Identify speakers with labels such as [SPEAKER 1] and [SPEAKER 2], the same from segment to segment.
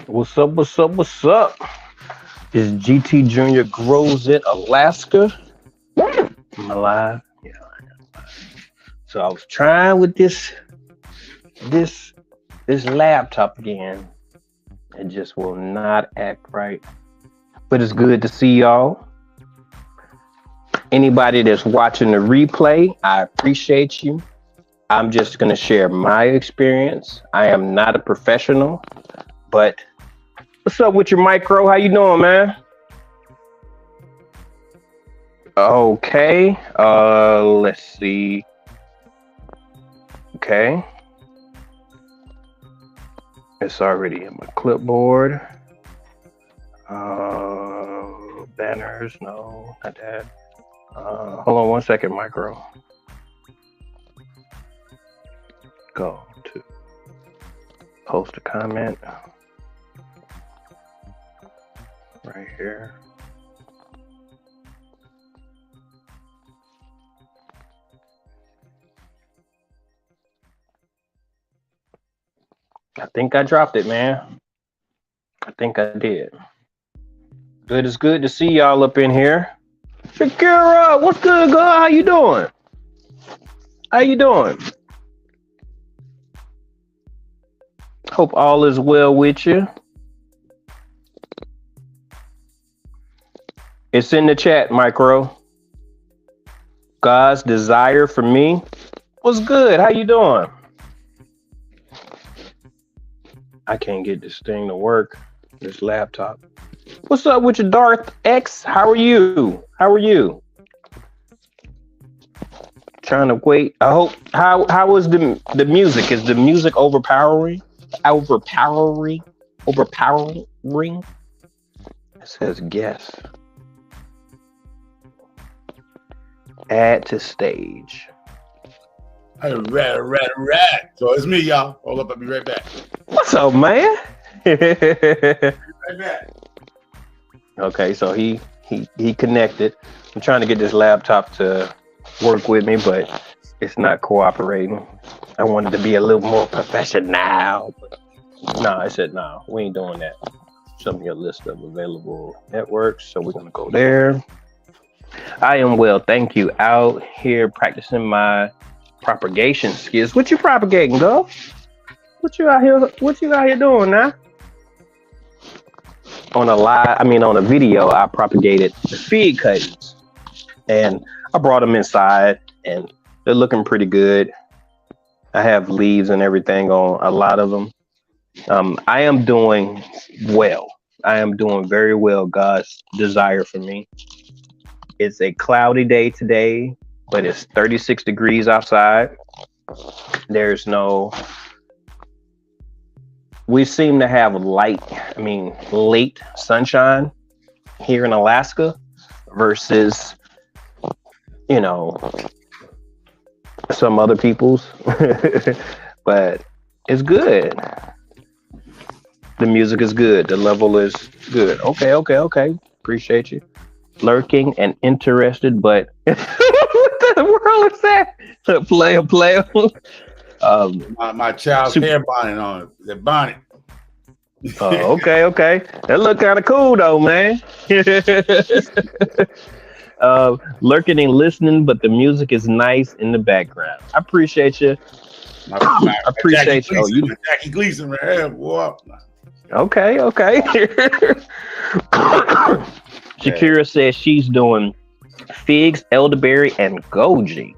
[SPEAKER 1] What's up? What's up? What's up? It's GT Junior Grows in Alaska. I'm alive. Yeah. So I was trying with this this laptop again. It just will not act right. But it's good to see y'all. Anybody that's watching the replay, I appreciate you. I'm just gonna share my experience. I am not a professional, but what's up with your micro? How you doing, man? Okay. Let's see. Okay. It's already in my clipboard. Banners, no, not that. Hold on one second, micro. Go to post a comment right here. I think I dropped it, man. I think I did. Good, it's good to see y'all up in here. Shakira, what's good, girl? How you doing? How you doing? Hope all is well with you. It's in the chat, micro. God's desire for me. What's good? How you doing? I can't get this thing to work. This laptop. What's up with your Darth X? How are you? How are you? Trying to wait. I hope. How is the music? Is the music overpowering? Overpowering? Overpowering? It says guess. Add to stage.
[SPEAKER 2] Right. So it's me, y'all. Hold up, I'll be right back.
[SPEAKER 1] What's up, man?
[SPEAKER 2] Right back.
[SPEAKER 1] Okay, so he connected. I'm trying to get this laptop to work with me, but it's not cooperating. I wanted to be a little more professional. But no, I said no, we ain't doing that. Show me a list of available networks, so we're gonna go there. I am well, thank you. Out here practicing my propagation skills. What you propagating, girl? What you out here doing now? On a video, I propagated the fig cuttings, and I brought them inside, and they're looking pretty good. I have leaves and everything on a lot of them. I am doing well. I am doing very well. God's desire for me. It's a cloudy day today, but it's 36 degrees outside. There's no. We seem to have late sunshine here in Alaska versus, some other people's. But it's good. The music is good. The level is good. Okay. Appreciate you. Lurking and interested, but what the world is that? Player.
[SPEAKER 2] My child's hair bonnet on. The bonnet.
[SPEAKER 1] Oh, okay. That look kind of cool though, man. Lurking and listening, but the music is nice in the background. I appreciate you. I appreciate you.
[SPEAKER 2] Jackie Gleason right here, boy.
[SPEAKER 1] Okay. Shakira says she's doing figs, elderberry, and goji.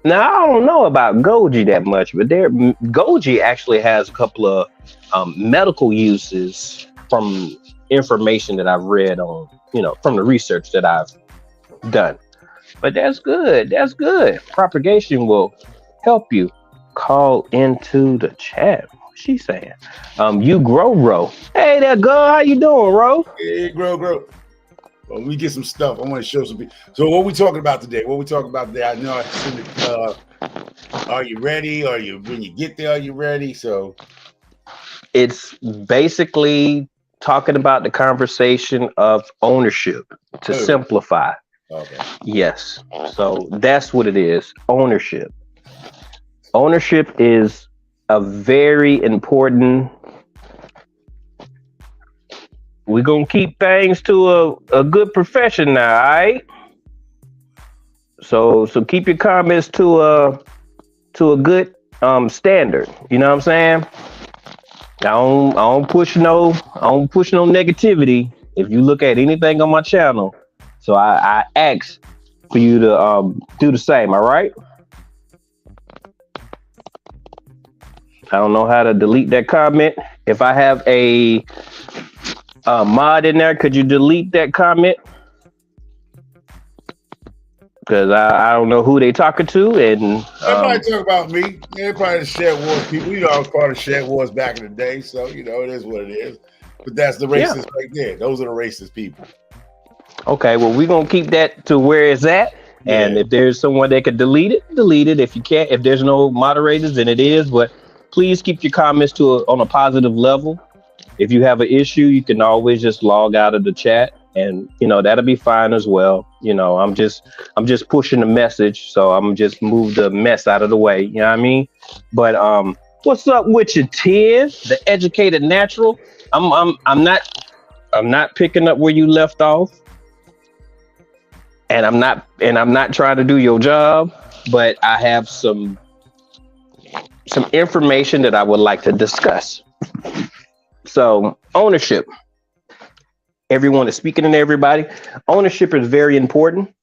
[SPEAKER 1] Now, I don't know about goji that much, but goji actually has a couple of medical uses from information that I've read on, from the research that I've done. But that's good. Propagation will help you. Call into the chat. What's she saying? You grow, Ro. Hey there, girl. How you doing, Ro?
[SPEAKER 2] Hey, grow. Well, let me get some stuff. I want to show some people. So what we talking about today? I know are you ready? When you get there, are you ready? So
[SPEAKER 1] it's basically talking about the conversation of ownership to simplify.
[SPEAKER 2] Okay.
[SPEAKER 1] Yes. So that's what it is. Ownership. Ownership is a very important we're gonna keep things to a good profession now, all right? So keep your comments to a good standard. You know what I'm saying? I don't push no negativity if you look at anything on my channel. So I ask for you to do the same, all right? I don't know how to delete that comment. If I have a mod in there, could you delete that comment? Because I don't know who they talking to, and
[SPEAKER 2] they probably talk about me. They're probably the Shed Wars people. You know, I was part of Shed Wars back in the day, so you know it is what it is. But that's the racists right there. Those are the racist people.
[SPEAKER 1] Okay, well, we're gonna keep that to where it's at. Yeah. And if there's someone that could delete it. If you can't, if there's no moderators, then it is. But please keep your comments on a positive level. If you have an issue, you can always just log out of the chat, and you know that'll be fine as well. You know, I'm just pushing the message, so I'm just move the mess out of the way. You know what I mean? But what's up with you, Ted, the educated natural? I'm not picking up where you left off, and I'm not trying to do your job, but I have some information that I would like to discuss. So ownership. Everyone is speaking to everybody. Ownership is very important.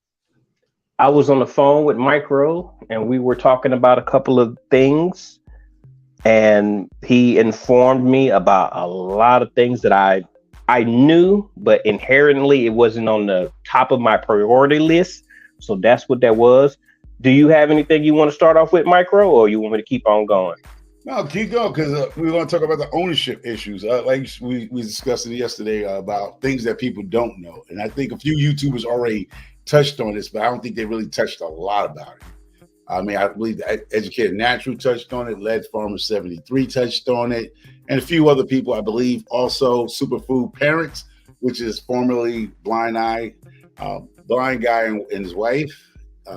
[SPEAKER 1] I was on the phone with Micro and we were talking about a couple of things, and he informed me about a lot of things that I knew, but inherently it wasn't on the top of my priority list. So that's what that was. Do you have anything you want to start off with, Micro, or you want me to keep on going?
[SPEAKER 2] No, keep going, because we want to talk about the ownership issues. Like we discussed it yesterday about things that people don't know. And I think a few YouTubers already touched on this, but I don't think they really touched a lot about it. I mean, I believe Educated Natural touched on it, Lead Farmer 73 touched on it, and a few other people, I believe, also Superfood Parents, which is formerly Blind Guy and his wife.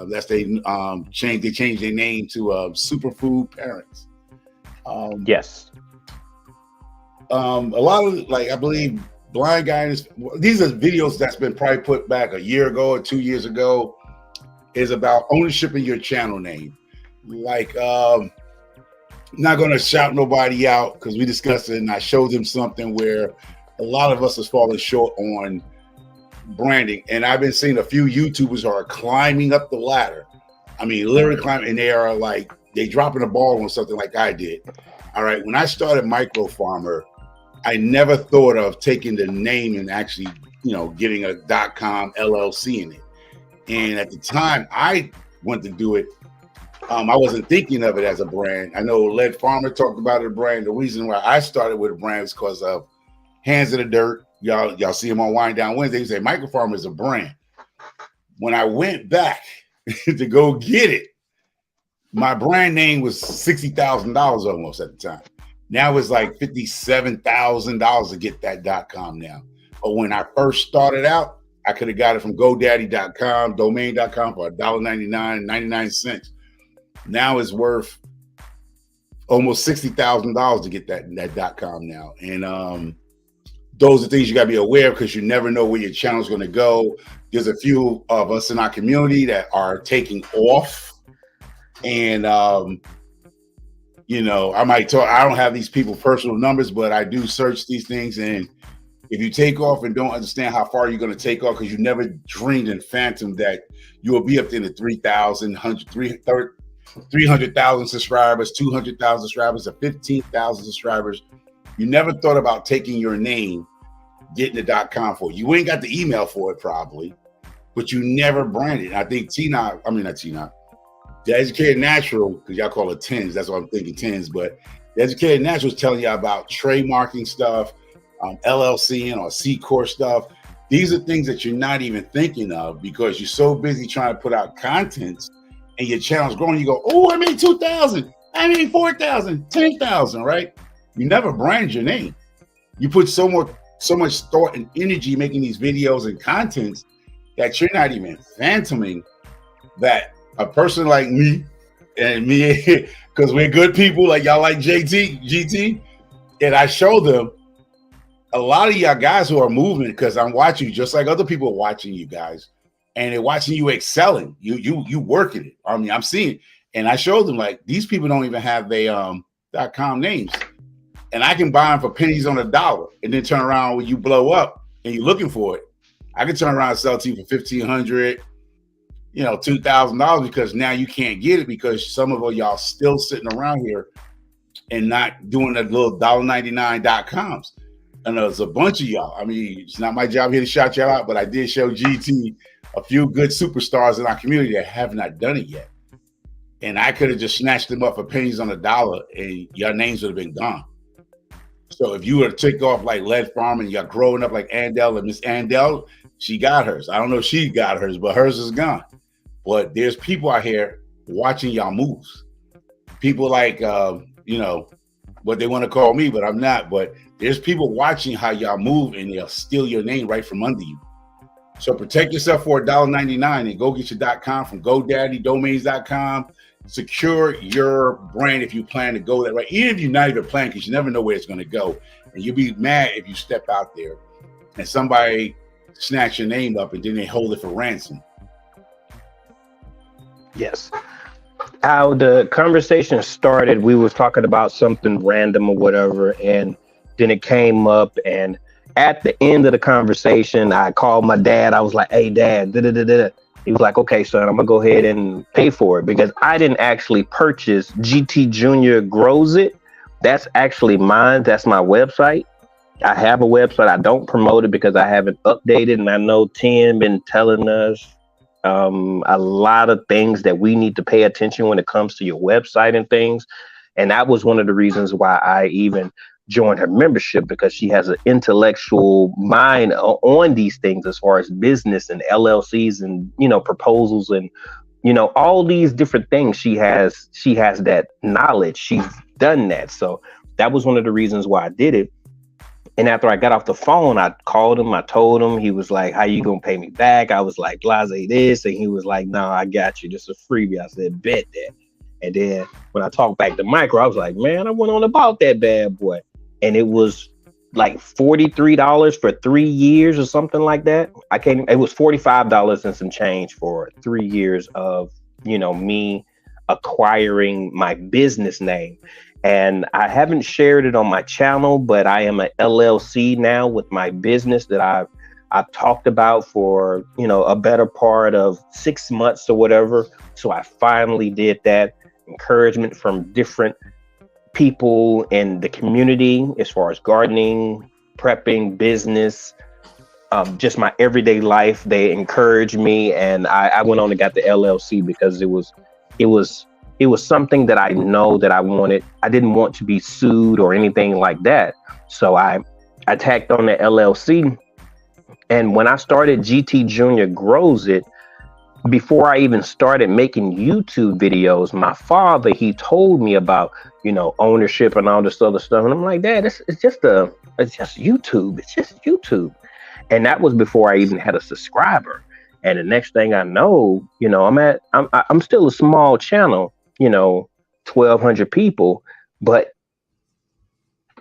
[SPEAKER 2] They changed their name to Superfood Parents.
[SPEAKER 1] Yes.
[SPEAKER 2] A lot of, like, I believe Blind Guy these are videos that's been probably put back a year ago or 2 years ago, is about ownership of your channel name. Like, not going to shout nobody out because we discussed it and I showed them something where a lot of us has fallen short on branding. And I've been seeing a few YouTubers are climbing up the ladder. I mean, literally climbing, and they are like, they dropping the ball on something like I did. All right. When I started Micro Farmer, I never thought of taking the name and actually, you know, getting a .com LLC in it. And at the time I went to do it, I wasn't thinking of it as a brand. I know Lead Farmer talked about it, a brand. The reason why I started with a brand is because of Hands in the Dirt. Y'all see him on Wind Down Wednesday. He say Micro Farmer is a brand. When I went back to go get it, my brand name was $60,000 almost at the time. Now it's like $57,000 to get that .com now. But when I first started out, I could have got it from GoDaddy.com, domain.com for $1.99. Now it's worth almost $60,000 to get that .com now. And those are things you got to be aware of, because you never know where your channel is going to go. There's a few of us in our community that are taking off. And, you know, I might talk, I don't have these people's personal numbers, but I do search these things. And if you take off and don't understand how far you're going to take off, because you never dreamed in phantom that you will be up in the 300,000 subscribers, 200,000 subscribers, or 15,000 subscribers. You never thought about taking your name, getting the .com for it. You ain't got the email for it probably, but you never branded. I think the Educated Natural, because y'all call it TENS, that's what I'm thinking, TENS, but the Educated Natural is telling you about trademarking stuff, LLC or C Corp stuff. These are things that you're not even thinking of because you're so busy trying to put out content and your channel's growing. You go, oh, I made 2,000, I made 4,000, 10,000, right? You never brand your name. You put so much thought and energy making these videos and contents that you're not even phantoming that a person like me and me, because we're good people, like y'all like GT, and I show them, a lot of y'all guys who are moving, because I'm watching you just like other people are watching you guys, and they're watching you excelling. You working it. I mean, I'm seeing, and I showed them like these people don't even have their .com names, and I can buy them for pennies on a dollar, and then turn around when you blow up and you're looking for it. I can turn around and sell to you for $1,500, $2,000, because now you can't get it because some of y'all still sitting around here and not doing the little $1.99.coms. And there's a bunch of y'all. I mean, it's not my job here to shout y'all out, but I did show GT a few good superstars in our community that have not done it yet. And I could have just snatched them up for pennies on a dollar and your names would have been gone. So if you were to take off like Lead Farm and you're growing up like Andel and Miss Andel, she got hers. I don't know if she got hers, but hers is gone. But there's people out here watching y'all moves. People like, what they want to call me, but I'm not. But there's people watching how y'all move and they'll steal your name right from under you. So protect yourself for $1.99 and go get your .com from GoDaddy, domains.com. Secure your brand if you plan to go that way. Even if you're not even planning, because you never know where it's going to go. And you'll be mad if you step out there and somebody snatch your name up and then they hold it for ransom.
[SPEAKER 1] Yes. How the conversation started, we was talking about something random or whatever, and then it came up, and at the end of the conversation, I called my dad. I was like, "Hey, Dad, da-da-da-da." He was like, "Okay, son, I'm gonna go ahead and pay for it," because I didn't actually purchase GT Junior Grows It. That's actually mine. That's my website. I have a website. I don't promote it because I haven't updated, and I know Tim been telling us a lot of things that we need to pay attention when it comes to your website and things. And that was one of the reasons why I even joined her membership, because she has an intellectual mind on these things as far as business and LLCs and, proposals and, all these different things. She has that knowledge. She's done that. So that was one of the reasons why I did it. And after I got off the phone, I called him. I told him. He was like, "How you gonna pay me back?" I was like, "Blase this," and he was like, "No, I got you. This is a freebie." I said, "Bet that." And then when I talked back to Micro, I was like, "Man, I went on about that bad boy," and it was like $43 for 3 years or something like that. It was $45 and some change for 3 years of me acquiring my business name. And I haven't shared it on my channel, but I am an LLC now with my business that I've talked about for, a better part of 6 months or whatever. So I finally did that. Encouragement from different people in the community as far as gardening, prepping, business, just my everyday life. They encouraged me, and I went on and got the LLC because it was something that I know that I wanted. I didn't want to be sued or anything like that. So I tacked on the LLC. And when I started GT Junior Grows It, before I even started making YouTube videos, my father, he told me about, ownership and all this other stuff. And I'm like, "Dad, it's just YouTube. It's just YouTube." And that was before I even had a subscriber. And the next thing I know, I'm still a small channel, 1,200 people, but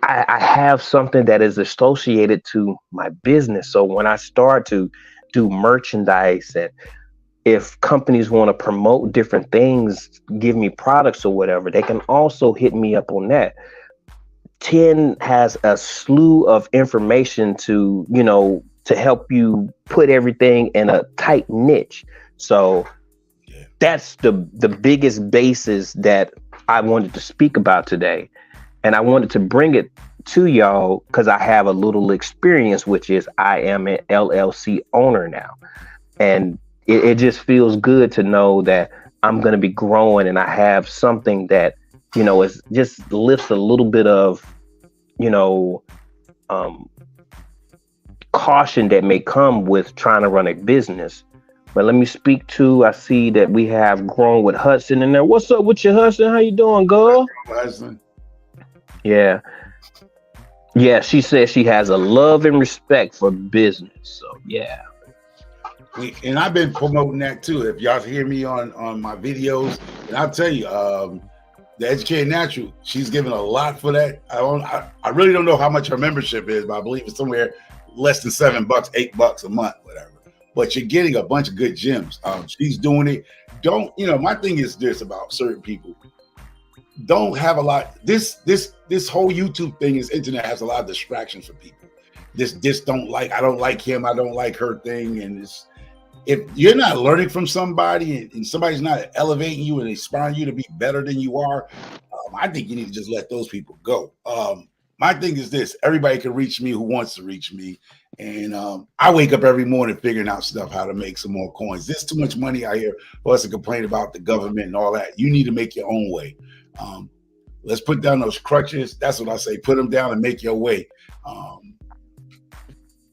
[SPEAKER 1] I have something that is associated to my business. So when I start to do merchandise, and if companies want to promote different things, give me products or whatever, they can also hit me up on that. 10 has a slew of information to help you put everything in a tight niche. So that's the biggest basis that I wanted to speak about today. And I wanted to bring it to y'all because I have a little experience, which is I am an LLC owner now. And it just feels good to know that I'm going to be growing and I have something that, is just lifts a little bit of, caution that may come with trying to run a business. But let me speak to, I see that we have Grown with Hudson in there. What's up with you, Hudson? How you doing, girl?
[SPEAKER 2] Hudson.
[SPEAKER 1] Yeah. Yeah, she says she has a love and respect for business. So, yeah.
[SPEAKER 2] And I've been promoting that too. If y'all hear me on my videos, and I'll tell you, The Educated Natural, she's giving a lot for that. I really don't know how much her membership is, but I believe it's somewhere less than $7, $8 a month, whatever. But you're getting a bunch of good gems. She's doing it. My thing is this about certain people. Don't have a lot. This whole YouTube thing, this internet has a lot of distractions for people. I don't like him, I don't like her thing. And if you're not learning from somebody and somebody's not elevating you and inspiring you to be better than you are, I think you need to just let those people go. My thing is this: everybody can reach me who wants to reach me. And I wake up every morning figuring out stuff, how to make some more coins. There's too much money out here for us to complain about the government and all that. You need to make your own way. Let's put down those crutches. That's what I say. Put them down and make your way.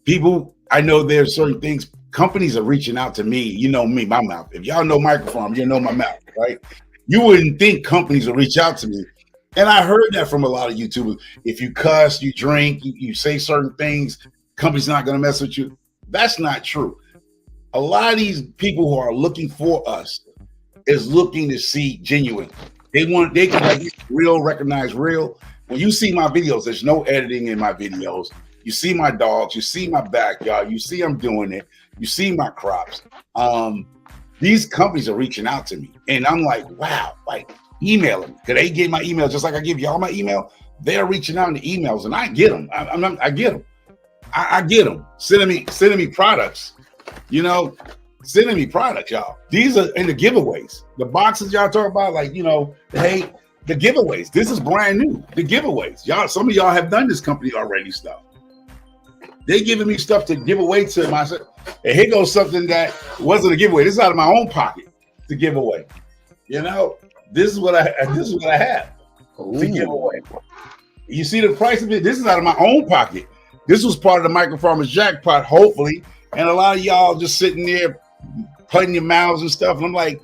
[SPEAKER 2] People, I know there's certain things. Companies are reaching out to me. You know me, my mouth. If y'all know Microfarm, you know my mouth, right? You wouldn't think companies will reach out to me. And I heard that from a lot of YouTubers. If you cuss, you drink, you say certain things, company's not going to mess with you. That's not true. A lot of these people who are looking for us is looking to see genuine. They can like real, recognize real. When you see my videos, there's no editing in my videos. You see my dogs, you see my backyard, you see I'm doing it, you see my crops. These companies are reaching out to me, and I'm like, wow, like emailing me. Cause they get my email just like I give y'all my email. They're reaching out in the emails, and I get them. I get them. I get them. Sending me products. Sending me products, y'all. These are in the giveaways. The boxes y'all talk about, like, hey, the giveaways. This is brand new. The giveaways. Y'all, some of y'all have done this company already stuff. They giving me stuff to give away to myself. And here goes something that wasn't a giveaway. This is out of my own pocket to give away. This is what I have to give away. You see the price of it? This is out of my own pocket. This was part of the Micro Farmers Jackpot, hopefully. And a lot of y'all just sitting there putting your mouths and stuff. And I'm like,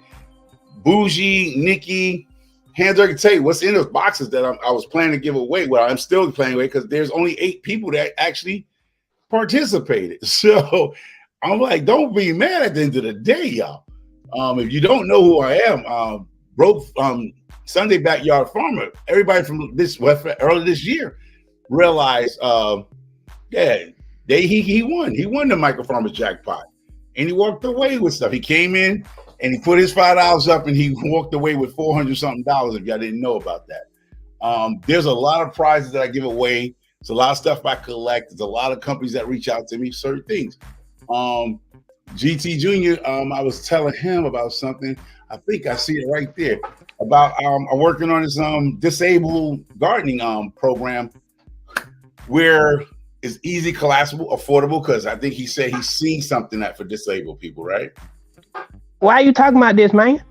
[SPEAKER 2] Bougie, Nikki, Hands, I can tell you what's in those boxes that I was planning to give away. Well, I'm still planning away because there's only 8 people that actually participated. So I'm like, don't be mad at the end of the day, y'all. If you don't know who I am, broke Sunday Backyard Farmer. Everybody from early this year realized, he won. He won the Micro Farmers Jackpot, and he walked away with stuff. He came in and he put his $5 up, and he walked away with $400 something. If y'all didn't know about that, there's a lot of prizes that I give away. It's a lot of stuff I collect. There's a lot of companies that reach out to me, certain things. GT Jr., I was telling him about something. I think I see it right there. About I'm working on this disabled gardening program where it's easy, collapsible, affordable, because I think he said he's seen something that for disabled people, right?
[SPEAKER 1] Why are you talking about this, man?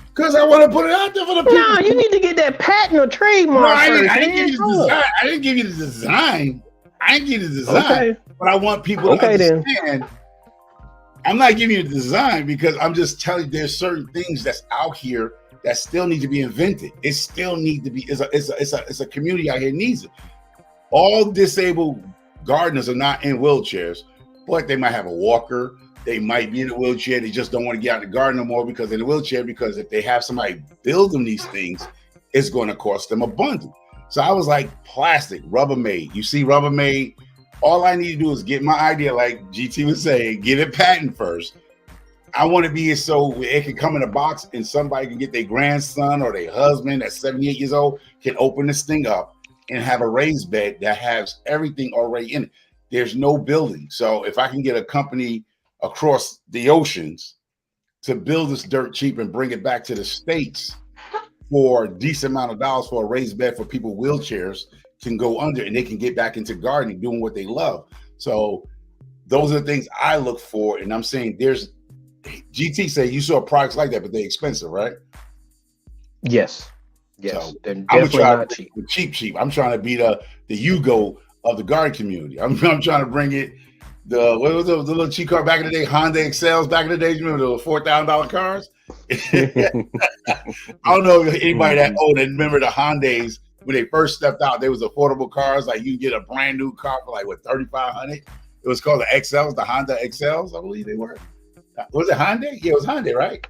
[SPEAKER 2] Because I want to put it out there for the people.
[SPEAKER 1] No, you need to get that patent or trademark.
[SPEAKER 2] No, I didn't give you the design. I didn't give you the design. Okay. But I want people to understand. Then. I'm not giving you the design because I'm just telling you there's certain things that's out here that still need to be invented. It still need to be. It's a community out here needs it. All disabled gardeners are not in wheelchairs, but they might have a walker. They might be in a wheelchair. They just don't want to get out of the garden no more because in a wheelchair. Because if they have somebody build them these things, it's going to cost them a bundle. So I was like, plastic, Rubbermaid. You see Rubbermaid. All I need to do is get my idea, like GT was saying, get it patent first. I want to be so it can come in a box and somebody can get their grandson or their husband that's 78 years old can open this thing up and have a raised bed that has everything already in it. There's no building. So if I can get a company across the oceans to build this dirt cheap and bring it back to the States for a decent amount of dollars for a raised bed for people wheelchairs can go under and they can get back into gardening, doing what they love. So those are the things I look for. And I'm saying there's GT say you saw products like that, but they're expensive, right?
[SPEAKER 1] Yes.
[SPEAKER 2] So
[SPEAKER 1] they're definitely not cheap.
[SPEAKER 2] Cheap. I'm trying to be the Yugo of the garden community. I'm trying to bring it. What was the little cheap car back in the day? Honda Excels back in the day. You remember the $4,000 cars? I don't know if anybody that old and remember the Hondas when they first stepped out. They was affordable cars. Like you get a brand new car for like what $3,500. It was called the XLs, the Honda XLs. I believe they were. Was it Honda? Yeah, it was Honda, right?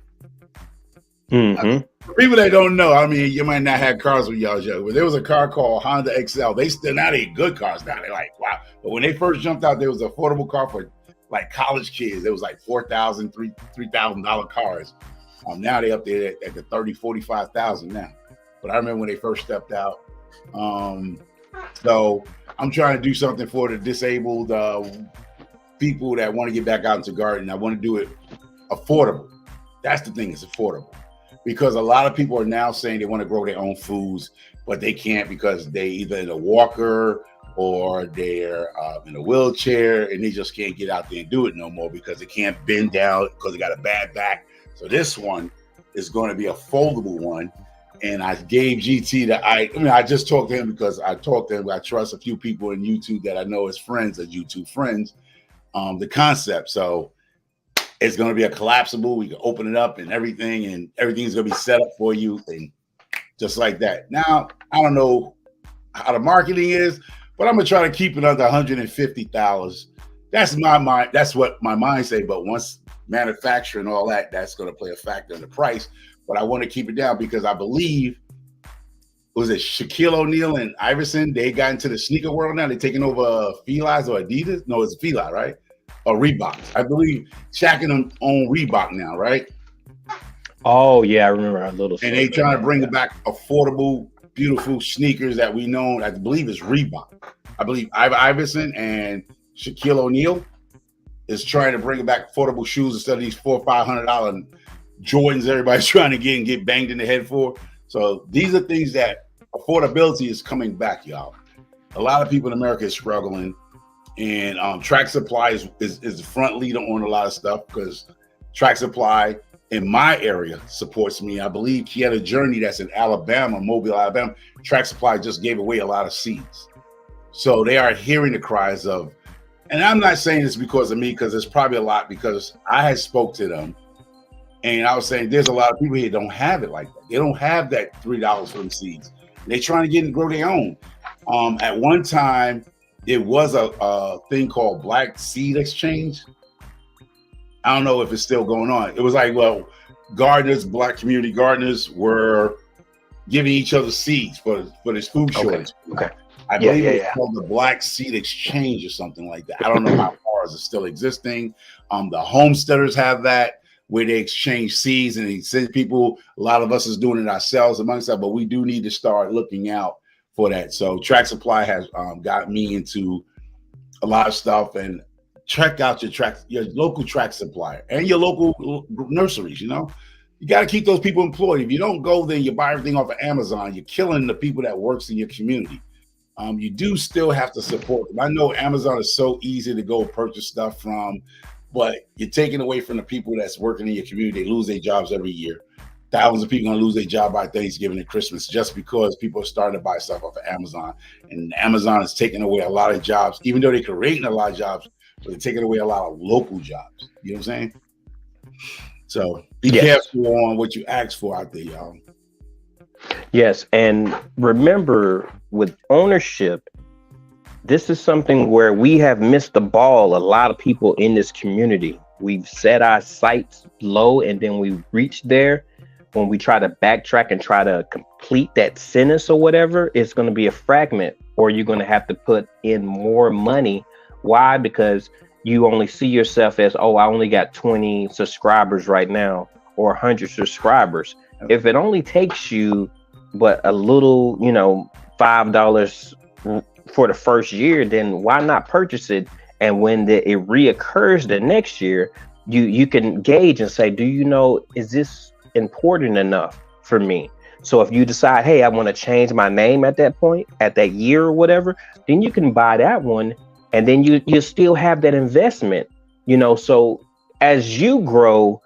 [SPEAKER 1] Mm-hmm.
[SPEAKER 2] For people that don't know, I mean, you might not have cars when y'all was young, but there was a car called Honda XL. They still now they good cars now. They're like, wow. But when they first jumped out, there was an affordable car for like college kids. It was like $4,000, $3,000 cars. Now they up there at the 30, 45,000 now. But I remember when they first stepped out. So I'm trying to do something for the disabled people that want to get back out into gardening. I want to do it affordable. That's the thing, it's affordable. Because a lot of people are now saying they want to grow their own foods, but they can't because they either in a walker or they're in a wheelchair and they just can't get out there and do it no more because they can't bend down because they got a bad back. So this one is going to be a foldable one. And I gave GT I just talked to him because I trust a few people in YouTube that I know as friends, as YouTube friends, the concept. So it's going to be a collapsible. We can open it up and everything's going to be set up for you and just like that. Now, I don't know how the marketing is, but I'm going to try to keep it under $150. That's my mind. That's what my mind say. But once manufacturing and all that, that's going to play a factor in the price. But I want to keep it down because I believe, was it Shaquille O'Neal and Iverson? They got into the sneaker world now. They're taking over Feli's or Adidas. No, it's Feli, right? Or Reebok. I believe Shaq and them own Reebok now, right?
[SPEAKER 1] Oh yeah, I remember a little.
[SPEAKER 2] And they trying to bring back affordable, beautiful sneakers that we know. I believe it's Reebok. I believe Iverson and Shaquille O'Neal is trying to bring back affordable shoes instead of these $400 or $500 Jordans everybody's trying to get banged in the head for. So these are things that affordability is coming back, y'all. A lot of people in America is struggling. And Track Supply is the front leader on a lot of stuff because Track Supply in my area supports me. I believe Kieta Journey, that's in Alabama, Mobile, Alabama. Track Supply just gave away a lot of seeds. So they are hearing the cries of, and I'm not saying this because of me, because it's probably a lot because I had spoke to them. And I was saying there's a lot of people here don't have it like that. They don't have that $3 for them seeds. They're trying to get and grow their own. At one time, it was a thing called Black Seed Exchange. I don't know if it's still going on. It was like, well, gardeners, Black community gardeners were giving each other seeds for this food shortage.
[SPEAKER 1] Okay.
[SPEAKER 2] I believe it's called the Black Seed Exchange or something like that. I don't know how far is it still existing. The homesteaders have that where they exchange seeds and they send people. A lot of us is doing it ourselves amongst us, but we do need to start looking out for that. So Track Supply has got me into a lot of stuff, and check out your local track supplier and your local nurseries. You know, you got to keep those people employed. If you don't go there, you buy everything off of Amazon, you're killing the people that works in your community. You do still have to support them. I know Amazon is so easy to go purchase stuff from, but you're taking away from the people that's working in your community. They lose their jobs every year. Thousands of people are going to lose their job by Thanksgiving and Christmas just because people are starting to buy stuff off of Amazon. And Amazon is taking away a lot of jobs, even though they're creating a lot of jobs, but they're taking away a lot of local jobs. You know what I'm saying? So be careful on what you ask for out there, y'all.
[SPEAKER 1] Yes. And remember, with ownership, this is something where we have missed the ball. A lot of people in this community, we've set our sights low and then we reach there. When we try to backtrack and try to complete that sentence or whatever, it's going to be a fragment, or you're going to have to put in more money. Why? Because you only see yourself as, oh, I only got 20 subscribers right now or 100 subscribers. If it only takes you but a little, $5 for the first year, then why not purchase it? And when it reoccurs the next year, you can gauge and say, is this important enough for me? So if you decide, hey, I want to change my name at that point, at that year or whatever, then you can buy that one, and then you still have that investment, so as you grow,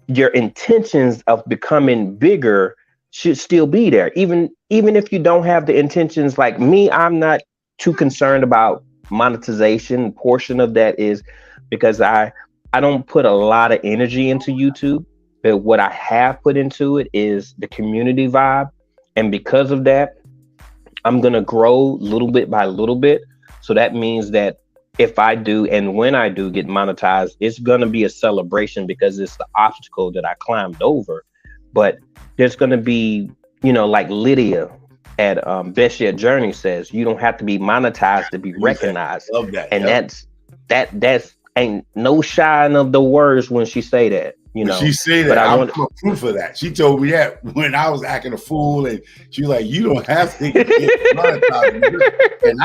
[SPEAKER 1] your intentions of becoming bigger should still be there. Even if you don't have the intentions like me, I'm not too concerned about monetization. Portion of that is because I don't put a lot of energy into YouTube, but what I have put into it is the community vibe. And because of that, I'm going to grow little bit by little bit. So that means that if I do, and when I do get monetized, it's going to be a celebration because it's the obstacle that I climbed over. but there's going to be, like Lydia at Best Yet Journey says, you don't have to be monetized to be recognized.
[SPEAKER 2] Love that.
[SPEAKER 1] And that's ain't no shying of the words when she say that.
[SPEAKER 2] She say that, but I'm proof of that. She told me that when I was acting a fool, and she was like, "You don't have to get monetized." And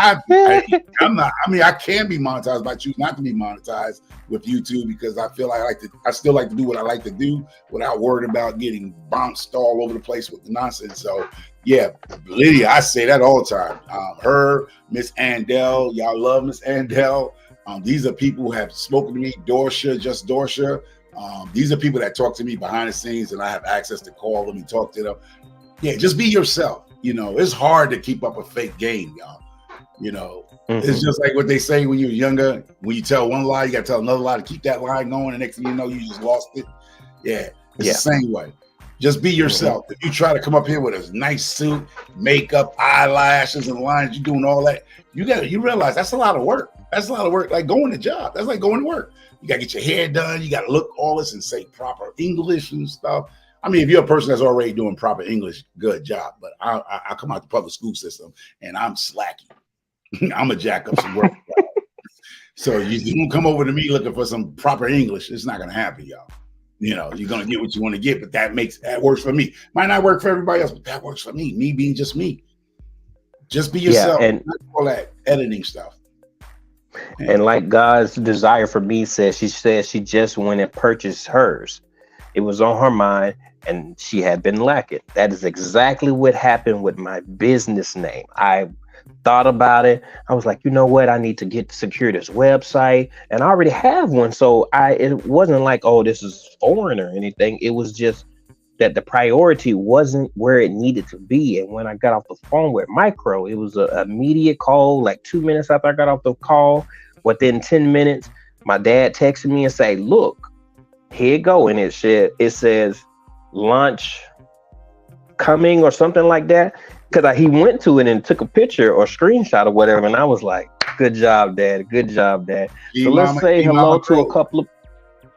[SPEAKER 2] I'm not. I mean, I can be monetized, but I choose not to be monetized with YouTube because I feel I still like to do what I like to do without worrying about getting bounced all over the place with the nonsense. So, yeah, Lydia, I say that all the time. Her, Miss Andell, y'all love Miss Andell. These are people who have spoken to me. Dorsha, just Dorsha. These are people that talk to me behind the scenes, and I have access to call them and talk to them. Yeah, just be yourself. It's hard to keep up a fake game, y'all. It's just like what they say when you're younger. When you tell one lie, you got to tell another lie to keep that lie going. And next thing you know, you just lost it. Yeah, it's the same way. Just be yourself. If you try to come up here with a nice suit, makeup, eyelashes, and lines, you're doing all that. You realize that's a lot of work. That's a lot of work. Like going to job. That's like going to work. You got to get your hair done. You got to look all this and say proper English and stuff. I mean, if you're a person that's already doing proper English, good job. But I come out the public school system and I'm slacky. I'm a jack up some work. So you don't come over to me looking for some proper English. It's not going to happen, y'all. You're going to get what you want to get, but that works for me. Might not work for everybody else, but that works for me. Me being just me. Just be yourself. And not all that editing stuff.
[SPEAKER 1] And like God's desire for me says, she just went and purchased hers. It was on her mind and she had been lacking. That is exactly what happened with my business name. I thought about it. I was like, you know what? I need to secure this website, and I already have one. So it wasn't like, oh, this is foreign or anything. It was just that the priority wasn't where it needed to be. And when I got off the phone with Micro, it was an immediate call. Like 2 minutes after I got off the call, within 10 minutes, my dad texted me and say, look, here you go. And it says launch coming or something like that. Because he went to it and took a picture or screenshot or whatever. And I was like, good job, Dad. Good job, Dad. So let's say hello to a couple of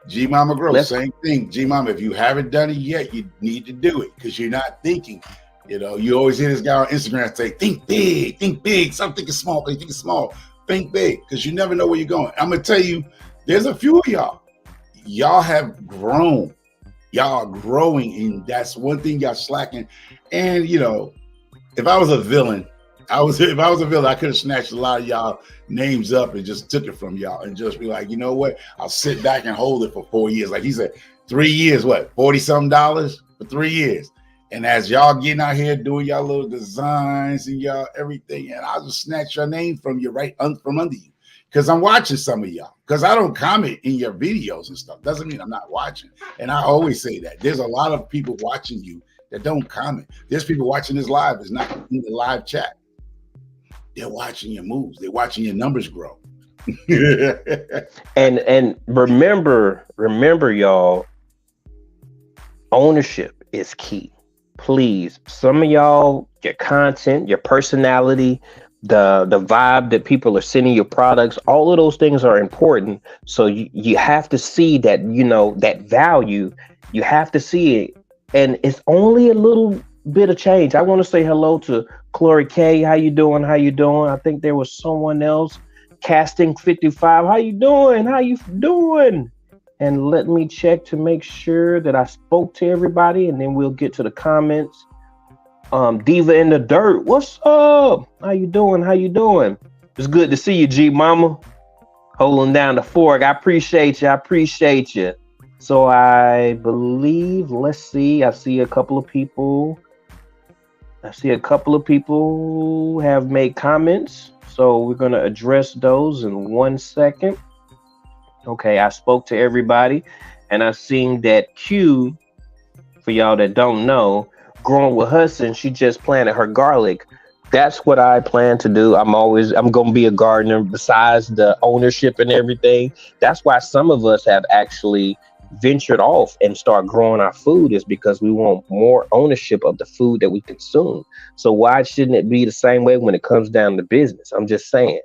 [SPEAKER 2] G Mama Grow, same thing. G Mama, if you haven't done it yet, you need to do it because you're not thinking. You always hear this guy on Instagram say, think big. Some think it's small, but you think it's small. Think big because you never know where you're going. I'm going to tell you, there's a few of y'all. Y'all have grown. Y'all are growing, and that's one thing y'all slacking. And, if I was a villain, I could have snatched a lot of y'all names up and just took it from y'all and just be like, you know what? I'll sit back and hold it for 4 years. Like he said, 3 years, what? $40-something for 3 years. And as y'all getting out here doing y'all little designs and y'all everything, and I'll just snatch your name from you from under you. Because I'm watching some of y'all. Because I don't comment in your videos and stuff. Doesn't mean I'm not watching. And I always say that. There's a lot of people watching you that don't comment. There's people watching this live that's not in the live chat. They're watching your moves. They're watching your numbers grow.
[SPEAKER 1] and remember, y'all, ownership is key. Please, some of y'all, your content, your personality, the vibe that people are sending your products, all of those things are important. So you have to see that, that value. You have to see it. And it's only a little bit of change. I want to say hello to Chloe K. How you doing? I think there was someone else, Casting 55. How you doing? And let me check to make sure that I spoke to everybody, and then we'll get to the comments. Diva in the Dirt, what's up? How you doing? It's good to see you, G Mama. Holding down the fort. I appreciate you. So I believe, let's see, I see a couple of people have made comments. So we're going to address those in 1 second. Okay, I spoke to everybody, and I seen that Q, for y'all that don't know, Growing with Hudson, she just planted her garlic. That's what I plan to do. I'm going to be a gardener besides the ownership and everything. That's why some of us have actually ventured off and start growing our food, is because we want more ownership of the food that we consume. So why shouldn't it be the same way when it comes down to business? I'm just saying,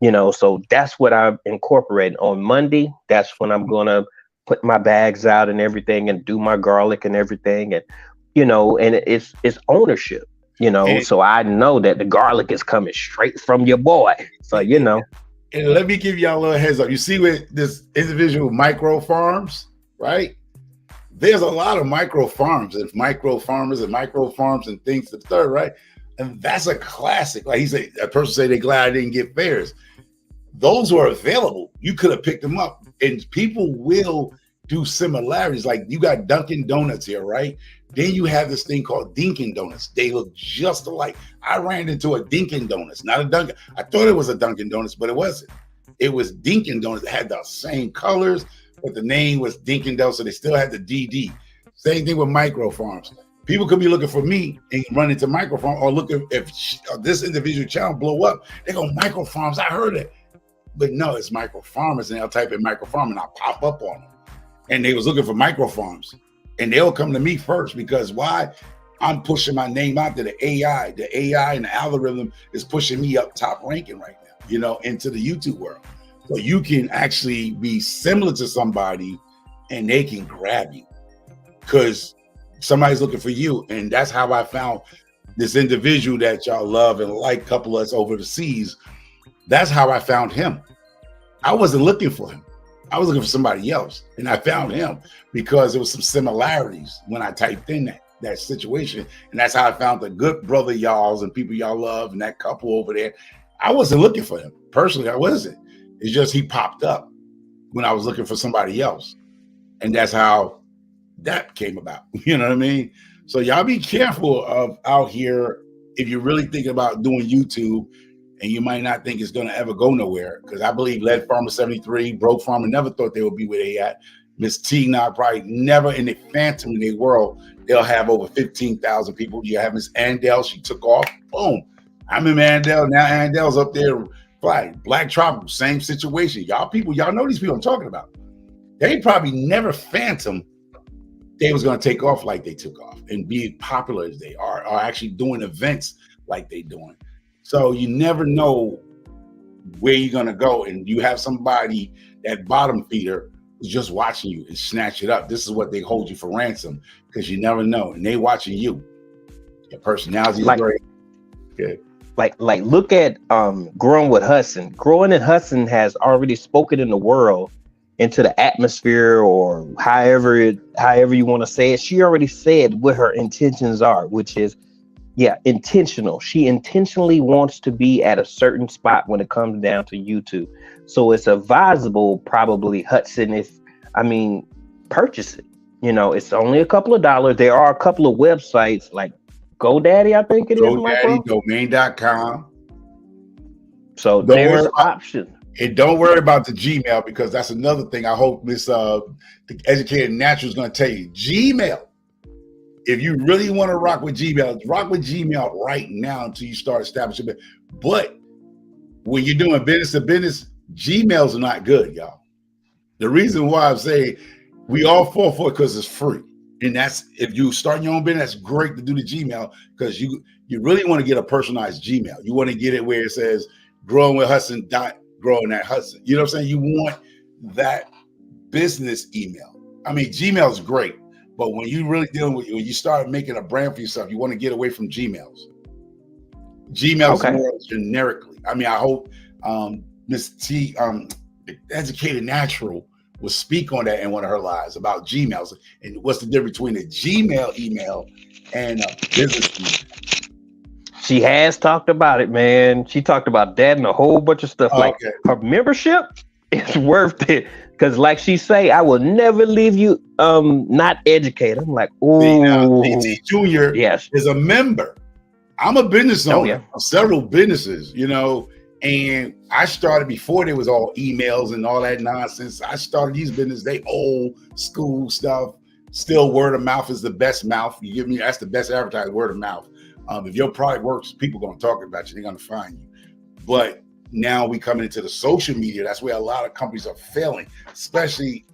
[SPEAKER 1] so that's what I'm incorporating on Monday. That's when I'm going to put my bags out and everything and do my garlic and everything. And, you know, and it's ownership, you know,
[SPEAKER 2] And,
[SPEAKER 1] so I know that the garlic is coming straight from your boy. So, you know.
[SPEAKER 2] and let me give y'all a little heads up. You see with this individual micro farms, right? There's a lot of micro farms and micro farmers and micro farms and things to the third, right? And that's a classic. Like he said, a person say they're glad I didn't get fairs. Those were available. You could have picked them up, and people will do similarities. Like you got Dunkin' Donuts here, right? Then you have this thing called Dinkin' Donuts. They look just alike. I ran into a Dinkin' Donuts, not a Dunkin'. I thought it was a Dunkin' Donuts, but it wasn't. It was Dinkin' Donuts. It had the same colors, but the name was Dinkin' Donuts, so they still had the DD. Same thing with micro farms. People could be looking for me and run into micro farm, or look if this individual channel blow up. They go micro farms. I heard it, but no, it's micro farmers, and they'll type in micro farm, and I'll pop up on them. And they was looking for micro farms, and they'll come to me first because why? I'm pushing my name out to the AI. The AI and the algorithm is pushing me up top ranking right now, you know, into the YouTube world. So you can actually be similar to somebody and they can grab you because somebody's looking for you. And that's how I found this individual that y'all love and like, couple of us over the seas. That's how I found him. I wasn't looking for him. I was looking for somebody else. And I found him because there was some similarities when I typed in that situation. And that's how I found the good brother y'alls and people y'all love and that couple over there. I wasn't looking for him. Personally, I wasn't. It's just he popped up when I was looking for somebody else. And that's how that came about. You know what I mean? So y'all be careful of out here if you're really thinking about doing YouTube and you might not think it's going to ever go nowhere. Because I believe Lead Farmer 73, Broke Farmer never thought they would be where they at. Miss T now probably never in the phantom in their world. They'll have over 15,000 people. You have Miss Andel. She took off. Boom. I'm in Andel. Now Andel's up there. Black Tropical, same situation. Y'all people, y'all know these people I'm talking about. They probably never phantom they was going to take off like they took off and be popular as they are actually doing events like they doing. So you never know where you're going to go. And you have somebody, that bottom feeder, who's just watching you and snatch it up. This is what they hold you for ransom because you never know. And they watching you. Your personality is great. Good.
[SPEAKER 1] Like look at Growing with Hudson. Growing in Hudson has already spoken in the world into the atmosphere, or however you want to say it. She already said what her intentions are, which is intentional. She intentionally wants to be at a certain spot when it comes down to YouTube. So it's advisable, probably, Hudson, purchase it. You know, it's only a couple of dollars. There are a couple of websites like GoDaddy, I think it is.
[SPEAKER 2] GoDaddy, domain.com.
[SPEAKER 1] So there's options.
[SPEAKER 2] And don't worry about the Gmail, because that's another thing I hope Miss the Educated Natural is going to tell you. Gmail. If you really want to rock with Gmail right now until you start establishing it. But when you're doing business to business, Gmails are not good, y'all. The reason why I'm saying we all fall for it because it's free. And that's, if you start your own business, that's great to do the Gmail, because you really want to get a personalized Gmail. You want to get it where it says growing with Hudson, growing at Hudson. You know what I'm saying? You want that business email. I mean, Gmail is great, but when you really dealing with, when you start making a brand for yourself, you want to get away from Gmails. Gmail's more generically. I mean, I hope Miss T, Educated Natural, will speak on that in one of her lives about Gmails and what's the difference between a Gmail email and a business email.
[SPEAKER 1] She has talked about it, man. She talked about that and a whole bunch of stuff. Her membership is worth it, because like she say, I will never leave you not educated. I'm like, oh,
[SPEAKER 2] DT Jr. is a member. I'm a business owner of several businesses, you know, and I started before there was all emails and all that nonsense. I started these businesses, they old school stuff. Still, word of mouth is the best mouth. You give me, that's the best advertising, word of mouth. If your product works, people are going to talk about you. They're going to find you. But now we coming into the social media. That's where a lot of companies are failing, especially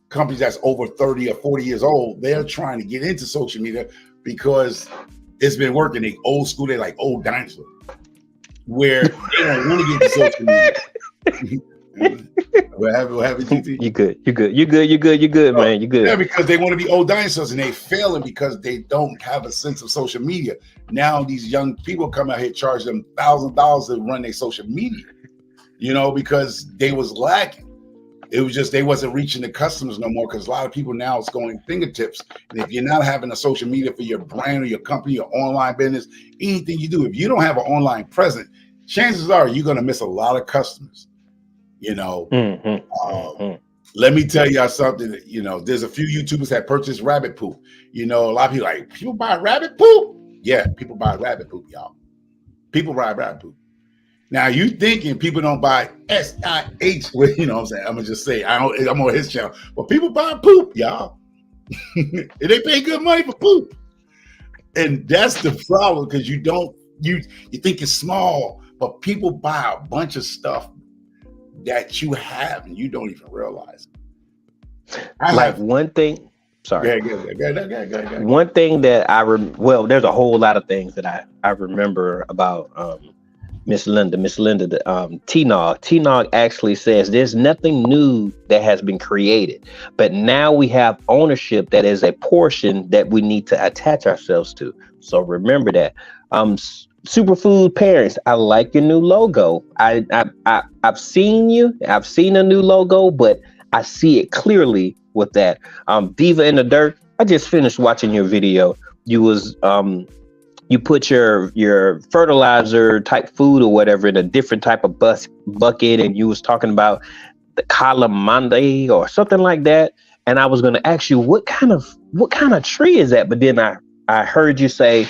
[SPEAKER 2] companies that's over 30 or 40 years old. They're trying to get into social media because it's been working. They old school, they like old dinosaurs, where they don't want to get into social media. What happened, GT?
[SPEAKER 1] You good. You good. You good. You good. You good, man. You good.
[SPEAKER 2] Yeah, because they want to be old dinosaurs and they failing because they don't have a sense of social media. Now these young people come out here charge them $1,000 to run their social media, because they was lacking. It was just they wasn't reaching the customers no more because a lot of people now is going fingertips. And if you're not having a social media for your brand or your company or online business, anything you do, if you don't have an online presence, chances are you're going to miss a lot of customers. Let me tell y'all something. There's a few YouTubers that purchase rabbit poop. A lot of people like, people buy rabbit poop. Yeah, people buy rabbit poop, y'all. People buy rabbit poop. Now you thinking people don't buy SIH? Well, what I'm saying. I'm gonna just say I'm on his channel, but people buy poop, y'all. And they pay good money for poop, and that's the problem because you think it's small, but people buy a bunch of stuff that you have and you don't even realize.
[SPEAKER 1] One thing. Sorry.
[SPEAKER 2] Go.
[SPEAKER 1] One thing that well, there's a whole lot of things that I remember about Miss Linda, T-Nog actually says there's nothing new that has been created, but now we have ownership that is a portion that we need to attach ourselves to. So remember that. Superfood Parents, I like your new logo. I've seen a new logo, but I see it clearly with that. Diva in the Dirt, I just finished watching your video. You put your fertilizer type food or whatever in a different type of bucket, and you was talking about the calamande or something like that. And I was going to ask you what kind of tree is that, but then I heard you say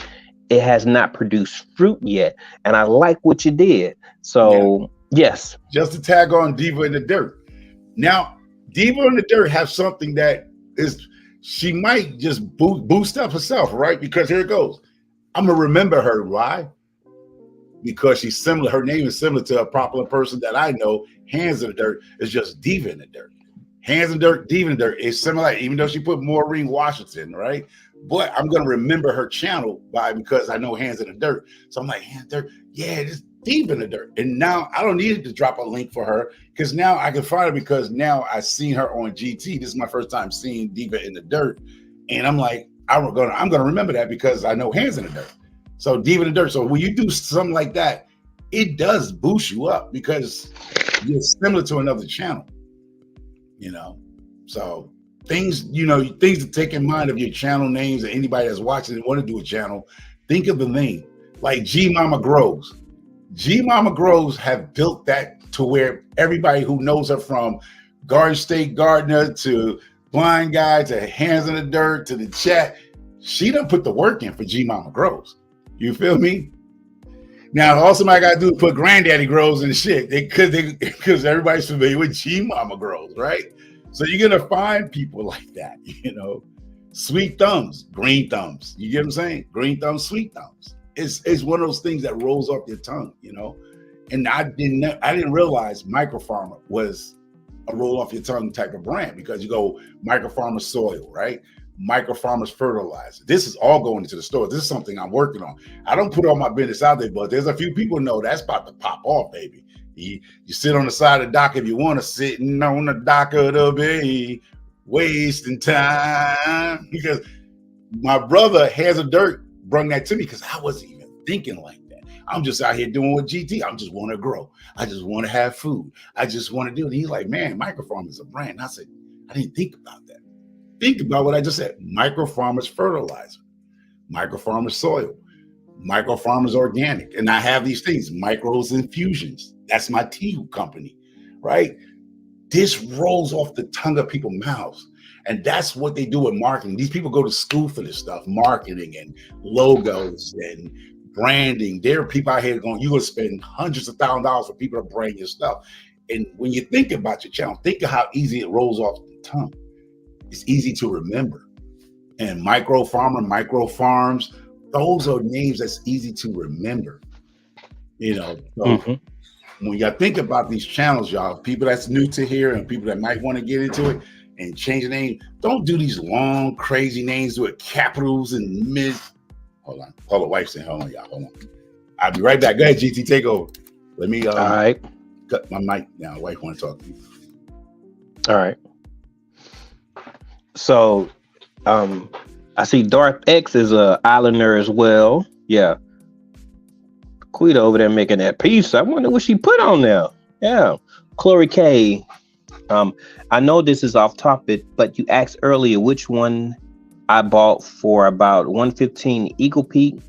[SPEAKER 1] it has not produced fruit yet, and I like what you did. So yes,
[SPEAKER 2] just to tag on Diva in the Dirt. Now, Diva in the Dirt has something that is she might just boost up herself, right? Because here it goes. I'm gonna remember her. Why? Because she's similar. Her name is similar to a popular person that I know. Hands in the Dirt is just Diva in the Dirt. Hands in the Dirt, Diva in the Dirt is similar, even though she put Maureen Washington, right? But I'm gonna remember her channel because I know Hands in the Dirt. So I'm like, Hands in the Dirt, yeah, this Diva in the Dirt. And now I don't need to drop a link for her because now I can find her because now I've seen her on GT. This is my first time seeing Diva in the Dirt, and I'm like, I'm gonna remember that because I know Hands in the Dirt. So Diva in the Dirt. So when you do something like that, it does boost you up because you're similar to another channel. So things to take in mind of your channel names and anybody that's watching and want to do a channel, think of the name. Like G Mama Grows. G Mama Grows have built that to where everybody who knows her from Garden State Gardener to Blind Guy to Hands in the Dirt to the chat, she done put the work in for G Mama Grows. You feel me? Now, all somebody got to do is put Granddaddy Grows in the shit because everybody's familiar with G Mama Grows, right? So you're gonna find people like that, Sweet Thumbs, Green Thumbs. You get what I'm saying? Green Thumbs, Sweet Thumbs. It's one of those things that rolls off your tongue, And I didn't realize Micro Farmer was a roll off your tongue type of brand because you go Micro Farmer Soil, right? Micro Farmers Fertilizer. This is all going into the store. This is something I'm working on. I don't put all my business out there, but there's a few people know that's about to pop off, baby. You sit on the side of the dock if you want to, sitting on the dock of the bay, wasting time. Because my brother Hands in the Dirt brought that to me because I wasn't even thinking like that. I'm just out here doing what GT. I just want to grow. I just want to have food. I just want to do it. And he's like, man, Micro Farm is a brand. And I said, I didn't think about that. Think about what I just said. Micro Farmers Fertilizer, Micro Farmers Soil, Micro Farmers Organic. And I have these things, Micros Infusions. That's my tea company, right? This rolls off the tongue of people's mouths. And that's what they do in marketing. These people go to school for this stuff, marketing and logos and branding. There are people out here you're going to spend hundreds of thousands of dollars for people to brand your stuff. And when you think about your channel, think of how easy it rolls off the tongue. It's easy to remember. And Micro Farmer, Micro Farms, those are names that's easy to remember. So when y'all think about these channels, y'all, people that's new to here and people that might want to get into it and change the name, don't do these long, crazy names with capitals and mid. Hold on, wife's saying, hold on, y'all, hold on. I'll be right back. Go ahead, GT, take over. Let me
[SPEAKER 1] all right.
[SPEAKER 2] Cut my mic now. Wife want to talk to you.
[SPEAKER 1] All right. So, I see Darth X is a islander as well. Yeah. Quita over there making that piece. I wonder what she put on there. Yeah. Chloe K. I know this is off topic, but you asked earlier which one I bought for about 115 Eagle Peak.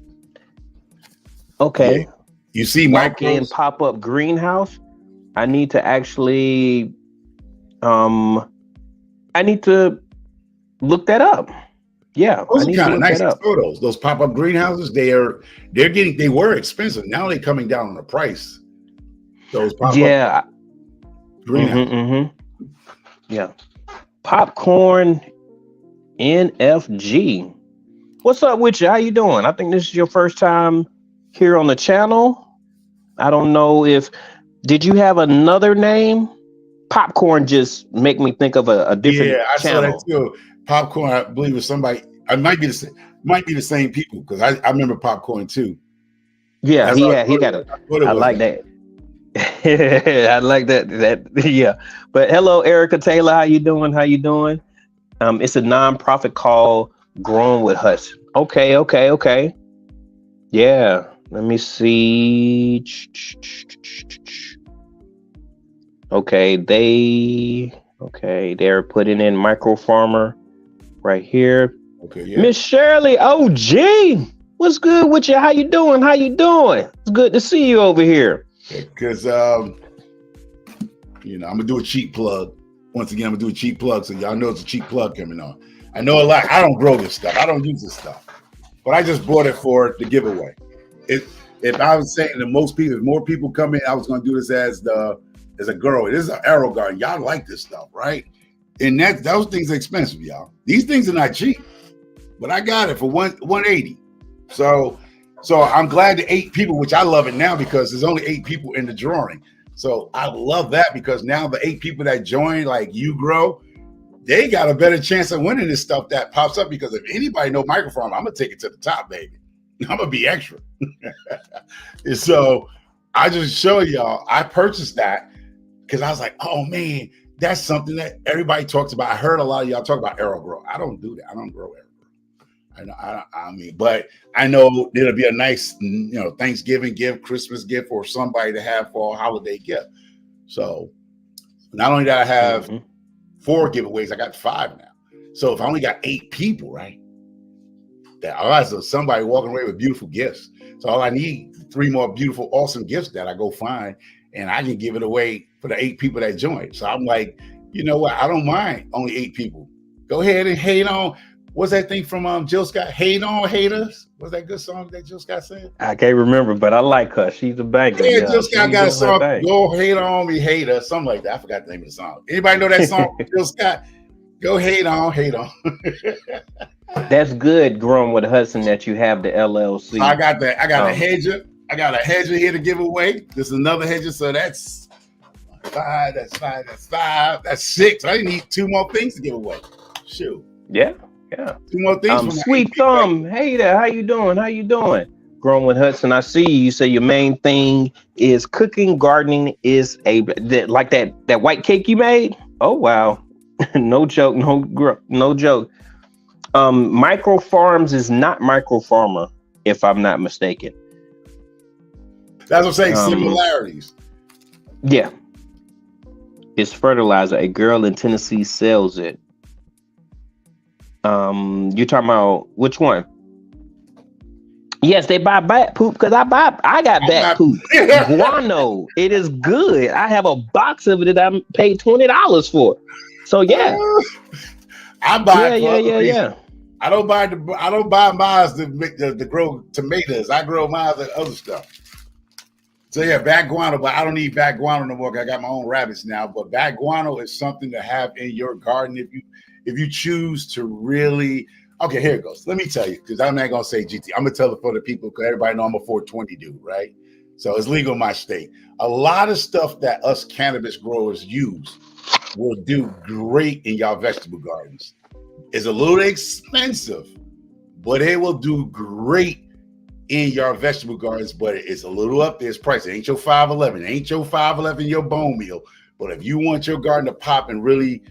[SPEAKER 1] Okay.
[SPEAKER 2] Yeah. You see
[SPEAKER 1] walk-in pop-up greenhouse. I need to actually I need to look that up. Yeah,
[SPEAKER 2] those
[SPEAKER 1] I need
[SPEAKER 2] are kind
[SPEAKER 1] to
[SPEAKER 2] of
[SPEAKER 1] look
[SPEAKER 2] nice
[SPEAKER 1] that up.
[SPEAKER 2] photos. Those pop-up greenhouses, they were expensive. Now they're coming down on the price. Those pop-up greenhouses.
[SPEAKER 1] Yeah. Popcorn NFG. What's up with you? How you doing? I think this is your first time here on the channel. I don't know did you have another name? Popcorn just make me think of a different channel.
[SPEAKER 2] I saw that too. Popcorn, I believe it's somebody. It might be the same people because I remember Popcorn too.
[SPEAKER 1] Yeah, he got it. I like that. I like that. Yeah. But hello, Erica Taylor. How you doing? It's a nonprofit called Growing with Hudson. Okay. Yeah. Let me see. Okay, they're putting in micro farmer right here.
[SPEAKER 2] Okay, yeah.
[SPEAKER 1] Miss Shirley, OG, what's good with you? How you doing? It's good to see you over here.
[SPEAKER 2] Because I'm gonna do a cheap plug. Once again, I'm gonna do a cheap plug, so y'all know it's a cheap plug coming on. I know a lot. I don't grow this stuff. I don't use this stuff, but I just bought it for the giveaway. If I was saying that if more people come in, I was gonna do this as a girl. This is an AeroGarden. Y'all like this stuff, right? And those things are expensive, y'all. These things are not cheap, but I got it for $180. So I'm glad the 8 people, which I love it now because there's only 8 people in the drawing. So I love that because now the 8 people that join, like you grow, they got a better chance of winning this stuff that pops up because if anybody know microfarm, I'm gonna take it to the top, baby. I'm gonna be extra. And so I just show y'all, I purchased that because I was like, oh man, that's something that everybody talks about. I heard a lot of y'all talk about AeroGrow. I don't do that. I don't grow AeroGrow. I mean, but I know it'll be a nice, Thanksgiving gift, Christmas gift, or somebody to have for a holiday gift. So not only did I have 4 giveaways, I got 5 now. So if I only got 8 people, right? That odds of somebody walking away with beautiful gifts. So all I need 3 more beautiful, awesome gifts that I go find, and I can give it away for the 8 people that joined. So I'm like, you know what? I don't mind only 8 people. Go ahead and hate on. What's that thing from Jill Scott? Hate on haters. What's that good song that Jill Scott said?
[SPEAKER 1] I can't remember, but I like her. She's a banger.
[SPEAKER 2] Yeah, Jill Scott got a song. Go hate on me, hater. Something like that. I forgot the name of the song. Anybody know that song? Jill Scott. Go hate on.
[SPEAKER 1] That's good, Growing with Hudson, that you have the LLC.
[SPEAKER 2] I got that. I got a hedger. I got a hedger here to give away. This is another hedger, so that's 5. That's 5. That's 5. That's 6. I need 2 more things to give away. Shoot.
[SPEAKER 1] Yeah.
[SPEAKER 2] 2 more things.
[SPEAKER 1] Sweet Thumb. Hey there. How you doing? Growing with Hudson. I see you say your main thing is cooking. Gardening is like that white cake you made. Oh wow. No joke. No joke. Micro Farms is not Micro Farmer, if I'm not mistaken.
[SPEAKER 2] That's what I'm saying. Similarities.
[SPEAKER 1] Yeah. It's fertilizer. A girl in Tennessee sells it. You're talking about which one? Yes, they buy bat poop because I got bat poop. Guano. It is good. I have a box of it that I paid $20 for. So yeah.
[SPEAKER 2] I buy
[SPEAKER 1] yeah.
[SPEAKER 2] I don't buy mines to grow tomatoes. I grow mines and other stuff. So yeah, bat guano, but I don't need bat guano no more. I got my own rabbits now. But bat guano is something to have in your garden if you choose to really. Okay, here it goes. Let me tell you, because I'm not gonna say GT. I'm gonna tell it for the people because everybody know I'm a 420 dude, right? So it's legal in my state. A lot of stuff that us cannabis growers use will do great in y'all vegetable gardens. It's a little expensive, but it will do great in your vegetable gardens. But it's a little up there. It's pricey. It ain't your 511. It ain't your 511 your bone meal, But if you want your garden to pop and really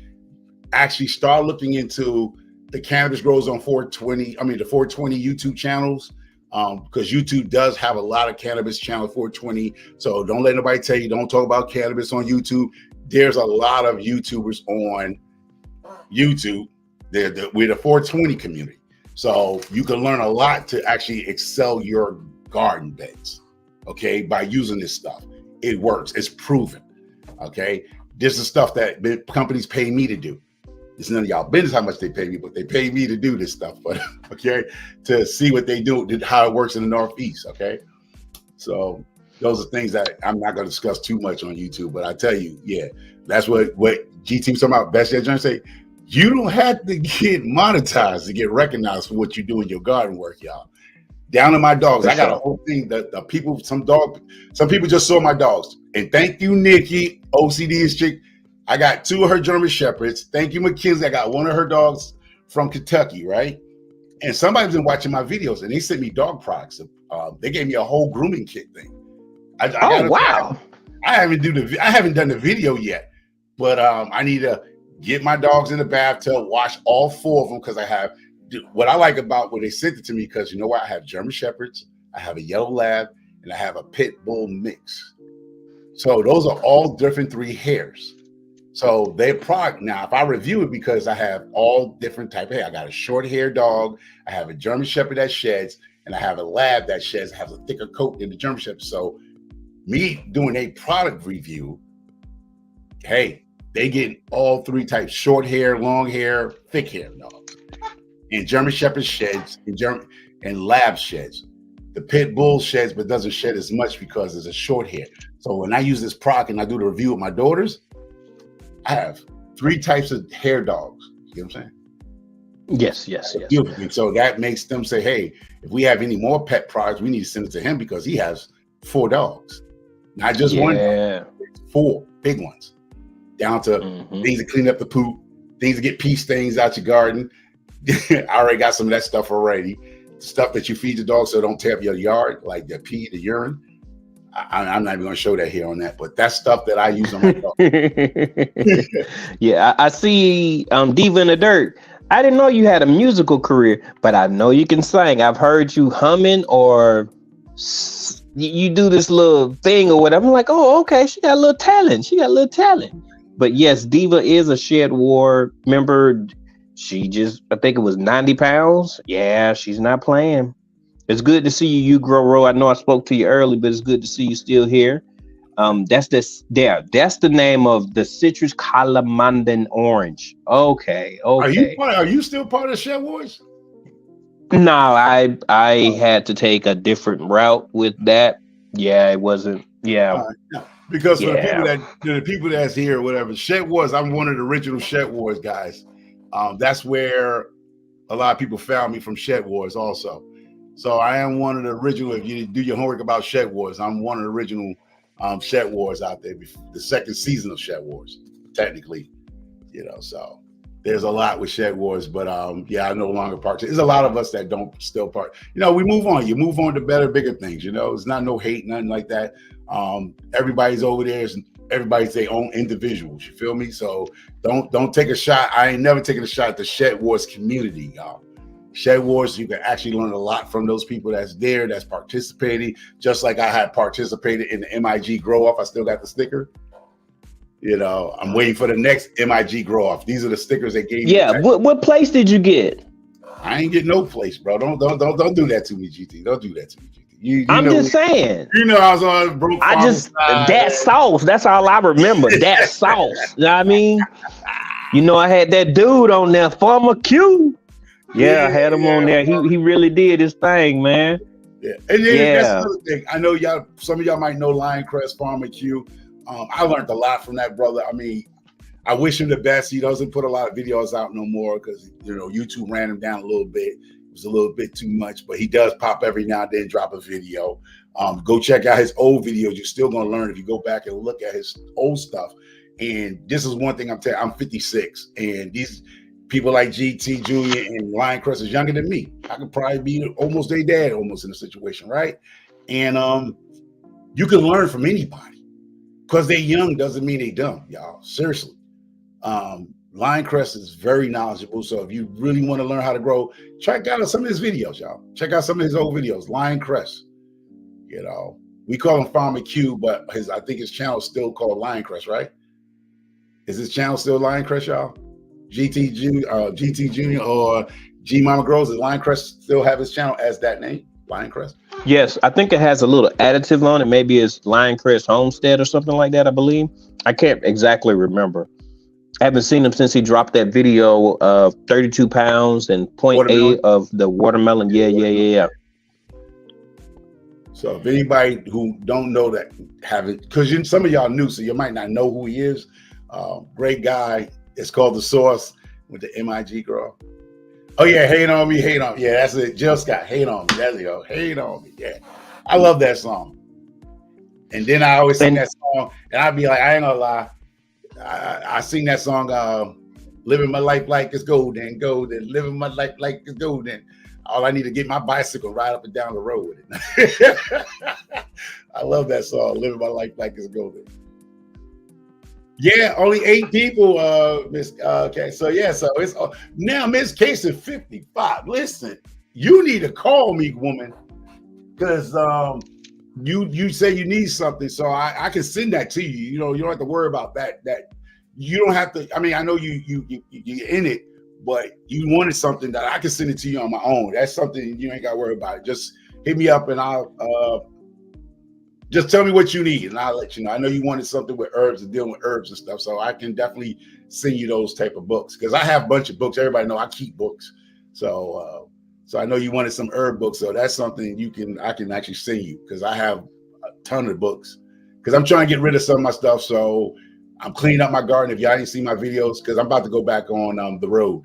[SPEAKER 2] actually start looking into the cannabis grows on 420, the 420 YouTube channels, because YouTube does have a lot of cannabis channel 420. So don't let nobody tell you don't talk about cannabis on YouTube. There's a lot of YouTubers on YouTube. We're the 420 community. So you can learn a lot to actually excel your garden beds, okay, by using this stuff. It works. It's proven, okay? This is stuff that companies pay me to do. It's none of y'all business how much they pay me, but they pay me to do this stuff, but okay, to see what they do, how it works in the Northeast, okay? So those are things that I'm not going to discuss too much on YouTube, but I tell you, yeah, that's what GT was talking about. Best Jet Jones say, you don't have to get monetized to get recognized for what you do in your garden work, y'all. Down to my dogs, I got a whole thing that the people, some people just saw my dogs, and thank you, Nikki, OCD is chick. I got 2 of her German Shepherds. Thank you, Mackenzie. I got 1 of her dogs from Kentucky, right? And somebody's been watching my videos, and they sent me dog products. They gave me a whole grooming kit thing.
[SPEAKER 1] Wow!
[SPEAKER 2] I haven't done the video yet, but I need to get my dogs in the bathtub, wash all 4 of them because I have. What I like about when they sent it to me, because you know what? I have German Shepherds, I have a yellow lab, and I have a pit bull mix. So those are all different 3 hairs. So their product now, if I review it, because I have all different type of hair, I got a short hair dog, I have a German Shepherd that sheds, and I have a lab that sheds, has a thicker coat than the German Shepherd. So me doing a product review, hey, they get all 3 types: short hair, long hair, thick hair dogs. And German Shepherd sheds, and lab sheds. The pit bull sheds, but doesn't shed as much because it's a short hair. So when I use this product and I do the review with my daughters, I have 3 types of hair dogs. You know what I'm saying?
[SPEAKER 1] Yes.
[SPEAKER 2] So that makes them say, hey, if we have any more pet products, we need to send it to him because he has 4 dogs. Not just 1 dog, 4 big ones. Down to things to clean up the poop, things to get pea stains out your garden. I already got some of that stuff already. Stuff that you feed the dogs so don't tear up your yard, like the pee, the urine. I'm not even going to show that here on that, but that's stuff that I use on my dog.
[SPEAKER 1] Yeah, I see Diva in the Dirt. I didn't know you had a musical career, but I know you can sing. I've heard you humming or you do this little thing or whatever. I'm like, oh, okay, she got a little talent. But yes, Diva is a Shed War member. I think it was 90 pounds. Yeah, she's not playing. It's good to see you grow, Ro. I know I spoke to you early, but it's good to see you still here. That's the name of the citrus calamandan orange. Okay.
[SPEAKER 2] Are you still part of Shed Wars?
[SPEAKER 1] No, I had to take a different route with that. Yeah, it wasn't. Yeah.
[SPEAKER 2] No. Because for the people that's here, whatever, Shed Wars, I'm one of the original Shed Wars guys. That's where a lot of people found me, from Shed Wars also. So I am one of the original. If you do your homework about Shed Wars, I'm one of the original Shed Wars out there. The second season of Shed Wars, technically, So there's a lot with Shed Wars, but I no longer part. There's a lot of us that don't still part. We move on. You move on to better, bigger things. It's not no hate, nothing like that. Everybody's over there. Everybody's their own individuals. You feel me? So don't take a shot. I ain't never taken a shot at the Shed Wars community, y'all. Shed Wars, you can actually learn a lot from those people that's there, that's participating. Just like I had participated in the MIG Grow Off. I still got the sticker. I'm waiting for the next MIG Grow Off. These are the stickers they gave me.
[SPEAKER 1] Yeah, what place did you get?
[SPEAKER 2] I ain't get no place, bro. Don't do that to me, GT. Don't do that to me, GT.
[SPEAKER 1] I'm just saying.
[SPEAKER 2] I was on broke.
[SPEAKER 1] That sauce. That's all I remember. That sauce. You know what I mean? I had that dude on there, Farmer Q. Yeah, I had him on there. He really did his thing, man.
[SPEAKER 2] Yeah, and then that's another thing. I know y'all. Some of y'all might know Lioncrest, Farmer Q. I learned a lot from that brother. I mean, I wish him the best. He doesn't put a lot of videos out no more because YouTube ran him down a little bit. It was a little bit too much, but he does pop every now and then, drop a video. Go check out his old videos. You're still gonna learn if you go back and look at his old stuff. And this is one thing I'm telling you, I'm 56, and these people like GT Junior and Lioncrest is younger than me. I could probably be almost their dad, almost in a situation, right? And you can learn from anybody. because they young doesn't mean they dumb, y'all. Seriously. Lioncrest is very knowledgeable. So if you really want to learn how to grow, check out some of his videos, y'all. Check out some of his old videos. Lioncrest. You know, we call him Farmer Q, but I think his channel is still called Lioncrest, right? Is his channel still Lioncrest, y'all? GT Junior or G Mama Grows? Does Lioncrest still have his channel as that name, Lioncrest?
[SPEAKER 1] Yes, I think it has a little additive on it. Maybe it's Lioncrest Homestead or something like that, I believe. I can't exactly remember. I haven't seen him since he dropped that video of 32 pounds and 0.8 of the watermelon. Yeah.
[SPEAKER 2] So if anybody who don't know that, haven't, because some of y'all new, so you might not know who he is. Great guy. It's called The Source with the MIG girl. Oh yeah, hate on me. Yeah, that's it. Jill Scott, hate on me. There you go. Hate on me. Yeah, I love that song. And then I always sing that song, and I'd be like, I ain't gonna lie. I sing that song, living my life like it's golden, living my life like it's golden. All I need to get my bicycle right up and down the road with it. I love that song, living my life like it's golden. Yeah, only 8 people, Miss. Okay, so yeah, so it's now Miss Case is 55. Listen, you need to call me, woman, because you say you need something, so I can send that to you. You know, you don't have to worry about that. That you don't have to. I mean, I know you're in it, but you wanted something that I can send it to you on my own. That's something you ain't got to worry about. Just hit me up and I'll just tell me what you need and I'll let you know. I know you wanted something with herbs and dealing with herbs and stuff, so I can definitely send you those type of books because I have a bunch of books. Everybody know I keep books, so I know you wanted some herb books, so that's something I can actually send you because I have a ton of books because I'm trying to get rid of some of my stuff. So I'm cleaning up my garden. If y'all didn't see my videos, because I'm about to go back on the road.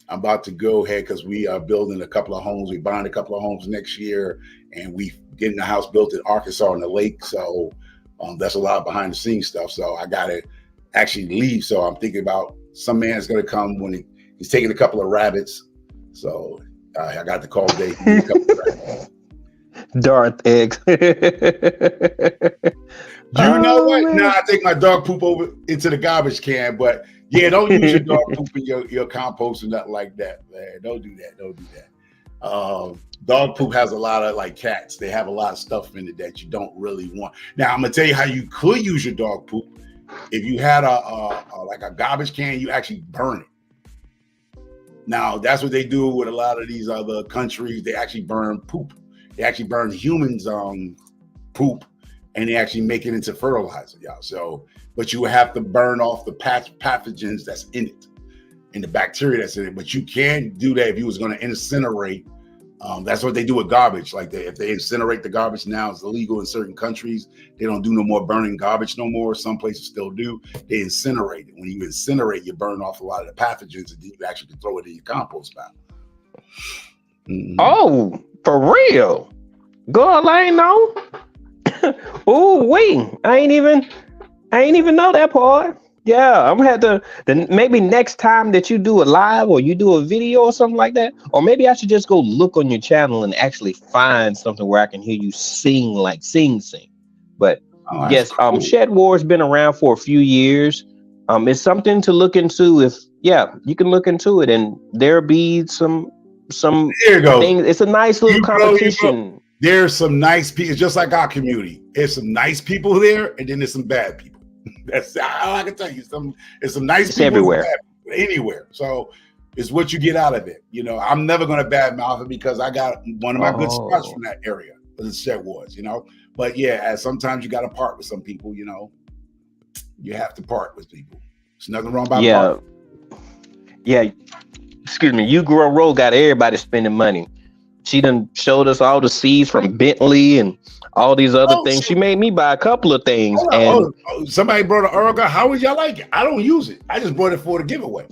[SPEAKER 2] I'm about to go ahead because we are building a couple of homes. We're buying a couple of homes next year, and we getting the house built in Arkansas on the lake. So that's a lot of behind the scenes stuff. So I got to actually leave. So I'm thinking about some man's going to come when he's taking a couple of rabbits. So I got the call today.
[SPEAKER 1] Darth eggs.
[SPEAKER 2] You know what? Man. Nah, I take my dog poop over into the garbage can, but yeah, don't use your dog poop in your compost or nothing like that, man. Don't do that. Dog poop has a lot of, like cats, they have a lot of stuff in it that you don't really want. Now, I'm gonna tell you how you could use your dog poop. If you had like a garbage can, you actually burn it. Now, that's what they do with a lot of these other countries. They actually burn poop. They actually burn humans' poop, and they actually make it into fertilizer, y'all. So, but you have to burn off the pathogens that's in it, and the bacteria that's in it. But you can do that if you was going to incinerate. That's what they do with garbage. Like if they incinerate the garbage now, it's illegal in certain countries. They don't do no more burning garbage no more. Some places still do. They incinerate it. When you incinerate, you burn off a lot of the pathogens, and then you actually can throw it in your compost pile. Mm-hmm.
[SPEAKER 1] Oh, for real? Girl, I ain't know. Oh, wait, I ain't even know that part. Yeah, I'm gonna have to. Then maybe next time that you do a live or you do a video or something like that, or maybe I should just go look on your channel and actually find something where I can hear you sing. But yes, cool. Shed War's been around for a few years. It's something to look into. You can look into it, and there'll be some
[SPEAKER 2] there you go.
[SPEAKER 1] Things. It's a nice little competition.
[SPEAKER 2] There's some nice people, just like our community. There's some nice people there, and then there's some bad people. That's all I can tell you. It's some nice people
[SPEAKER 1] everywhere,
[SPEAKER 2] anywhere. So it's what you get out of it. You know, I'm never going to badmouth it because I got one of my good spots from that area. The Shed Wars, you know. But yeah, sometimes you got to part with some people. You know, you have to part with people. There's nothing wrong about parting.
[SPEAKER 1] Yeah. Excuse me. You Grow Roll got everybody spending money. She done showed us all the seeds from Bentley and all these other things. She made me buy a couple of things.
[SPEAKER 2] Somebody brought an AeroGarden. How would y'all like it? I don't use it. I just brought it for the giveaway.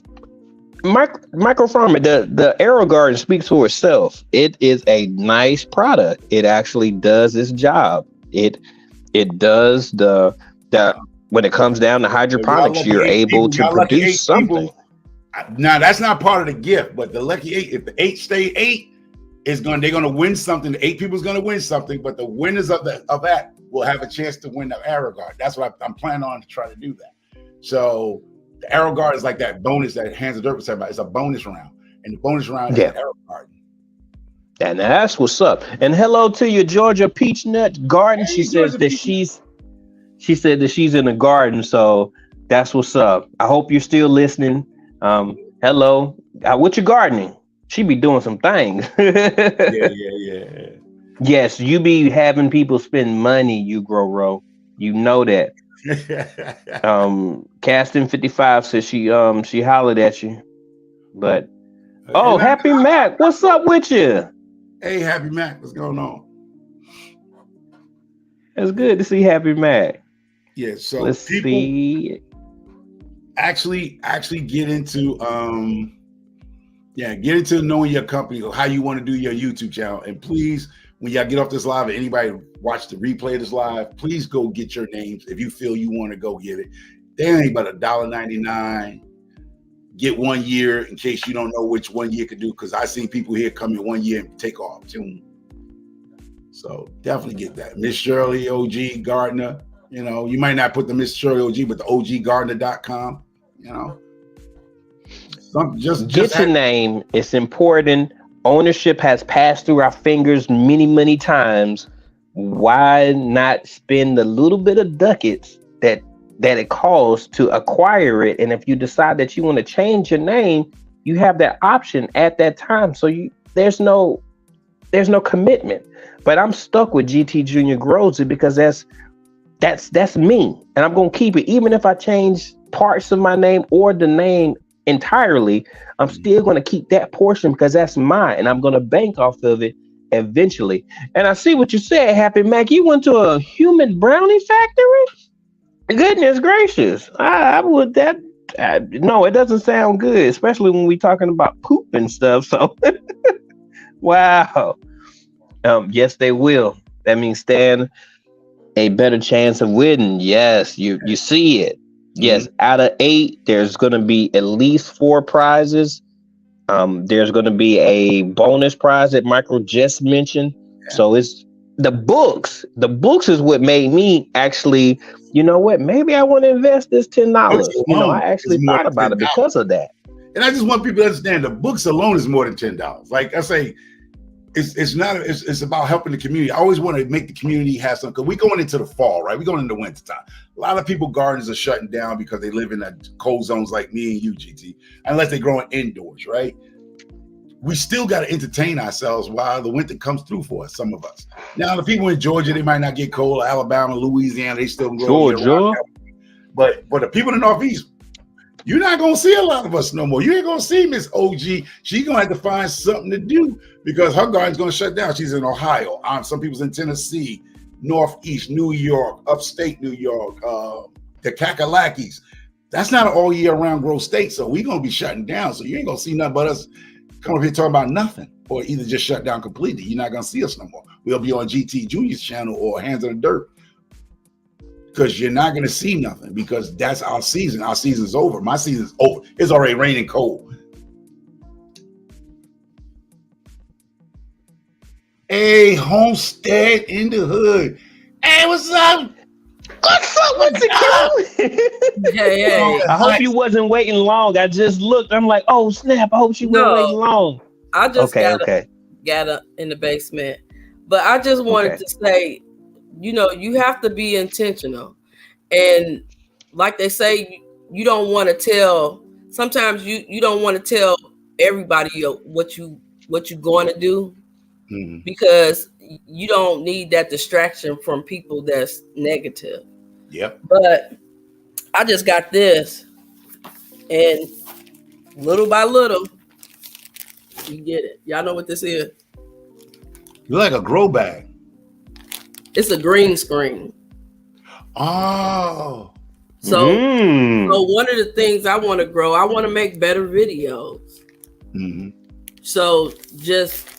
[SPEAKER 1] Microfarmer, the AeroGarden speaks for itself. It is a nice product. It actually does its job. It does the when it comes down to hydroponics, you're able to produce something.
[SPEAKER 2] Now that's not part of the gift, but the lucky 8, if the 8 stay 8, they're gonna win something. The 8 people is gonna win something, but the winners of that will have a chance to win the Arrow Guard. That's what I'm planning on to try to do that. So the Arrow Guard is like that bonus that Hands of Dirt was talking about. It's a bonus round, and the bonus round is the Arrow Guard.
[SPEAKER 1] And that's what's up. And hello to your Georgia Peach Nut Garden. She says that she said that she's in the garden, so that's what's up. I hope you're still listening. Hello. What you gardening? She be doing some things.
[SPEAKER 2] Yeah.
[SPEAKER 1] Yes, you be having people spend money, you Grow. You know that. Casting 55 says she hollered at you. But Happy Mac, what's up with you?
[SPEAKER 2] Hey, Happy Mac, what's going on?
[SPEAKER 1] It's good to see Happy Mac.
[SPEAKER 2] Yeah, so
[SPEAKER 1] let's see.
[SPEAKER 2] Actually get into knowing your company or how you want to do your YouTube channel. And please, when y'all get off this live, and anybody watch the replay of this live, please go get your names if you feel you want to go get it. They ain't but $1.99. Get 1 year in case you don't know which 1 year could do, because I seen people here come in 1 year and take off. So definitely get that. Miss Shirley OG Gardner. You know, you might not put the Miss Shirley OG, but the OGGardner.com. You know, just
[SPEAKER 1] get your name. It's important. Ownership has passed through our fingers many times. Why not spend the little bit of ducats that it costs to acquire it? And if you decide that you want to change your name, you have that option at that time. So there's no commitment. But I'm stuck with GT Junior Grows It because that's me, and I'm gonna keep it even if I change parts of my name or the name entirely. I'm still gonna keep that portion because that's mine, and I'm gonna bank off of it eventually. And I see what you said, Happy Mac. You went to a human brownie factory? Goodness gracious! I would that. No, it doesn't sound good, especially when we're talking about poop and stuff. So, wow. Yes, they will. That means stand a better chance of winning. Yes, you see it. Yes, out of 8, there's going to be at least 4 prizes. There's going to be a bonus prize that Michael just mentioned. Yeah. So it's the books. The books is what made me actually, you know what? Maybe I want to invest this $10. You know, I actually thought about it because of that.
[SPEAKER 2] And I just want people to understand the books alone is more than $10. Like I say, it's about helping the community. I always want to make the community have some, because we're going into the fall, right? We're going into winter time. A lot of people gardens are shutting down because they live in that cold zones like me and you, GT, unless they're growing indoors, right? We still got to entertain ourselves while the winter comes through for us, some of us. Now, the people in Georgia, they might not get cold. Alabama, Louisiana, they still grow.
[SPEAKER 1] Georgia.
[SPEAKER 2] But the people in the Northeast, you're not going to see a lot of us no more. You ain't going to see Miss OG. She's going to have to find something to do because her garden's going to shut down. She's in Ohio. Some people's in Tennessee, Northeast, New York, upstate New York, the Kakalakis. That's not an all year round grow state. So we're going to be shutting down. So you ain't going to see nothing but us come up here talking about nothing or either just shut down completely. You're not going to see us no more. We'll be on GT Junior's channel or Hands on the Dirt. Because you're not going to see nothing because that's our season. Our season's over. My season's over. It's already raining cold. Hey, Homestead in the Hood. Hey, what's up?
[SPEAKER 1] What's up? What's it going? Hey. I hope you wasn't waiting long. I just looked. I'm like, oh, snap. I hope she wasn't waiting long.
[SPEAKER 3] I just got up in the basement. But I just wanted to say, you know, you have to be intentional. And like they say, you don't want to tell, sometimes you don't want to tell everybody what you're going to do because you don't need that distraction from people that's negative.
[SPEAKER 2] Yep.
[SPEAKER 3] But I just got this, and little by little, you get it. Y'all know what this is?
[SPEAKER 2] You're like a grow bag.
[SPEAKER 3] It's a green screen.
[SPEAKER 2] Oh.
[SPEAKER 3] So one of the things I want to grow, I want to make better videos. So just,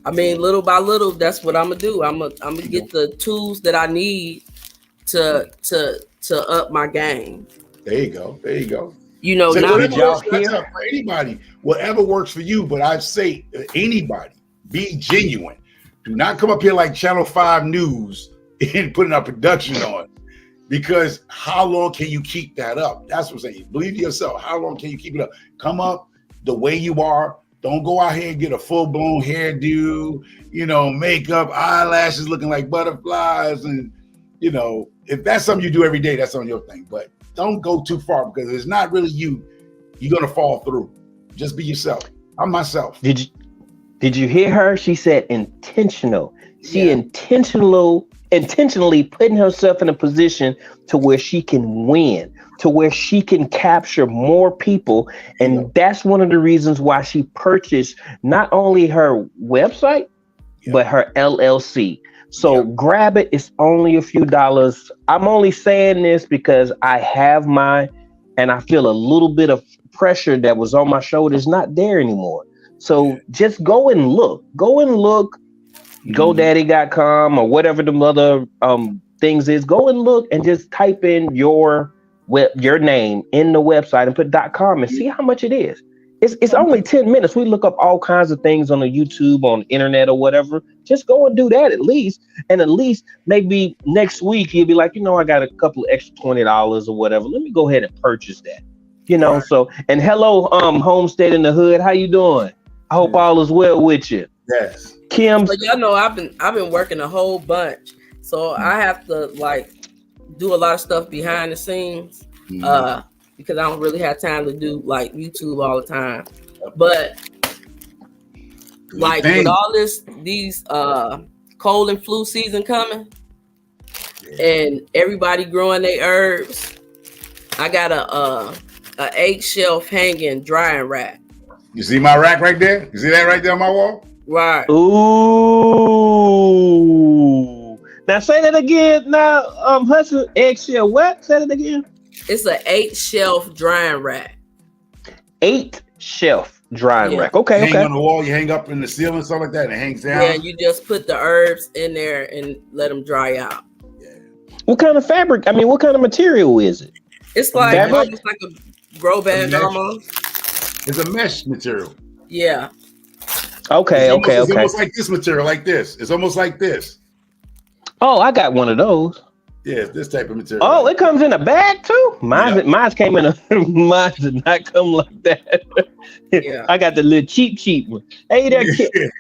[SPEAKER 3] I mean, little by little, that's what I'm gonna do. I'm gonna get the tools that I need to up my game.
[SPEAKER 2] There you go. There you go.
[SPEAKER 3] You know,
[SPEAKER 2] so for anybody, whatever works for you. But I say anybody, be genuine. Do not come up here like Channel 5 News in putting our production on. Because how long can you keep that up? That's what I'm saying. Believe in yourself. How long can you keep it up? Come up the way you are. Don't go out here and get a full-blown hairdo, makeup, eyelashes looking like butterflies. And, if that's something you do every day, that's on your thing. But don't go too far because it's not really you. You're going to fall through. Just be yourself. I'm myself.
[SPEAKER 1] Did you hear her? She said intentional. She intentionally putting herself in a position to where she can win, to where she can capture more people. And that's one of the reasons why she purchased not only her website, but her LLC. So grab it. It's only a few dollars. I'm only saying this because I have mine and I feel a little bit of pressure that was on my shoulders not there anymore. So just go and look. GoDaddy.com or whatever the other things is. Go and look and just type in your name in the website and put .com and see how much it is. It's only 10 minutes. We look up all kinds of things on the YouTube, on the internet or whatever. Just go and do that at least. And at least maybe next week you'll be like, I got a couple of extra $20 or whatever. Let me go ahead and purchase that. Right. So, and hello, Homestead in the Hood. How you doing? I hope all is well with you.
[SPEAKER 2] Yes.
[SPEAKER 1] Kim.
[SPEAKER 3] So y'all know I've been working a whole bunch. So I have to do a lot of stuff behind the scenes. Because I don't really have time to do YouTube all the time. But with all these cold and flu season coming and everybody growing their herbs, I got a 8-shelf hanging drying rack.
[SPEAKER 2] You see my rack right there? You see that right there on my wall?
[SPEAKER 3] Right.
[SPEAKER 1] Ooh. Now say that again. Now, Hudson, eggshell what? Say it again.
[SPEAKER 3] It's an 8-shelf drying rack.
[SPEAKER 1] 8-shelf drying rack. Okay.
[SPEAKER 2] Hang on the wall. You hang up in the ceiling, stuff like that, and it hangs down.
[SPEAKER 3] Yeah, you just put the herbs in there and let them dry out.
[SPEAKER 2] Yeah.
[SPEAKER 1] What kind of fabric? I mean, what kind of material is it?
[SPEAKER 3] It's almost like a grow bag almost.
[SPEAKER 2] It's a mesh material.
[SPEAKER 3] Yeah.
[SPEAKER 1] Okay.
[SPEAKER 2] It's almost like this material, like this. It's almost like this.
[SPEAKER 1] Oh, I got one of those.
[SPEAKER 2] Yeah, this type of material.
[SPEAKER 1] Oh, it comes in a bag too? Mine came in mine did not come like that. Yeah. I got the little cheap one. Hey there,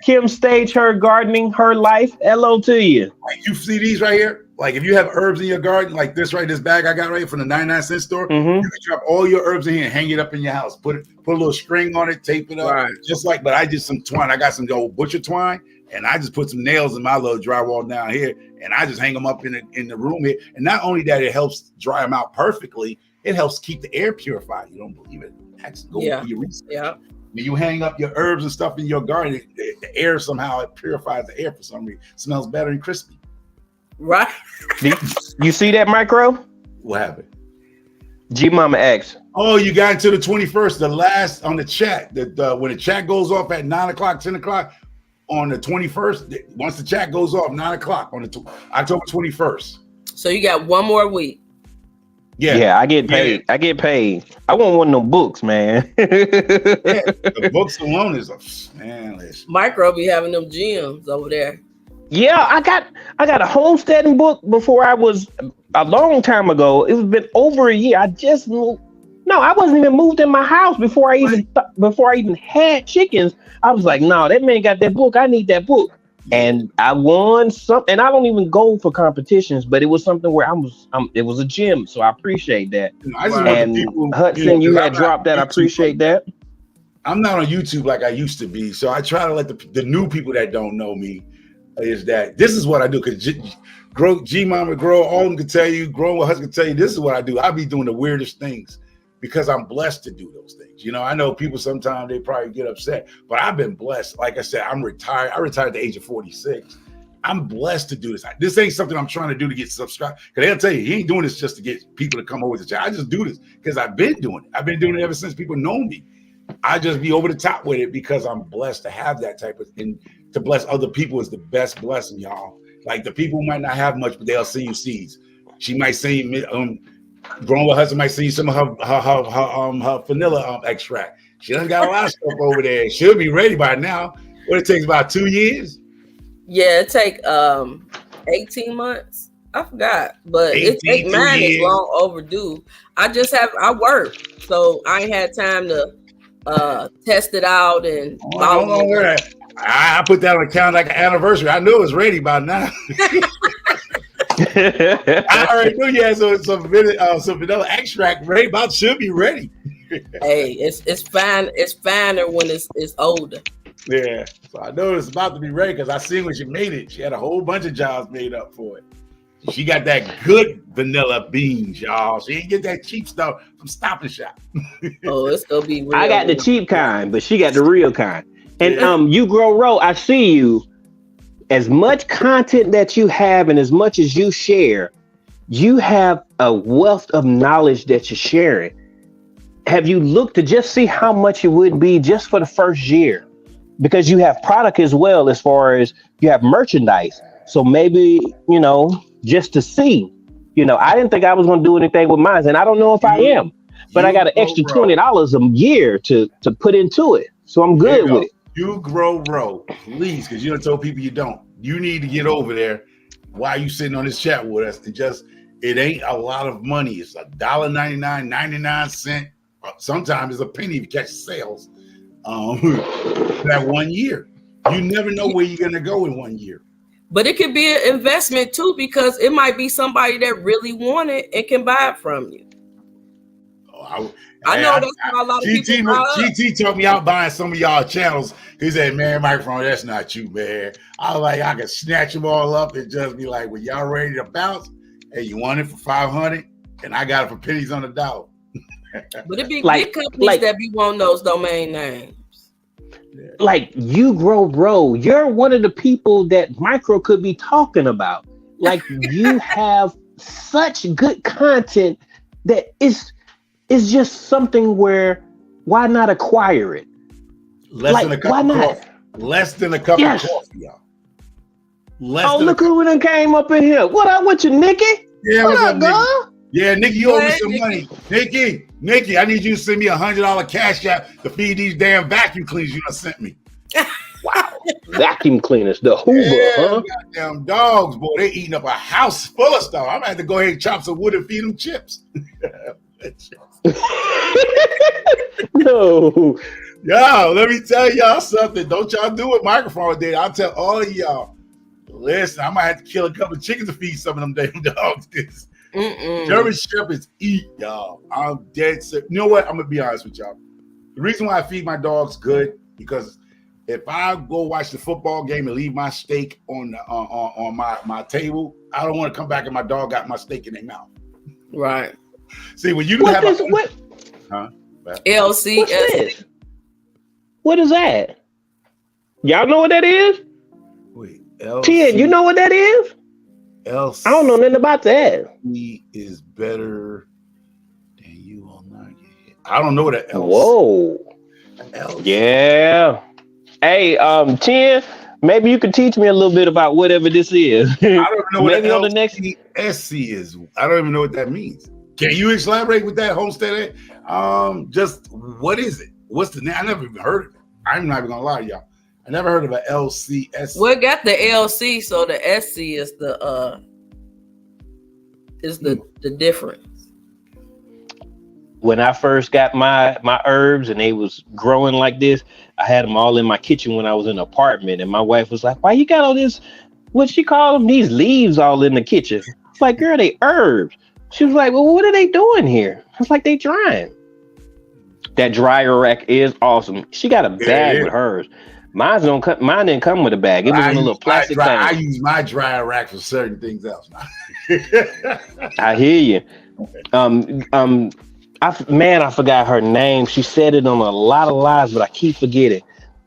[SPEAKER 1] Kim Stage, her gardening, her life. Hello to you.
[SPEAKER 2] You see these right here? Like if you have herbs in your garden, like this bag I got right here from the 99-cent store, you can drop all your herbs in here and hang it up in your house. Put a little string on it, tape it up. Right. But I did some twine. I got some old butcher twine. And I just put some nails in my little drywall down here, and I just hang them up in the room here. And not only that, it helps dry them out perfectly, it helps keep the air purified. You don't believe it? Go do your research. Yeah. When you hang up your herbs and stuff in your garden, the air somehow it purifies the air for some reason. It smells better and crispy.
[SPEAKER 3] Right.
[SPEAKER 1] You see that, Micro?
[SPEAKER 2] What happened?
[SPEAKER 1] G Mama X.
[SPEAKER 2] Oh, you got into the 21st, the last on the chat. When the chat goes off at 9 o'clock, 10 o'clock. On the 21st, once the chat goes off, 9 o'clock on the October 21st.
[SPEAKER 3] So you got one more week.
[SPEAKER 1] Yeah, I get paid. I get paid. I want one of them books, man.
[SPEAKER 2] The books alone is listen.
[SPEAKER 3] Micro be having them gems over there.
[SPEAKER 1] Yeah, I got a homesteading book before I was a long time ago. It's been over a year. I just moved. No, I wasn't even moved in my house before I even had chickens. I was like, no, that man got that book. I need that book. And I won something. And I don't even go for competitions, but it was something where it was a gym. So I appreciate that. And Hudson, you had dropped that. I appreciate that.
[SPEAKER 2] I'm not on YouTube like I used to be. So I try to let the new people that don't know me is that this is what I do. Because G Mama, Grow, all of them can tell you, Grow, Hudson can tell you, this is what I do. I be doing the weirdest things. Because I'm blessed to do those things. I know people sometimes they probably get upset, but I've been blessed. Like I said, I'm retired. I retired at the age of 46. I'm blessed to do this. This ain't something I'm trying to do to get subscribed. Because they'll tell you, he ain't doing this just to get people to come over to the channel. I just do this because I've been doing it. I've been doing it ever since people know me. I just be over the top with it because I'm blessed to have that type of thing. To bless other people is the best blessing, y'all. Like the people might not have much, but they'll send you seeds. She might send you Grown with Hudson might see some of her vanilla extract. She done got a lot of stuff over there. She'll be ready by now. What it takes about 2 years?
[SPEAKER 3] Yeah, it take 18 months. I forgot, but
[SPEAKER 2] 18,
[SPEAKER 3] mine is
[SPEAKER 2] 2 years.
[SPEAKER 3] long overdue. I work, so I ain't had time to test it out and
[SPEAKER 2] Hold on, where that? I put that on account like an anniversary. I knew it was ready by now. I already knew you had some vanilla extract ready. About should be ready.
[SPEAKER 3] Hey, it's fine. It's finer when it's older.
[SPEAKER 2] Yeah, so I know it's about to be ready because I seen when she made it. She had a whole bunch of jobs made up for it. She got that good vanilla beans, y'all. She didn't get that cheap stuff from Stop and Shop.
[SPEAKER 3] Oh, it's gonna be real.
[SPEAKER 1] I got the cheap kind, but she got the real kind. And You Grow Row, I see you. As much content that you have and as much as you share, you have a wealth of knowledge that you're sharing. Have you looked to just see how much it would be just for the first year? Because you have product as well, as far as you have merchandise. So maybe, just to see, I didn't think I was going to do anything with mine, and I don't know if I am, but I got an extra $20 a year to put into it. So I'm good with it.
[SPEAKER 2] You Grow Row, please, because you done told people you don't. You need to get over there while you sitting on this chat with us. It ain't a lot of money. It's $1.99, 99 cents. Sometimes it's a penny if you catch sales. That 1 year. You never know where you're gonna go in 1 year.
[SPEAKER 3] But it could be an investment too, because it might be somebody that really want it and can buy it from you. I know that's how a lot of people
[SPEAKER 2] GT told me out buying some of y'all channels. He said, man, microphone, that's not you, man. I was like, I could snatch them all up and just be like, well, y'all ready to bounce? Hey, you want it for $500? And I got it for pennies on the dollar.
[SPEAKER 3] But it be big companies that be wanting those domain names.
[SPEAKER 1] Like You Grow Row, you're one of the people that Micro could be talking about. Like you have such good content that it's just something where why not acquire it?
[SPEAKER 2] Less than a cup of coffee. Less than a cup of coffee, y'all.
[SPEAKER 1] Look who done came up in here. What up with you, Nikki?
[SPEAKER 2] Yeah,
[SPEAKER 1] what up, girl?
[SPEAKER 2] Yeah, Nikki, you owe me some money. Nikki, I need you to send me $100 cash app to feed these damn vacuum cleaners you done sent me.
[SPEAKER 1] Wow. Vacuum cleaners, the Hoover, huh?
[SPEAKER 2] Goddamn dogs, boy. They eating up a house full of stuff. I'm gonna have to go ahead and chop some wood and feed them chips.
[SPEAKER 1] No.
[SPEAKER 2] Yo, let me tell y'all something. Don't y'all do what Microphone did. I'll tell all of y'all. Listen, I might have to kill a couple of chickens to feed some of them damn dogs. German Shepherds eat, y'all. I'm dead sick. You know what? I'm gonna be honest with y'all. The reason why I feed my dogs good, because if I go watch the football game and leave my steak on my table, I don't want to come back and my dog got my steak in their mouth.
[SPEAKER 3] Right.
[SPEAKER 2] See, when you
[SPEAKER 1] LC. What is that? Y'all know what that is?
[SPEAKER 2] Wait,
[SPEAKER 1] Tien, you know what that is?
[SPEAKER 2] LC.
[SPEAKER 1] I don't know nothing about that.
[SPEAKER 2] He is better than you will not get hit. I don't know what that LC.
[SPEAKER 1] Whoa.
[SPEAKER 2] LC.
[SPEAKER 1] Yeah. Hey, Tien, maybe you could teach me a little bit about whatever this is.
[SPEAKER 2] I don't know what
[SPEAKER 1] maybe on the next
[SPEAKER 2] SC is. I don't even know what that means. Can you elaborate with that, Homestead? Just what is it? What's the name? I never even heard of it. I'm not even gonna lie to y'all. I never heard of an LCS.
[SPEAKER 3] Well, it got the LC, so the SC is the difference.
[SPEAKER 1] When I first got my herbs and they was growing like this, I had them all in my kitchen when I was in an apartment, and my wife was like, "Why you got all this? What she call them? These leaves all in the kitchen?" I was like, "Girl, they herbs." She was like, "Well, what are they doing here?" I was like, "They drying." That dryer rack is awesome. She got a bag with hers. Mine didn't come with a bag. It was in a little plastic thing.
[SPEAKER 2] I use my dryer rack for certain things else.
[SPEAKER 1] I hear you. I forgot her name. She said it on a lot of lives, but I keep forgetting.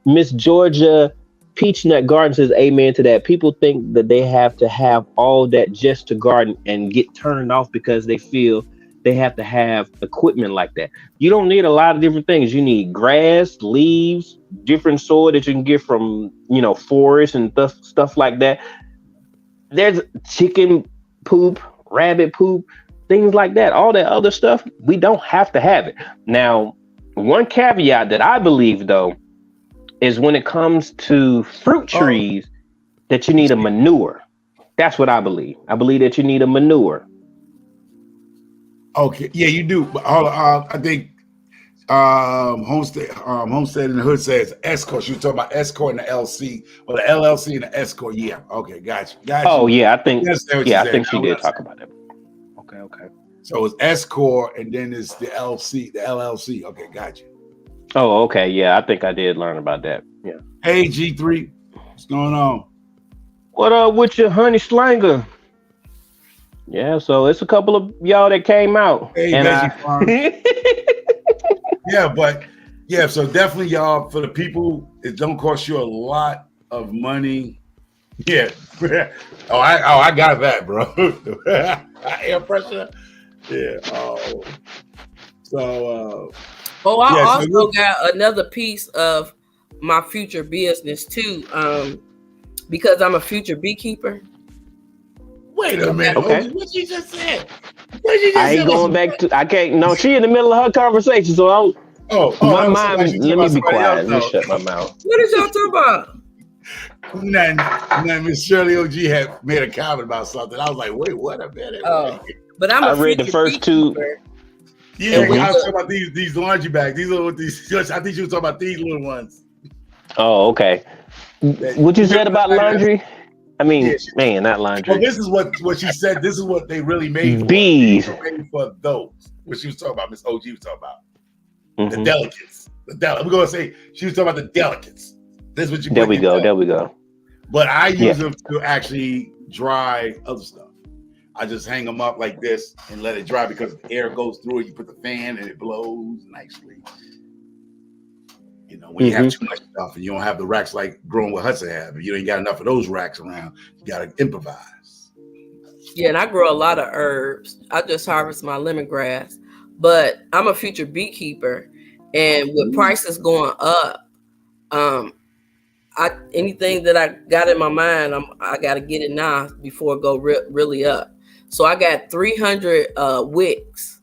[SPEAKER 1] Miss Georgia Peachnut Garden says amen to that. People think that they have to have all that just to garden and get turned off because they feel they have to have equipment like that. You don't need a lot of different things. You need grass, leaves, different soil that you can get from, forest and stuff like that. There's chicken poop, rabbit poop, things like that. All that other stuff, we don't have to have it. Now, one caveat that I believe, though, is when it comes to fruit trees, that you need a manure. That's what I believe. I believe that you need a manure.
[SPEAKER 2] Okay, yeah, you do. But I think Homestead in the Hood says Escort. She was talking about Escort and the LC, or the LLC and the Escort. Yeah, okay, got you.
[SPEAKER 1] Oh yeah, I think
[SPEAKER 2] I
[SPEAKER 1] think she did talk about that. Okay.
[SPEAKER 2] So it's Escort, and then it's the LLC. Okay, got you.
[SPEAKER 1] Oh, okay, yeah, I think I did learn about that. Yeah.
[SPEAKER 2] Hey G3, what's going on?
[SPEAKER 1] What up with your honey slanger? Yeah, so it's a couple of y'all that came out.
[SPEAKER 2] Hey,
[SPEAKER 1] and
[SPEAKER 2] so definitely y'all, for the people, it don't cost you a lot of money. Yeah. I got that, bro. Air pressure. Yeah.
[SPEAKER 3] Also got another piece of my future business too. Because I'm a future beekeeper.
[SPEAKER 2] Wait a minute.
[SPEAKER 1] Okay.
[SPEAKER 2] What you just said?
[SPEAKER 1] I ain't going back to. I can't. No, she in the middle of her conversation, so my mind. Let me be quiet. Let me shut my mouth.
[SPEAKER 3] What is y'all talking about?
[SPEAKER 2] Nothing. Miss Shirley OG had made a comment about something. I was like, wait, what a minute.
[SPEAKER 3] But I
[SPEAKER 1] read the first two.
[SPEAKER 2] Yeah, I was talking about these laundry bags. These little these. I think you was talking about these little ones.
[SPEAKER 1] Oh, okay. What you said about laundry? I mean, man, not laundry.
[SPEAKER 2] Well, this is what she said. This is what they really made.
[SPEAKER 1] Bees.
[SPEAKER 2] For those. What she was talking about, Miss OG was talking about. The delicates. We're going to say she was talking about the delicates. This is what you.
[SPEAKER 1] There we go.
[SPEAKER 2] But I use them to actually dry other stuff. I just hang them up like this and let it dry because the air goes through it. You put the fan and it blows nicely. You know, when you have too much stuff and you don't have the racks like Growing with Hudson have, if you ain't got enough of those racks around, you got to improvise.
[SPEAKER 3] Yeah, and I grow a lot of herbs. I just harvest my lemongrass, but I'm a future beekeeper, and with prices going up, anything that I got in my mind, I got to get it now before it go really up. So I got 300 wicks.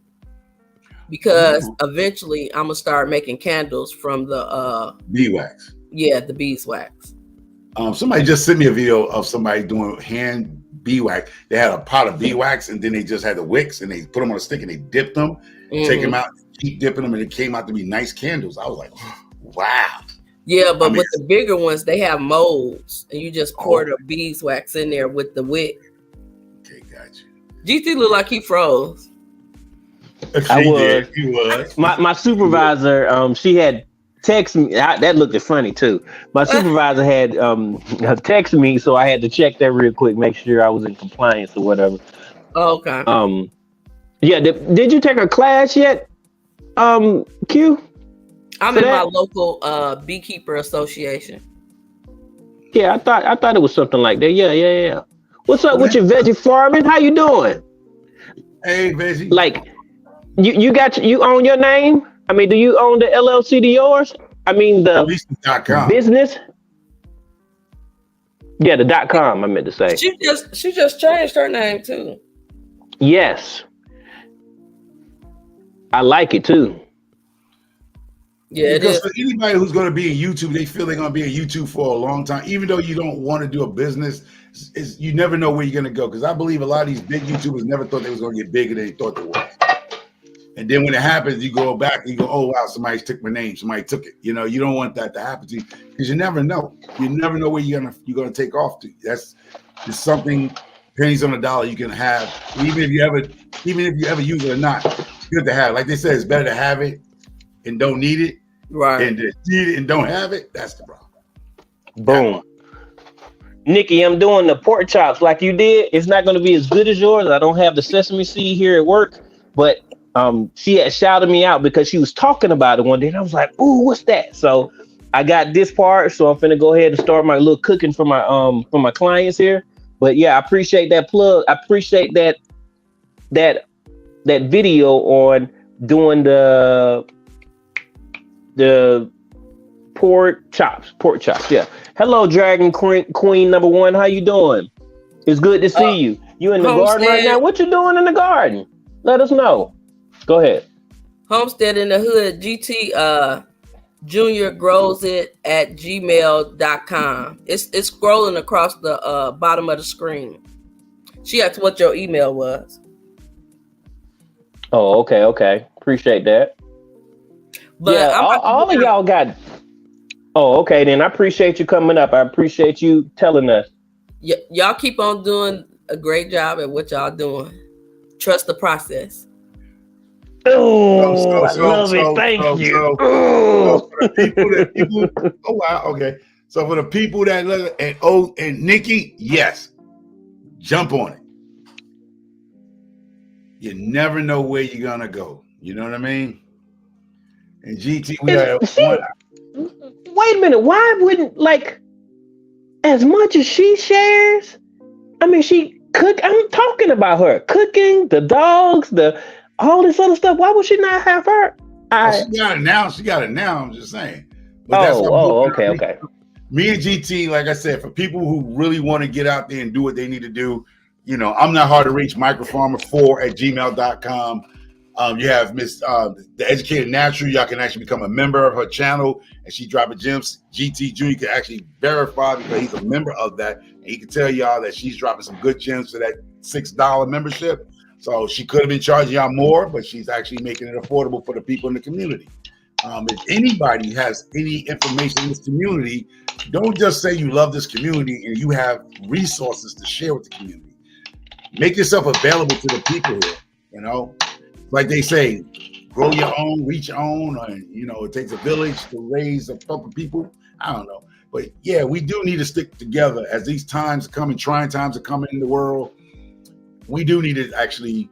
[SPEAKER 3] Because eventually I'm gonna start making candles from the
[SPEAKER 2] beeswax.
[SPEAKER 3] Yeah, the beeswax.
[SPEAKER 2] Somebody just sent me a video of somebody doing hand beeswax. They had a pot of beeswax and then they just had the wicks and they put them on a stick and they dipped them, take them out, keep dipping them, and it came out to be nice candles. I was like, wow.
[SPEAKER 3] Yeah, but with the bigger ones, they have molds and you just pour the beeswax in there with the wick.
[SPEAKER 2] Okay, got you.
[SPEAKER 3] GT look like he froze.
[SPEAKER 1] I was. My supervisor, she had text me. That looked funny too. My supervisor had text me, so I had to check that real quick, make sure I was in compliance or whatever.
[SPEAKER 3] Oh, okay.
[SPEAKER 1] Yeah. Did you take a class yet? Q.
[SPEAKER 3] I'm in my local beekeeper association.
[SPEAKER 1] Yeah, I thought it was something like that. Yeah. What's up with your veggie farming? How you doing?
[SPEAKER 2] Hey, veggie.
[SPEAKER 1] Like. You own your name? I mean, do you own the LLC to yours? I mean, the business? Yeah, the .com, I meant to say.
[SPEAKER 3] She just changed her name too.
[SPEAKER 1] Yes. I like it too.
[SPEAKER 3] Yeah,
[SPEAKER 2] because for anybody who's going to be in YouTube, they feel they're going to be in YouTube for a long time. Even though you don't want to do a business, you never know where you're going to go. Because I believe a lot of these big YouTubers never thought they was going to get bigger than they thought they was. And then when it happens, you go back and you go, oh, wow, somebody took my name. Somebody took it. You know, you don't want that to happen to you because you never know. You never know where you're gonna take off to. That's just something, pennies on a dollar you can have. Even if you ever use it or not, it's good to have. Like they said, it's better to have it and don't need it than to need it and don't have it. That's the problem.
[SPEAKER 1] Boom. Nikki, I'm doing the pork chops like you did. It's not going to be as good as yours. I don't have the sesame seed here at work, but she had shouted me out because she was talking about it one day, and I was like, "Ooh, what's that?" So I got this part, so I'm finna go ahead and start my little cooking for my clients here. But yeah, I appreciate that plug. I appreciate that video on doing the pork chops. Yeah. Hello, Dragon Queen number 1. How you doing? It's good to see you. You in the garden right now? What you doing in the garden? Let us know. Go ahead.
[SPEAKER 3] Homestead in the Hood, GT Junior grows it at gmail.com. It's scrolling across the bottom of the screen. She asked what your email was.
[SPEAKER 1] Oh, okay. Appreciate that. But yeah, all of y'all got. Oh, okay. Then I appreciate you coming up. I appreciate you telling us.
[SPEAKER 3] Y'all keep on doing a great job at what y'all doing. Trust the process.
[SPEAKER 1] Oh, I love it. Thank you.
[SPEAKER 2] So for the people, oh wow, okay. So for the people that look and Nikki, yes, jump on it. You never know where you're gonna go. You know what I mean? And GT, we have one.
[SPEAKER 1] Wait a minute. Why wouldn't as much as she shares? I mean, she cook. I'm talking about her cooking, the dogs, all this other stuff. Why would she not have her?
[SPEAKER 2] She got it now. She got it now. I'm just saying.
[SPEAKER 1] But okay.
[SPEAKER 2] Me and GT, like I said, for people who really want to get out there and do what they need to do, I'm not hard to reach. Microfarmer4@gmail.com. You have Miss the Educated Natural. Y'all can actually become a member of her channel, and she dropping gems. GT Jr. can actually verify because he's a member of that, and he can tell y'all that she's dropping some good gems for that $6 membership. So she could have been charging y'all more, but she's actually making it affordable for the people in the community. If anybody has any information in this community, don't just say you love this community and you have resources to share with the community. Make yourself available to the people here. Like they say, grow your own, reach your own, and it takes a village to raise a couple of people. I don't know. But yeah, we do need to stick together as these times are coming, trying times are coming in the world. We do need to actually,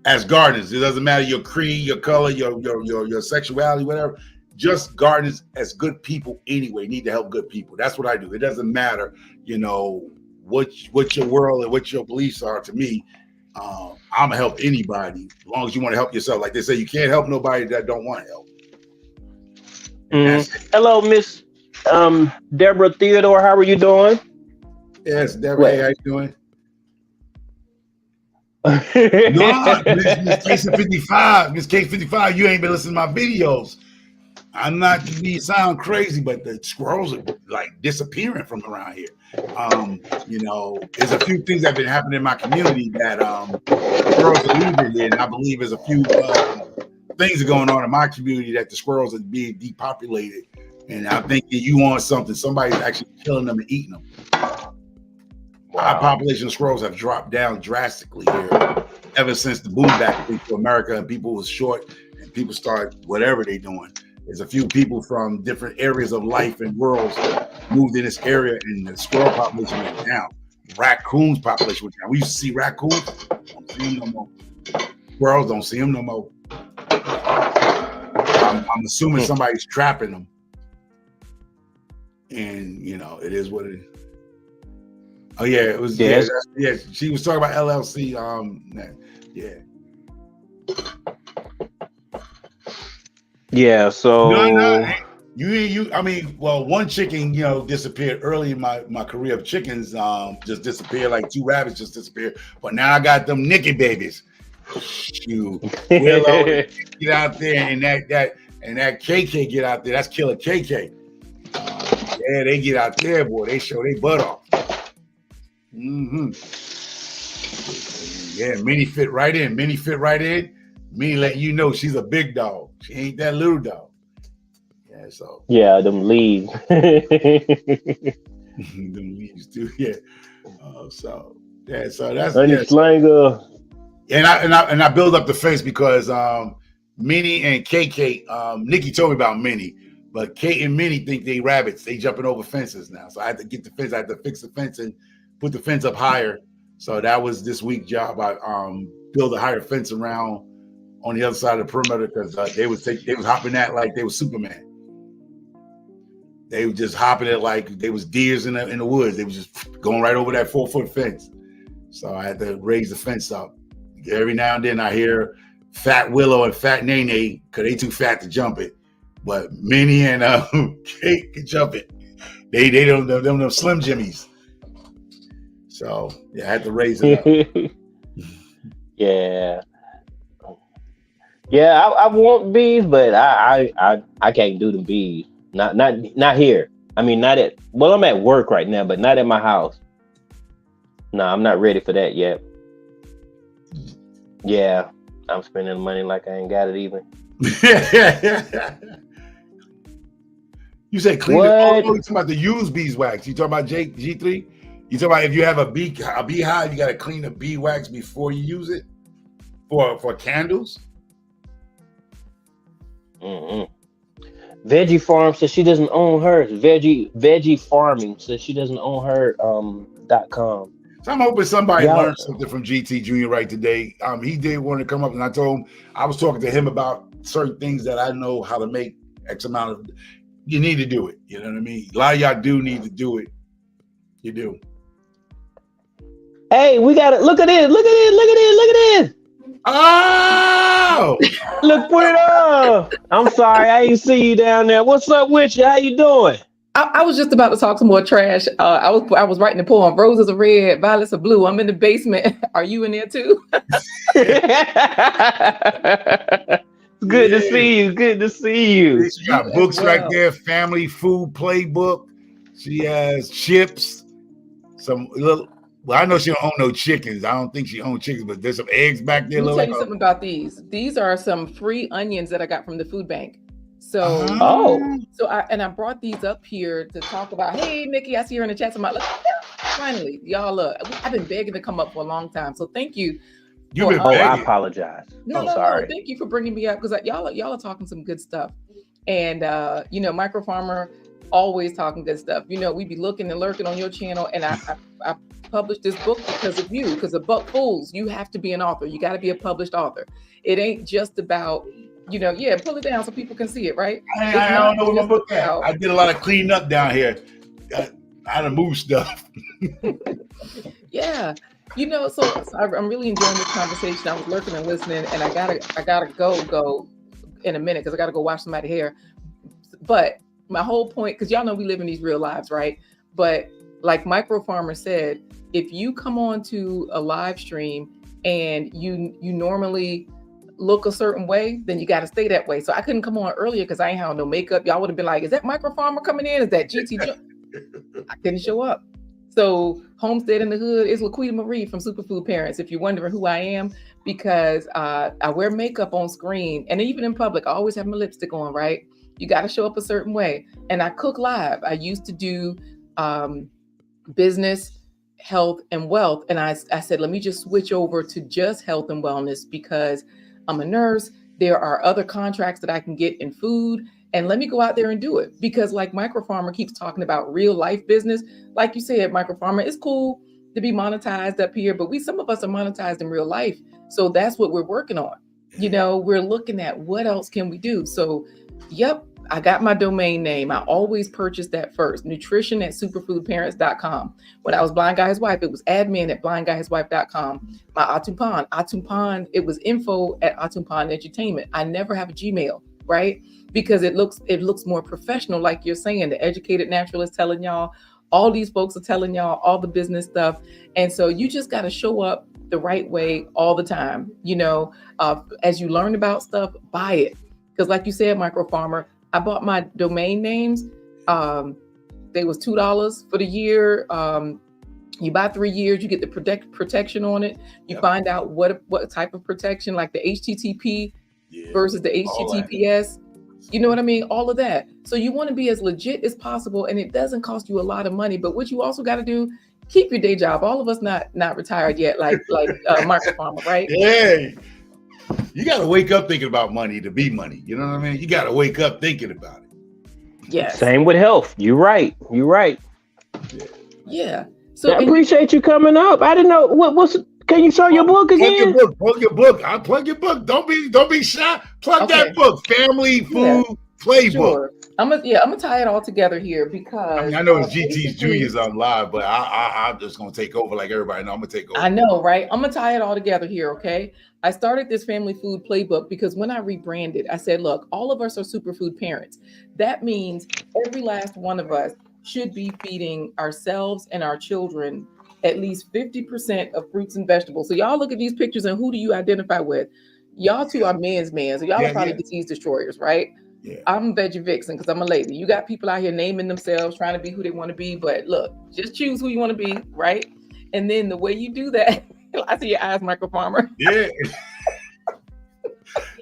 [SPEAKER 2] as gardeners, it doesn't matter your creed, your color, your sexuality, whatever. Just gardeners as good people anyway need to help good people. That's what I do. It doesn't matter, what your world and what your beliefs are. To me, I'm gonna help anybody as long as you want to help yourself. Like they say, you can't help nobody that don't want to help.
[SPEAKER 1] Hello, Miss Deborah Theodore. How are you doing?
[SPEAKER 2] Yes, Deborah. Hey, how you doing? No, Miss K55. Miss K55, you ain't been listening to my videos. I'm not to sound crazy, but the squirrels are disappearing from around here. There's a few things that have been happening in my community that squirrels are leaving here, and I believe there's a few things are going on in my community that the squirrels are being depopulated. And I think that you want something. Somebody's actually killing them and eating them. Wow. Our population of squirrels have dropped down drastically here ever since the boom back to America and people was short and people start whatever they're doing. There's a few people from different areas of life and worlds moved in this area and the squirrel population went down. Raccoons population went down. We used to see raccoons. Don't see them no more. Squirrels, don't see them no more. I'm assuming somebody's trapping them. And, it is what it is. Oh yeah, it was. Yes. Yeah, she was talking about LLC.
[SPEAKER 1] Yeah. So
[SPEAKER 2] no. You. I mean, well, one chicken, disappeared early in my career of chickens. Just disappeared. Like 2 rabbits just disappeared. But now I got them Nikki babies. Shoot, Willow get out there, and that KK get out there. That's Killer KK. Yeah, they get out there, boy. They show their butt off. Mm-hmm. Yeah, Minnie fit right in. Minnie letting you know she's a big dog. She ain't that little dog. Yeah, so.
[SPEAKER 1] Yeah, them leaves.
[SPEAKER 2] Them leaves too. Yeah. So that's
[SPEAKER 1] Slanger.
[SPEAKER 2] And I build up the fence because Minnie and KK, Nikki told me about Minnie, but Kate and Minnie think they rabbits. They jumping over fences now. So I had to get the fence. I had to fix the fence and put the fence up higher. So that was this week's job. I build a higher fence around on the other side of the perimeter because they was hopping that like they was Superman. They were just hopping it like they was deers in the woods. They was just going right over that 4-foot fence. So I had to raise the fence up. Every now and then I hear Fat Willow and Fat Nene because they too fat to jump it. But Minnie and Kate can jump it. They don't know Slim Jimmies. So yeah, I had to raise it up.
[SPEAKER 1] Yeah. Yeah, I want bees, but I can't do the bees. Not here. I mean, I'm at work right now, but not at my house. No, I'm not ready for that yet. Yeah, I'm spending money like I ain't got it even.
[SPEAKER 2] You said clean it. Oh, you talking about the used beeswax. You talking about G3? You talking about if you have a beehive, you got to clean the beeswax before you use it for candles?
[SPEAKER 1] Mm-hmm. Veggie Farm says she doesn't own hers. Veggie Farming says she doesn't own her .com.
[SPEAKER 2] So I'm hoping somebody learned something from GT Junior right today. He did want to come up, and I told him I was talking to him about certain things that I know how to make X amount of. You need to do it. You know what I mean? A lot of y'all do need to do it. You do.
[SPEAKER 1] Hey, we got it. Look at this. Look at this. Look at this. Look at this.
[SPEAKER 2] Oh!
[SPEAKER 1] Look, put it up. I'm sorry, I ain't see you down there. What's up with you? How you doing?
[SPEAKER 4] I was just about to talk some more trash. I was writing the poem. Roses are red, violets are blue. I'm in the basement. Are you in there too?
[SPEAKER 1] Good to see you. Good to see you.
[SPEAKER 2] She got books right there. Family food playbook. She has chips. Some little. Well, I know she don't own no chickens. I don't think she owns chickens, but there's some eggs back there.
[SPEAKER 4] Let me tell you something about these. These are some free onions that I got from the food bank. So, I brought these up here to talk about. Hey, Nikki, I see her in the chat. So I'm like, finally, y'all. Look, I've been begging to come up for a long time. So thank you.
[SPEAKER 1] I apologize.
[SPEAKER 4] No, sorry. No. Thank you for bringing me up because y'all are talking some good stuff, and Micro Farmer always talking good stuff. We be looking and lurking on your channel, and I published this book because of you. Because of Buck Fools, you have to be an author. You got to be a published author. It ain't just about pull it down so people can see it, right?
[SPEAKER 2] I don't know what my book at. I did a lot of cleaning up down here. I had to move stuff.
[SPEAKER 4] Yeah. So I'm really enjoying this conversation. I was lurking and listening, and I gotta go in a minute because I gotta go wash somebody's hair. But my whole point, because y'all know we live in these real lives, right? But like Micro Farmer said, if you come on to a live stream and you normally look a certain way, then you got to stay that way. So I couldn't come on earlier because I ain't had no makeup. Y'all would have been like, is that Micro Farmer coming in? Is that GT? I couldn't show up. So Homestead in the Hood is Laquita Marie from Superfood Parents. If you're wondering who I am, because I wear makeup on screen and even in public, I always have my lipstick on, right? You got to show up a certain way. And I cook live. I used to do business, health, and wealth. And I said, let me just switch over to just health and wellness because I'm a nurse. There are other contracts that I can get in food. And let me go out there and do it. Because like Micro Farmer keeps talking about real life business. Like you said, Micro Farmer, it's cool to be monetized up here, but some of us are monetized in real life. So that's what we're working on. We're looking at what else can we do? So, yep, I got my domain name. I always purchase that first. nutrition@superfoodparents.com. When I was Blind Guy His Wife, it was admin@blindguyhiswife.com. My Atumpan, it was info@Atumpan Entertainment. I never have a Gmail, right? Because it looks more professional, like you're saying. The Educated Naturalist telling y'all, all these folks are telling y'all all the business stuff. And so you just got to show up the right way all the time. As you learn about stuff, buy it. Because like you said, Micro Farmer, I bought my domain names. They was $2 for the year. You buy 3 years, you get the protection on it. You find out what type of protection, like the HTTP versus the HTTPS. You know what I mean? All of that. So you want to be as legit as possible, and it doesn't cost you a lot of money. But what you also got to do, keep your day job. All of us not retired yet, like Micro Farmer, right?
[SPEAKER 2] Yeah. You got to wake up thinking about money to be money. You know what I mean? You got to wake up thinking about it.
[SPEAKER 4] Yeah.
[SPEAKER 1] Same with health. You're right.
[SPEAKER 4] Yeah. So
[SPEAKER 1] I appreciate you coming up. I didn't know what's. Can you show your book again?
[SPEAKER 2] Plug your book. I'll plug your book. Don't be shy. Plug that book. Family Food Playbook. Sure.
[SPEAKER 4] I'm gonna tie it all together here because
[SPEAKER 2] I know it's GT's Juniors on live, but I'm just gonna take over like everybody know. I'm gonna take over.
[SPEAKER 4] I know, right? I'm gonna tie it all together here, okay? I started this Family Food Playbook because when I rebranded, I said, look, all of us are superfood parents. That means every last one of us should be feeding ourselves and our children at least 50% of fruits and vegetables. So y'all look at these pictures and who do you identify with? Y'all two are men's men. So y'all are probably disease destroyers, right? Yeah. I'm veggie vixen because I'm a lady. You got people out here naming themselves, trying to be who they want to be. But look, just choose who you want to be, right? And then the way you do that, I see your eyes, Micro Farmer.
[SPEAKER 2] Yeah.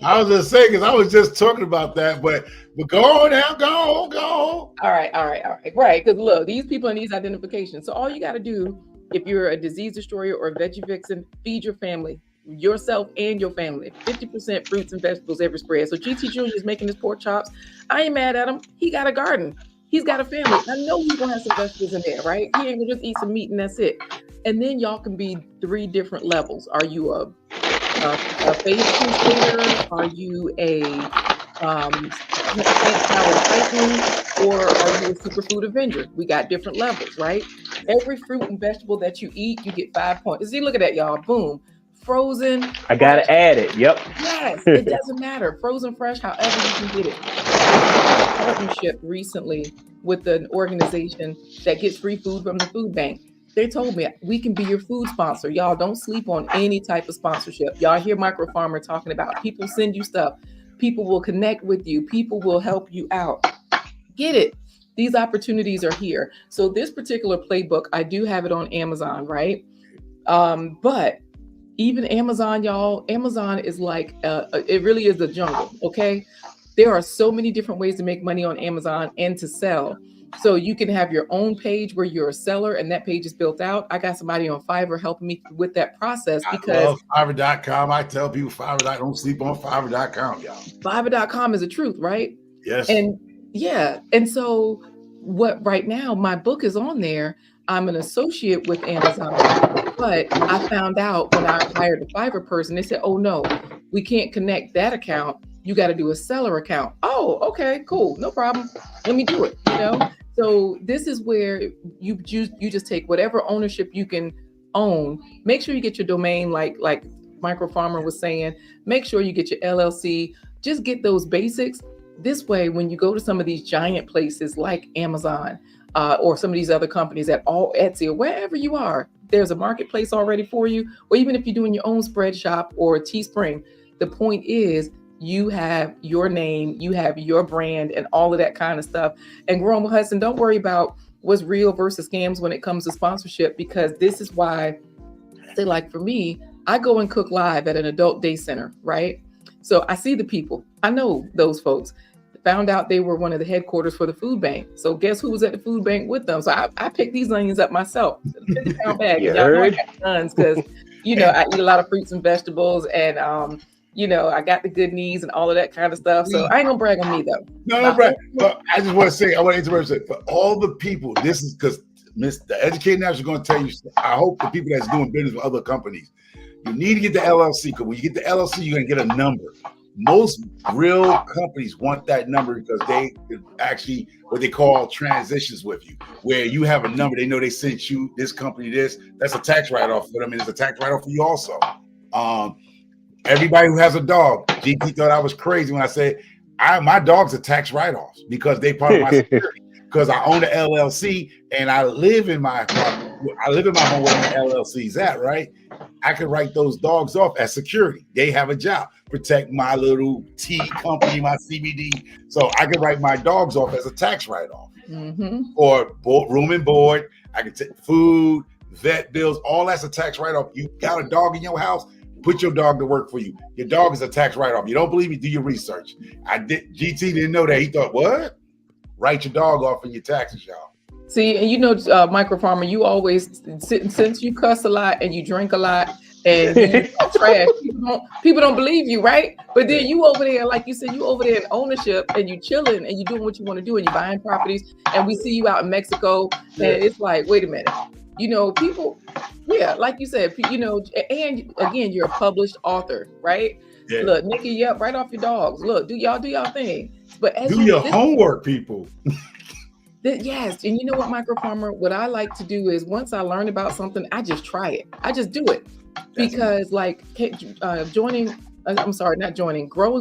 [SPEAKER 2] I was just saying, because I was just talking about that, but go on now, go on.
[SPEAKER 4] All right. Right, because look, these people need these identifications. So all you got to do, if you're a disease destroyer or a veggie vixen, feed your family, yourself and your family. 50% fruits and vegetables every spread. So GT Jr. is making his pork chops. I ain't mad at him. He got a garden. He's got a family. I know he's gonna have some vegetables in there, right? He ain't gonna just eat some meat and that's it. And then y'all can be 3 different levels. Are you a phase crusader? Are you a plant-powered titan? Or are you a superfood avenger? We got different levels, right? Every fruit and vegetable that you eat, you get 5 points. See, look at that, y'all. Boom. Frozen.
[SPEAKER 1] I gotta add it. Yep.
[SPEAKER 4] Yes, it doesn't matter. Frozen, fresh, however you can get it. Partnership recently with an organization that gets free food from the food bank. They told me we can be your food sponsor. Y'all don't sleep on any type of sponsorship. Y'all hear Micro Farmer talking about people send you stuff. People will connect with you. People will help you out. Get it. These opportunities are here. So this particular playbook, I do have it on Amazon, right? But even Amazon, y'all, Amazon is like, it really is the jungle, okay? There are so many different ways to make money on Amazon and to sell. So you can have your own page where you're a seller and that page is built out. I got somebody on Fiverr helping me with that process because
[SPEAKER 2] I love Fiverr.com. I tell people Fiverr, don't sleep on Fiverr.com, y'all.
[SPEAKER 4] Fiverr.com is the truth, right?
[SPEAKER 2] Yes.
[SPEAKER 4] And yeah. And so what right now, my book is on there. I'm an associate with Amazon, but I found out when I hired a Fiverr person, they said, oh no, we can't connect that account. You got to do a seller account. Oh, okay, cool. No problem. Let me do it, you know? So this is where you just take whatever ownership you can own. Make sure you get your domain, like Micro Farmer was saying. Make sure you get your LLC. Just get those basics. This way, when you go to some of these giant places like Amazon or some of these other companies at all Etsy or wherever you are, there's a marketplace already for you. Or even if you're doing your own spread shop or Teespring, the point is you have your name, you have your brand and all of that kind of stuff. And Growing with Hudson, don't worry about what's real versus scams when it comes to sponsorship, because this is why, say like for me, I go and cook live at an adult day center, right? So I see the people, I know those folks. Found out they were one of the headquarters for the food bank. So guess who was at the food bank with them? So I picked these onions up myself. 50-pound bag.
[SPEAKER 1] You
[SPEAKER 4] Y'all know I
[SPEAKER 1] heard?
[SPEAKER 4] got tons because, you know, I eat a lot of fruits and vegetables and, you know, I got the good knees and all of that kind of stuff. So I ain't gonna brag on me though.
[SPEAKER 2] No, brag. But I just want to say, I want to interrupt you. For all the people, this is because the Educated National is going to tell you, I hope the people that's doing business with other companies, you need to get the LLC, because when you get the LLC, you're going to get a number. Most real companies want that number because they actually what they call transitions with you, where you have a number. They know they sent you this company this. That's a tax write-off for them, and it's a tax write-off for you also. Everybody who has a dog, GT thought I was crazy when I said my dog's a tax write-offs because they part of my security. Because I own the LLC and I live in my home where the LLC's at, right? I can write those dogs off as security. They have a job, protect my little tea company, my CBD. So I can write my dogs off as a tax write-off. Or room and board. I can take food, vet bills, all that's a tax write-off. You got a dog in your house, put your dog to work for you. Your dog is a tax write-off. You don't believe me? Do your research. GT didn't know that. He thought, what? Write your dog off in your taxes, y'all.
[SPEAKER 4] See, and you know, Micro Farmer, you always, since you cuss a lot and you drink a lot and you trash, people don't believe you, right? But then you over there, like you said, you over there in ownership and you chilling and you doing what you want to do and you buying properties. And we see you out in Mexico and it's like, wait a minute. You know, people, yeah, like you said, you know, and again, you're a published author, right? Yeah. Look, Nikki, yep, right off your dogs. Look, do y'all thing. But as
[SPEAKER 2] do your homework, people.
[SPEAKER 4] Yes, and you know what, Micro Farmer, what I like to do is once I learn about something, I just try it. I just do it. Because like growing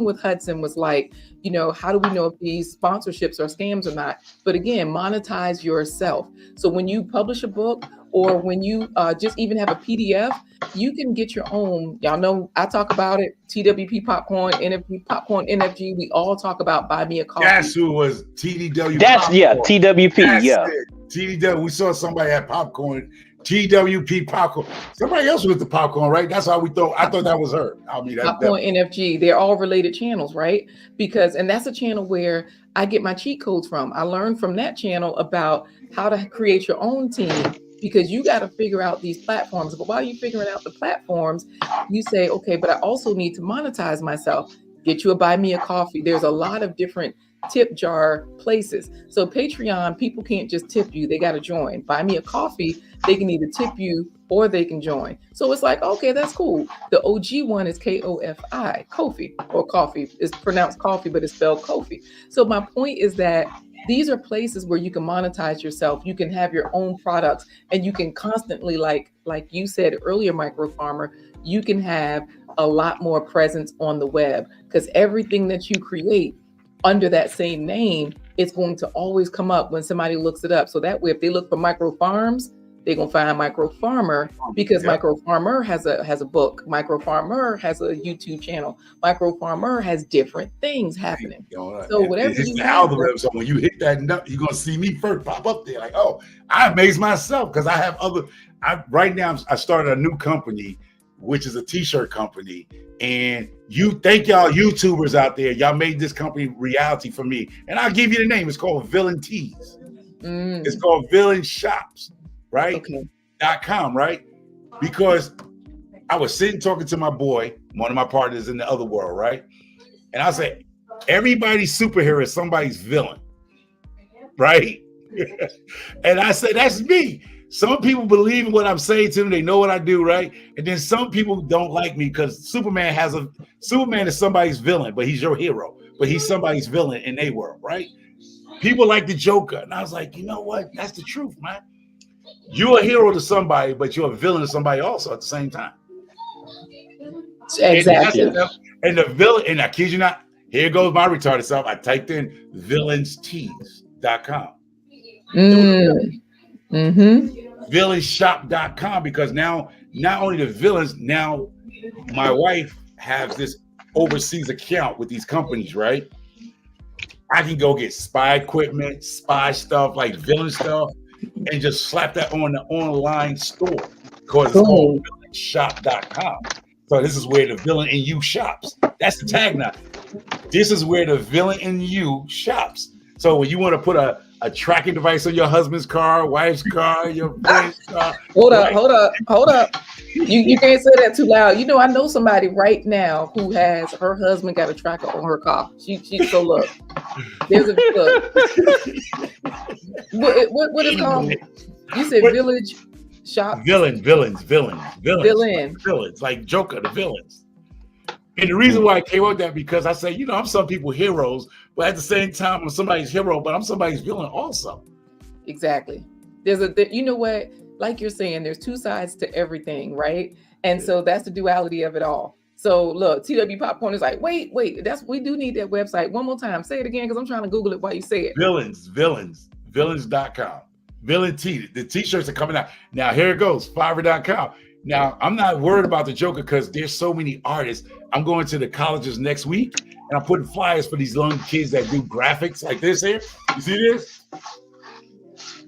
[SPEAKER 4] with Hudson was like, you know, how do we know if these sponsorships are scams or not? But again, monetize yourself. So when you publish a book or when you just even have a PDF, you can get your own. Y'all know I talk about it. TWP Popcorn, NFG. We all talk about Buy Me a Coffee.
[SPEAKER 2] That's who was TDW.
[SPEAKER 1] That's Popcorn. Yeah, TWP.
[SPEAKER 2] That's
[SPEAKER 1] yeah.
[SPEAKER 2] It. TDW. We saw somebody had popcorn TWP Popcorn. Somebody else with the popcorn, right? That's how we thought. I thought that was her. I mean,
[SPEAKER 4] Popcorn NFG. They're all related channels, right? And that's a channel where I get my cheat codes from. I learned from that channel about how to create your own team, because you got to figure out these platforms. But while you're figuring out the platforms, you say, okay, but I also need to monetize myself. Get you a buy me a coffee. There's a lot of different tip jar places. So Patreon, people can't just tip you. They got to join. Buy me a coffee. They can either tip you or they can join. So it's like, okay, that's cool. The OG one is KOFI, Kofi, or coffee. It's pronounced coffee, but it's spelled Kofi. So my point is that these are places where you can monetize yourself. You can have your own products, and you can constantly, like you said earlier, Micro Farmer, you can have a lot more presence on the web, because everything that you create under that same name, it's going to always come up when somebody looks it up. So that way, if they look for Micro Farms, they're gonna find Micro Farmer, because Micro Farmer has a book. Micro Farmer has a YouTube channel. Micro Farmer has different things happening. So whatever
[SPEAKER 2] it's the algorithm. So when you hit that nut, you're gonna see me first pop up there. Like, oh, I amaze myself because I have right now I started a new company, which is a t-shirt company. And thank y'all YouTubers out there. Y'all made this company reality for me. And I'll give you the name. It's called Villain Tees. It's called Villain Shops, right?
[SPEAKER 4] Okay.
[SPEAKER 2] .com, right? Because I was sitting talking to my boy, one of my partners in the other world, right? And I said, everybody's superhero is somebody's villain, right? And I said, that's me. Some people believe in what I'm saying to them. They know what I do, right? And then some people don't like me because Superman is somebody's villain, but he's your hero. But he's somebody's villain in their world, right? People like the Joker. And I was like, you know what? That's the truth, man. You're a hero to somebody, but you're a villain to somebody also at the same time.
[SPEAKER 4] Exactly.
[SPEAKER 2] And the villain, and I kid you not, here goes my retarded self. I typed in villainstees.com. Villainshop.com, because now not only the villains, now my wife has this overseas account with these companies, right? I can go get spy equipment, spy stuff, like villain stuff, and just slap that on the online store, because it's called villainshop.com. So this is where the villain in you shops. That's the tagline. This is where the villain in you shops. So when you want to put a tracking device on your husband's car, wife's car, your friend's car.
[SPEAKER 4] Hold up. You can't say that too loud. You know, I know somebody right now who has her husband got a tracker on her car. She so look. There's a look. What is it called? You said Village Shop.
[SPEAKER 2] Villains, like Joker, the villains. And the reason why I came up with that, because I say, I'm some people's heroes, but at the same time, I'm somebody's hero, but I'm somebody's villain also.
[SPEAKER 4] Exactly. You know what? Like you're saying, there's two sides to everything, right? And so that's the duality of it all. So look, TW Popcorn is like, wait, we do need that website. One more time. Say it again, because I'm trying to Google it while you say it.
[SPEAKER 2] Villains.com. Villain T. The t-shirts are coming out. Now here it goes, Fiverr.com. Now, I'm not worried about the Joker because there's so many artists. I'm going to the colleges next week, and I'm putting flyers for these young kids that do graphics like this here. You see this?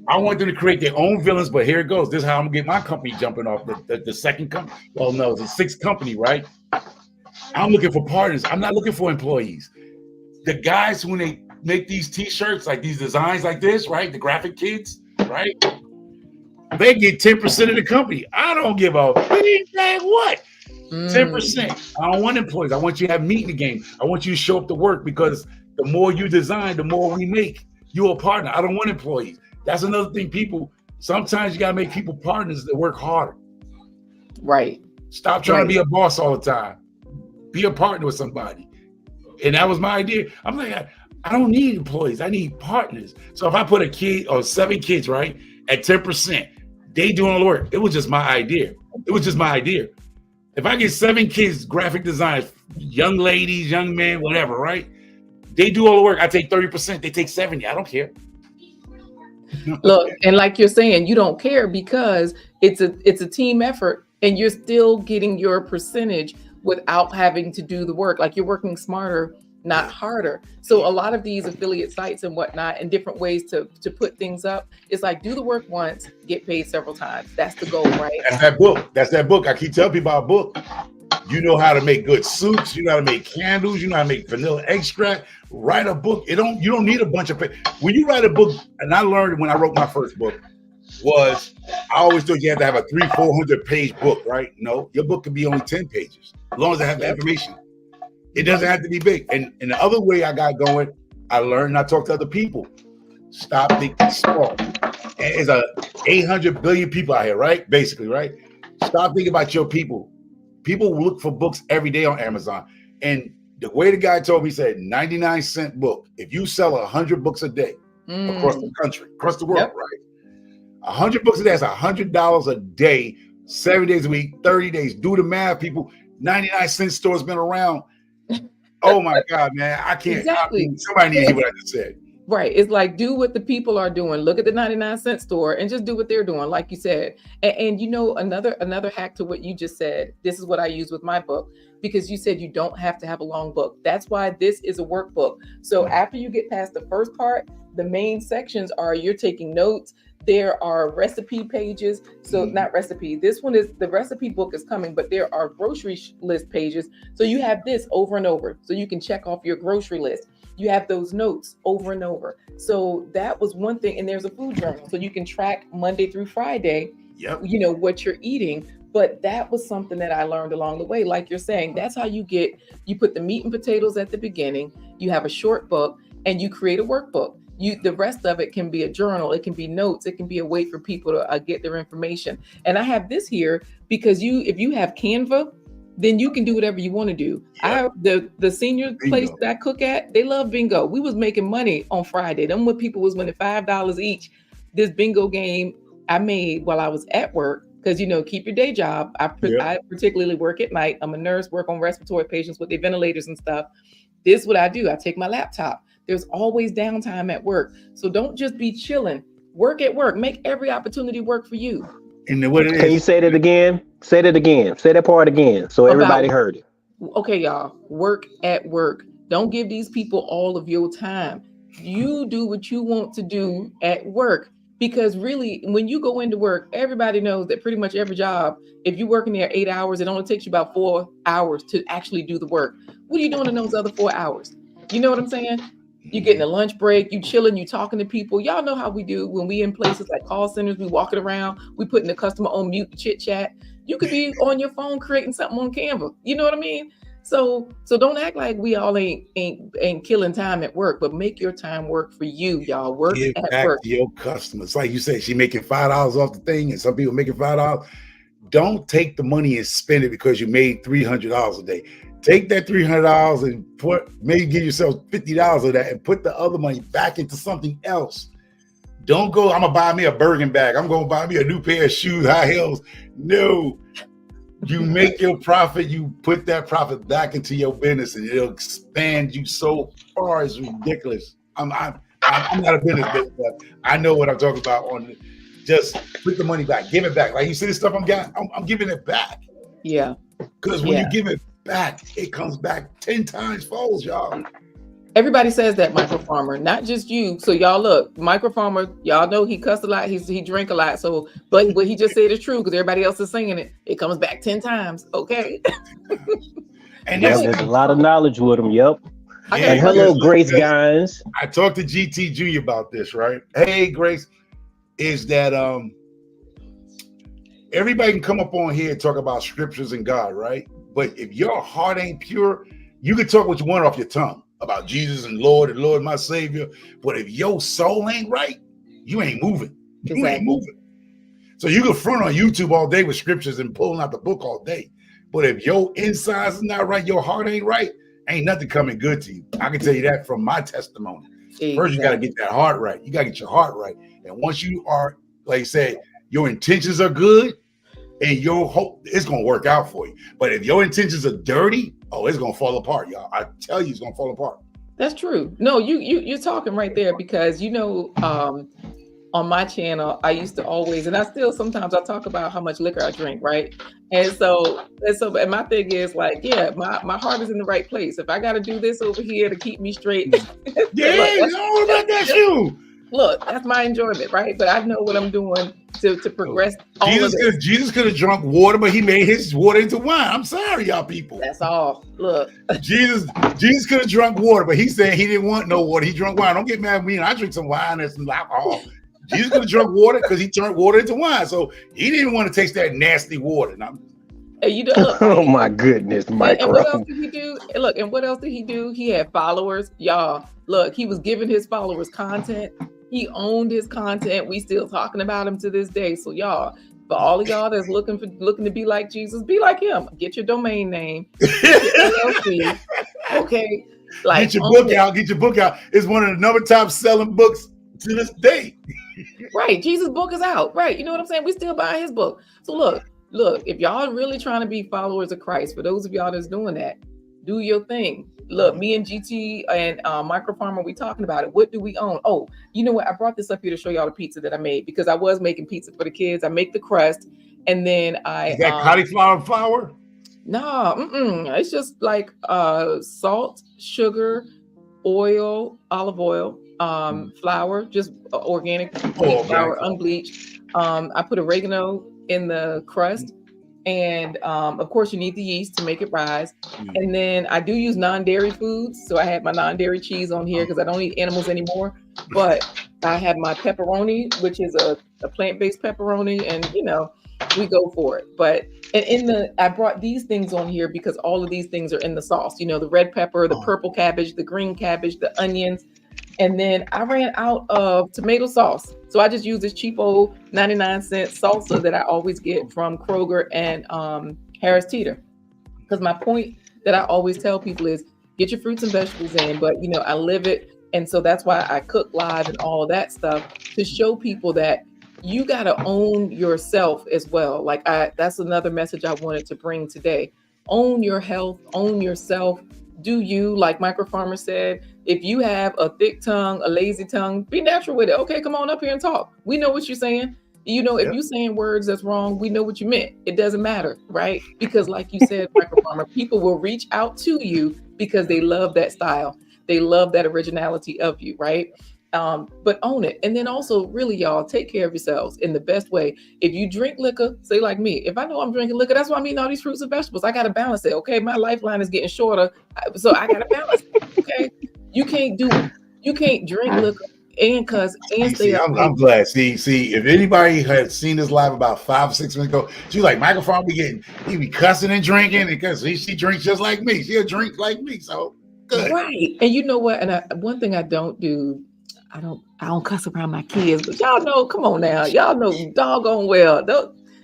[SPEAKER 2] I want them to create their own villains, but here it goes. This is how I'm going to get my company jumping off, the second company. Well, no, it's the sixth company, right? I'm looking for partners. I'm not looking for employees. The guys, when they make these T-shirts, like these designs like this, right? The graphic kids, right? They get 10% of the company. I don't give a dang what. 10%. I don't want employees. I want you to have meat in the game. I want you to show up to work, because the more you design, the more we make. You're a partner. I don't want employees. That's another thing. Sometimes you got to make people partners that work harder.
[SPEAKER 4] Right.
[SPEAKER 2] Stop trying to be a boss all the time. Be a partner with somebody. And that was my idea. I'm like, I don't need employees. I need partners. So if I put a kid or 7 kids, right, at 10%, they doing all the work. It was just my idea. If I get 7 kids, graphic designers, young ladies, young men, whatever, right? They do all the work. I take 30%. They take 70%. I don't care.
[SPEAKER 4] Look, and like you're saying, you don't care because it's a team effort, and you're still getting your percentage without having to do the work. Like, you're working smarter not harder. So a lot of these affiliate sites and whatnot and different ways to put things up, it's like do the work once, get paid several times. That's the goal, right?
[SPEAKER 2] That's that book. I keep telling people about a book. You know how to make good soups, you know how to make candles, you know how to make vanilla extract. Write a book. You don't need a bunch of when you write a book, and I learned when I wrote my first book, was I always thought you had to have a 300-400 page book, right? No, your book can be only 10 pages, as long as it has the information. It doesn't have to be big. And the other way I got going, I learned and I talked to other people. Stop thinking small. There's 800 billion people out here, right? Basically, right? Stop thinking about your people. People look for books every day on Amazon. And the way the guy told me, he said 99-cent book. If you sell 100 books a day across the country, across the world, right? 100 books a day, that's $100 a day, 7 days a week, 30 days. Do the math, people. 99-cent store's been around. Oh my God, man. I can't.
[SPEAKER 4] Exactly.
[SPEAKER 2] Somebody need to hear what I just said.
[SPEAKER 4] Right. It's like do what the people are doing. Look at the 99-cent store and just do what they're doing, like you said. And you know, another hack to what you just said. This is what I use with my book, because you said you don't have to have a long book. That's why this is a workbook. So after you get past the first part, the main sections are you're taking notes. There are recipe pages. So not recipe. This one is the recipe book is coming, but there are grocery list pages. So you have this over and over. So you can check off your grocery list. You have those notes over and over. So that was one thing. And there's a food journal. So you can track Monday through Friday, you know, what you're eating. But that was something that I learned along the way. Like you're saying, that's how you put the meat and potatoes at the beginning. You have a short book and you create a workbook. The rest of it can be a journal. It can be notes. It can be a way for people to get their information. And I have this here because if you have Canva, then you can do whatever you want to do. The senior place that I cook at, they love bingo. We was making money on Friday. Them when people was winning $5 each. This bingo game I made while I was at work, because, you know, keep your day job. I particularly work at night. I'm a nurse, work on respiratory patients with their ventilators and stuff. This is what I do. I take my laptop. There's always downtime at work. So don't just be chilling. Work at work. Make every opportunity work for you.
[SPEAKER 2] And what it is.
[SPEAKER 1] Can you say that again? Say that again. Say that part again so everybody heard it.
[SPEAKER 4] Okay, y'all. Work at work. Don't give these people all of your time. You do what you want to do at work. Because really, when you go into work, everybody knows that pretty much every job, if you're working there 8 hours, it only takes you about 4 hours to actually do the work. What are you doing in those other 4 hours? You know what I'm saying? You getting a lunch break, you chilling, you talking to people. Y'all know how we do when we in places like call centers, we walking around, we putting the customer on mute to chit chat. You could be on your phone creating something on Canva. You know what I mean? So don't act like we all ain't killing time at work, but make your time work for you, y'all. Work
[SPEAKER 2] Give
[SPEAKER 4] at
[SPEAKER 2] back
[SPEAKER 4] work.
[SPEAKER 2] to your customers. Like you say, she making $5 off the thing, and some people making $5. Don't take the money and spend it because you made $300 a day. Take that $300 and maybe give yourself $50 of that and put the other money back into something else. Don't go, I'm gonna buy me a Birkin bag. I'm gonna buy me a new pair of shoes, high heels. No, you make your profit. You put that profit back into your business, and it'll expand you so far. It's ridiculous. I'm not a business, but I know what I'm talking about. On just put the money back, give it back. Like you see, this stuff I'm giving it back.
[SPEAKER 4] Yeah,
[SPEAKER 2] because when you give it back, it comes back 10 times fold, y'all.
[SPEAKER 4] Everybody says that, Micro Farmer, not just you. So y'all look, Micro Farmer, y'all know he cussed a lot, he drank a lot. So, but what he just said is true because everybody else is saying it. It comes back 10 times. Okay.
[SPEAKER 2] And
[SPEAKER 1] there's a lot of knowledge with him. Yep. And hello, Grace guys.
[SPEAKER 2] I talked to GT Jr. about this, right? Hey, Grace, is that everybody can come up on here and talk about scriptures and God, right? But if your heart ain't pure, you can talk what you want off your tongue about Jesus and Lord my Savior. But if your soul ain't right, you ain't moving. You ain't moving. So you can front on YouTube all day with scriptures and pulling out the book all day. But if your insides is not right, your heart ain't right, ain't nothing coming good to you. I can tell you that from my testimony. Exactly. First, you got to get that heart right. You got to get your heart right. And once you are, like I said, your intentions are good, and your hope, it's going to work out for you. But if your intentions are dirty, it's going to fall apart, y'all. I tell you, it's going to fall apart.
[SPEAKER 4] That's true. No, you're talking right there because, you know, on my channel, I used to always, and I still sometimes I talk about how much liquor I drink, right? And my thing is like, yeah, my heart is in the right place. If I got to do this over here to keep me straight,
[SPEAKER 2] Yeah,
[SPEAKER 4] look,
[SPEAKER 2] all about that you.
[SPEAKER 4] Look, that's my enjoyment, right? But I know what I'm doing to progress.
[SPEAKER 2] Jesus could have drunk water, but he made his water into wine. I'm sorry, y'all people.
[SPEAKER 4] That's all. Look,
[SPEAKER 2] Jesus could have drunk water, but he's saying he didn't want no water. He drank wine. Don't get mad at me. I drink some wine and some alcohol. Jesus could have drunk water because he turned water into wine. So he didn't want to taste that nasty water.
[SPEAKER 4] Look,
[SPEAKER 1] oh my goodness, Micro.
[SPEAKER 4] And what else did he do? Look, and what else did he do? He had followers, y'all. Look, he was giving his followers content. He owned his content. We still talking about him to this day. So y'all, for all of y'all that's looking to be like Jesus, be like him. Get your domain name. Get your LLC. Okay. Like,
[SPEAKER 2] get your book out. It's one of the number top selling books to this day.
[SPEAKER 4] Right. Jesus' book is out. Right. You know what I'm saying? We still buying his book. So look, if y'all really trying to be followers of Christ, for those of y'all that's doing that, do your thing. Look, me and GT and Micro Farmer, we talking about it. What do we own? Oh, you know what? I brought this up here to show y'all the pizza that I made because I was making pizza for the kids. I make the crust, and then
[SPEAKER 2] Is that cauliflower flour?
[SPEAKER 4] No, it's just like salt, sugar, oil, olive oil, flour, just organic flour, unbleached. I put oregano in the crust. And of course, you need the yeast to make it rise. And then I do use non-dairy foods. So I have my non-dairy cheese on here because I don't eat animals anymore. But I have my pepperoni, which is a plant-based pepperoni. And, we go for it. But I brought these things on here because all of these things are in the sauce. The red pepper, the purple cabbage, the green cabbage, the onions. And then I ran out of tomato sauce. So I just use this cheap old 99-cent salsa that I always get from Kroger and Harris Teeter. Because my point that I always tell people is get your fruits and vegetables in. But, I live it. And so that's why I cook live and all of that stuff to show people that you got to own yourself as well. Like that's another message I wanted to bring today. Own your health, own yourself. Do you, like Micro Farmer said, if you have a thick tongue, a lazy tongue, be natural with it. Okay, come on up here and talk. We know what you're saying. If you're saying words that's wrong, we know what you meant. It doesn't matter, right? Because like you said, Micro Farmer, people will reach out to you because they love that style. They love that originality of you, right? But own it. And then also, really, y'all, take care of yourselves in the best way. If you drink liquor, say like me, if I know I'm drinking liquor, that's why I'm eating all these fruits and vegetables. I got to balance it. Okay. My lifeline is getting shorter. So I got to balance it. Okay. You can't drink liquor and cuss and stay up.
[SPEAKER 2] I'm glad. See, if anybody had seen this live about 5 or 6 minutes ago, she's like, Micro Farmer he be cussing and drinking because she drinks just like me. She'll drink like me. So good.
[SPEAKER 4] Right. And you know what? And one thing I don't do, I don't cuss around my kids, but y'all know, come on now. Y'all know doggone well.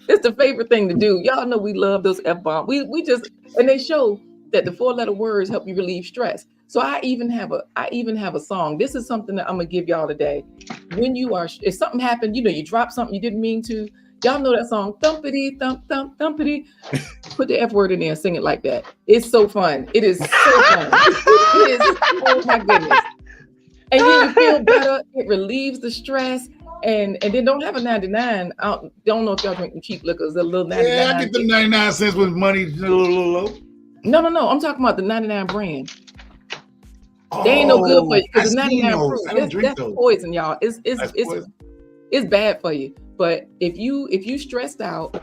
[SPEAKER 4] It's the favorite thing to do. Y'all know we love those F-bombs. And they show that the 4-letter words help you relieve stress. So I even have a song. This is something that I'm gonna give y'all today. If something happened, you dropped something you didn't mean to, y'all know that song, thumpity, thump, thump, thumpity. Put the F word in there and sing it like that. It's so fun. It is so fun. It is, oh my goodness. And then you feel better. It relieves the stress. And then don't have a 99. I don't know if y'all drink cheap liquors. A little 99.
[SPEAKER 2] Yeah, I get the 99 cents with money a little low.
[SPEAKER 4] No. I'm talking about the 99 brand. They ain't no good for you because the 99 proof. That's poison, y'all. It's bad for you. But if you stressed out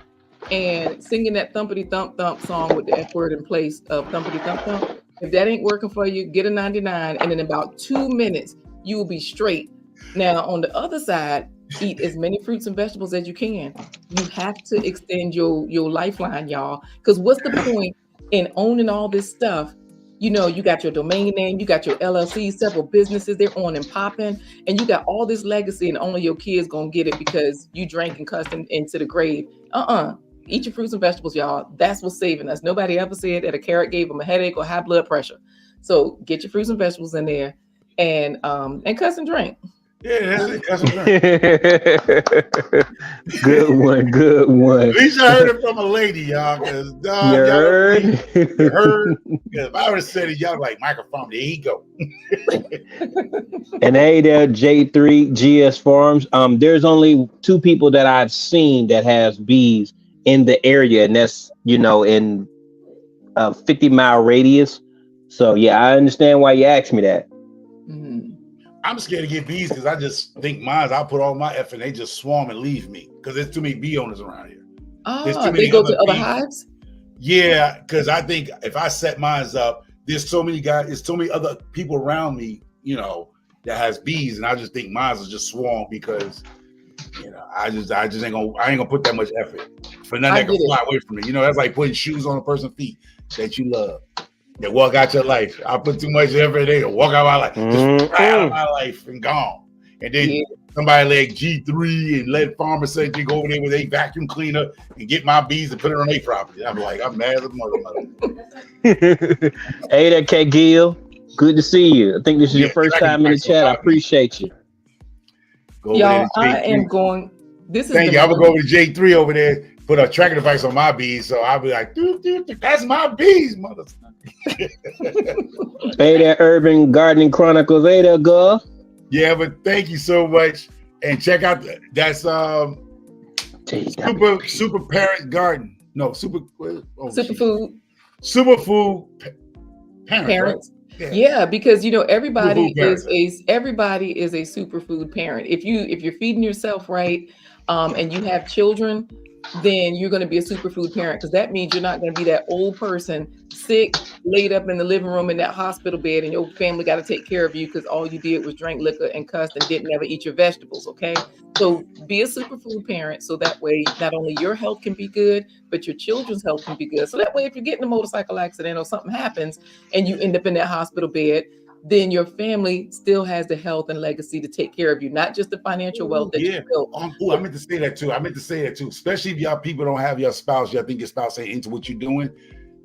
[SPEAKER 4] and singing that thumpity thump thump song with the F word in place of thumpity thump thump, if that ain't working for you, get a 99, and in about 2 minutes, you will be straight. Now, on the other side, eat as many fruits and vegetables as you can. You have to extend your lifeline, y'all. Because what's the point in owning all this stuff? You got your domain name, you got your LLC, several businesses, they're on and popping, and you got all this legacy, and only your kids gonna get it because you drank and cussed into the grave. Eat your fruits and vegetables, y'all. That's what's saving us. Nobody ever said that a carrot gave them a headache or high blood pressure. So get your fruits and vegetables in there and cuss and drink.
[SPEAKER 2] Yeah, that's what I'm saying.
[SPEAKER 1] Good one.
[SPEAKER 2] At least I heard it from a lady, y'all. Because
[SPEAKER 1] You
[SPEAKER 2] y'all
[SPEAKER 1] heard?
[SPEAKER 2] you heard. If I would have said it, y'all like microphone. There you go.
[SPEAKER 1] And hey there, J3 GS Farms. There's only 2 people that I've seen that has bees in the area, and that's in a 50-mile radius. So yeah, I understand why you asked me that.
[SPEAKER 4] Mhm.
[SPEAKER 2] I'm scared to get bees because I just think I'll put all my effort and they just swarm and leave me because there's too many bee owners around here. There's too many
[SPEAKER 4] They go to other
[SPEAKER 2] bees.
[SPEAKER 4] hives?
[SPEAKER 2] Yeah, because I think if I set mine up, there's so many other people around me, that has bees, and I just think mine will just swarm because, I ain't gonna put that much effort for nothing that can fly away from me. That's like putting shoes on a person's feet that you love. They walk out your life. I put too much effort. They walk out my life, just fly out of my life and gone. And then somebody like G3 and Lead Pharmaceutical go over there with a vacuum cleaner and get my bees and put it on their property. I'm like, I'm mad as a mother.
[SPEAKER 1] Hey there, K. Gill. Good to see you. I think this is your first time in the chat. I appreciate you.
[SPEAKER 4] Y'all, I am going. This is.
[SPEAKER 2] Thank you. I'm gonna go over to J3 over there, put a tracking device on my bees, so I'll be like, that's my bees, mother.
[SPEAKER 1] Hey there, Urban Gardening Chronicles. Hey there, girl.
[SPEAKER 2] Yeah, but thank you so much, and check out that's Super Parent Garden. No, Superfood Parents. Right?
[SPEAKER 4] Yeah, because everybody is a superfood parent. If you're feeding yourself right, and you have children, then you're going to be a superfood parent, because that means you're not going to be that old person sick, laid up in the living room in that hospital bed, and your family got to take care of you because all you did was drink liquor and cussed and didn't ever eat your vegetables. Okay, so be a superfood parent, so that way not only your health can be good, but your children's health can be good. So that way, if you get in a motorcycle accident or something happens and you end up in that hospital bed, then your family still has the health and legacy to take care of you, not just the financial wealth that you built.
[SPEAKER 2] I meant to say that too. Especially if y'all people don't have your spouse, y'all think your spouse ain't into what you're doing.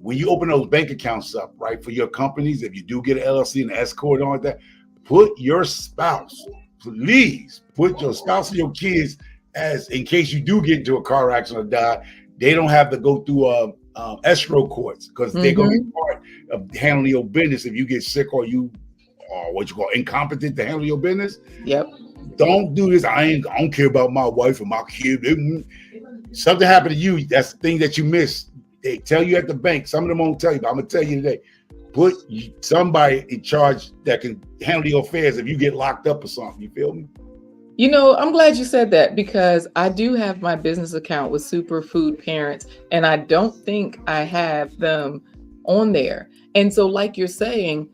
[SPEAKER 2] When you open those bank accounts up, right, for your companies, if you do get an LLC and an S corp and all that, put your spouse, please put your spouse and your kids as, in case you do get into a car accident or die, they don't have to go through escrow courts, because they're going to be part of handling your business if you get sick or you are what you call incompetent to handle your business.
[SPEAKER 4] Yep.
[SPEAKER 2] Don't do this. I don't care about my wife and my kid. Something happened to you. That's the thing that you missed. They tell you at the bank. Some of them won't tell you, but I'm gonna tell you today. Put somebody in charge that can handle your affairs if you get locked up or something. You feel me?
[SPEAKER 4] I'm glad you said that, because I do have my business account with Superfood Parents, and I don't think I have them on there. And so, like you're saying,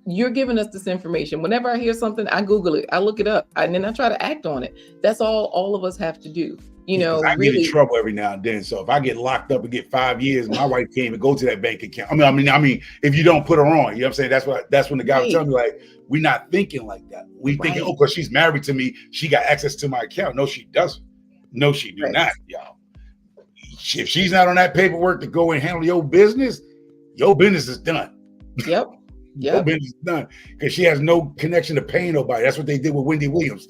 [SPEAKER 4] you're giving us this information. Whenever I hear something, I Google it, I look it up, and then I try to act on it. That's all of us have to do.
[SPEAKER 2] I get in trouble every now and then. So if I get locked up and get 5 years, my wife can't even go to that bank account. I mean, if you don't put her on, you know what I'm saying? That's when the guy was telling me, like, we're not thinking like that. We thinking, because she's married to me, she got access to my account. No, she doesn't. No, she do not, y'all. If she's not on that paperwork to go and handle your business is done.
[SPEAKER 4] Yep.
[SPEAKER 2] Your business is done, because she has no connection to paying nobody. That's what they did with Wendy Williams.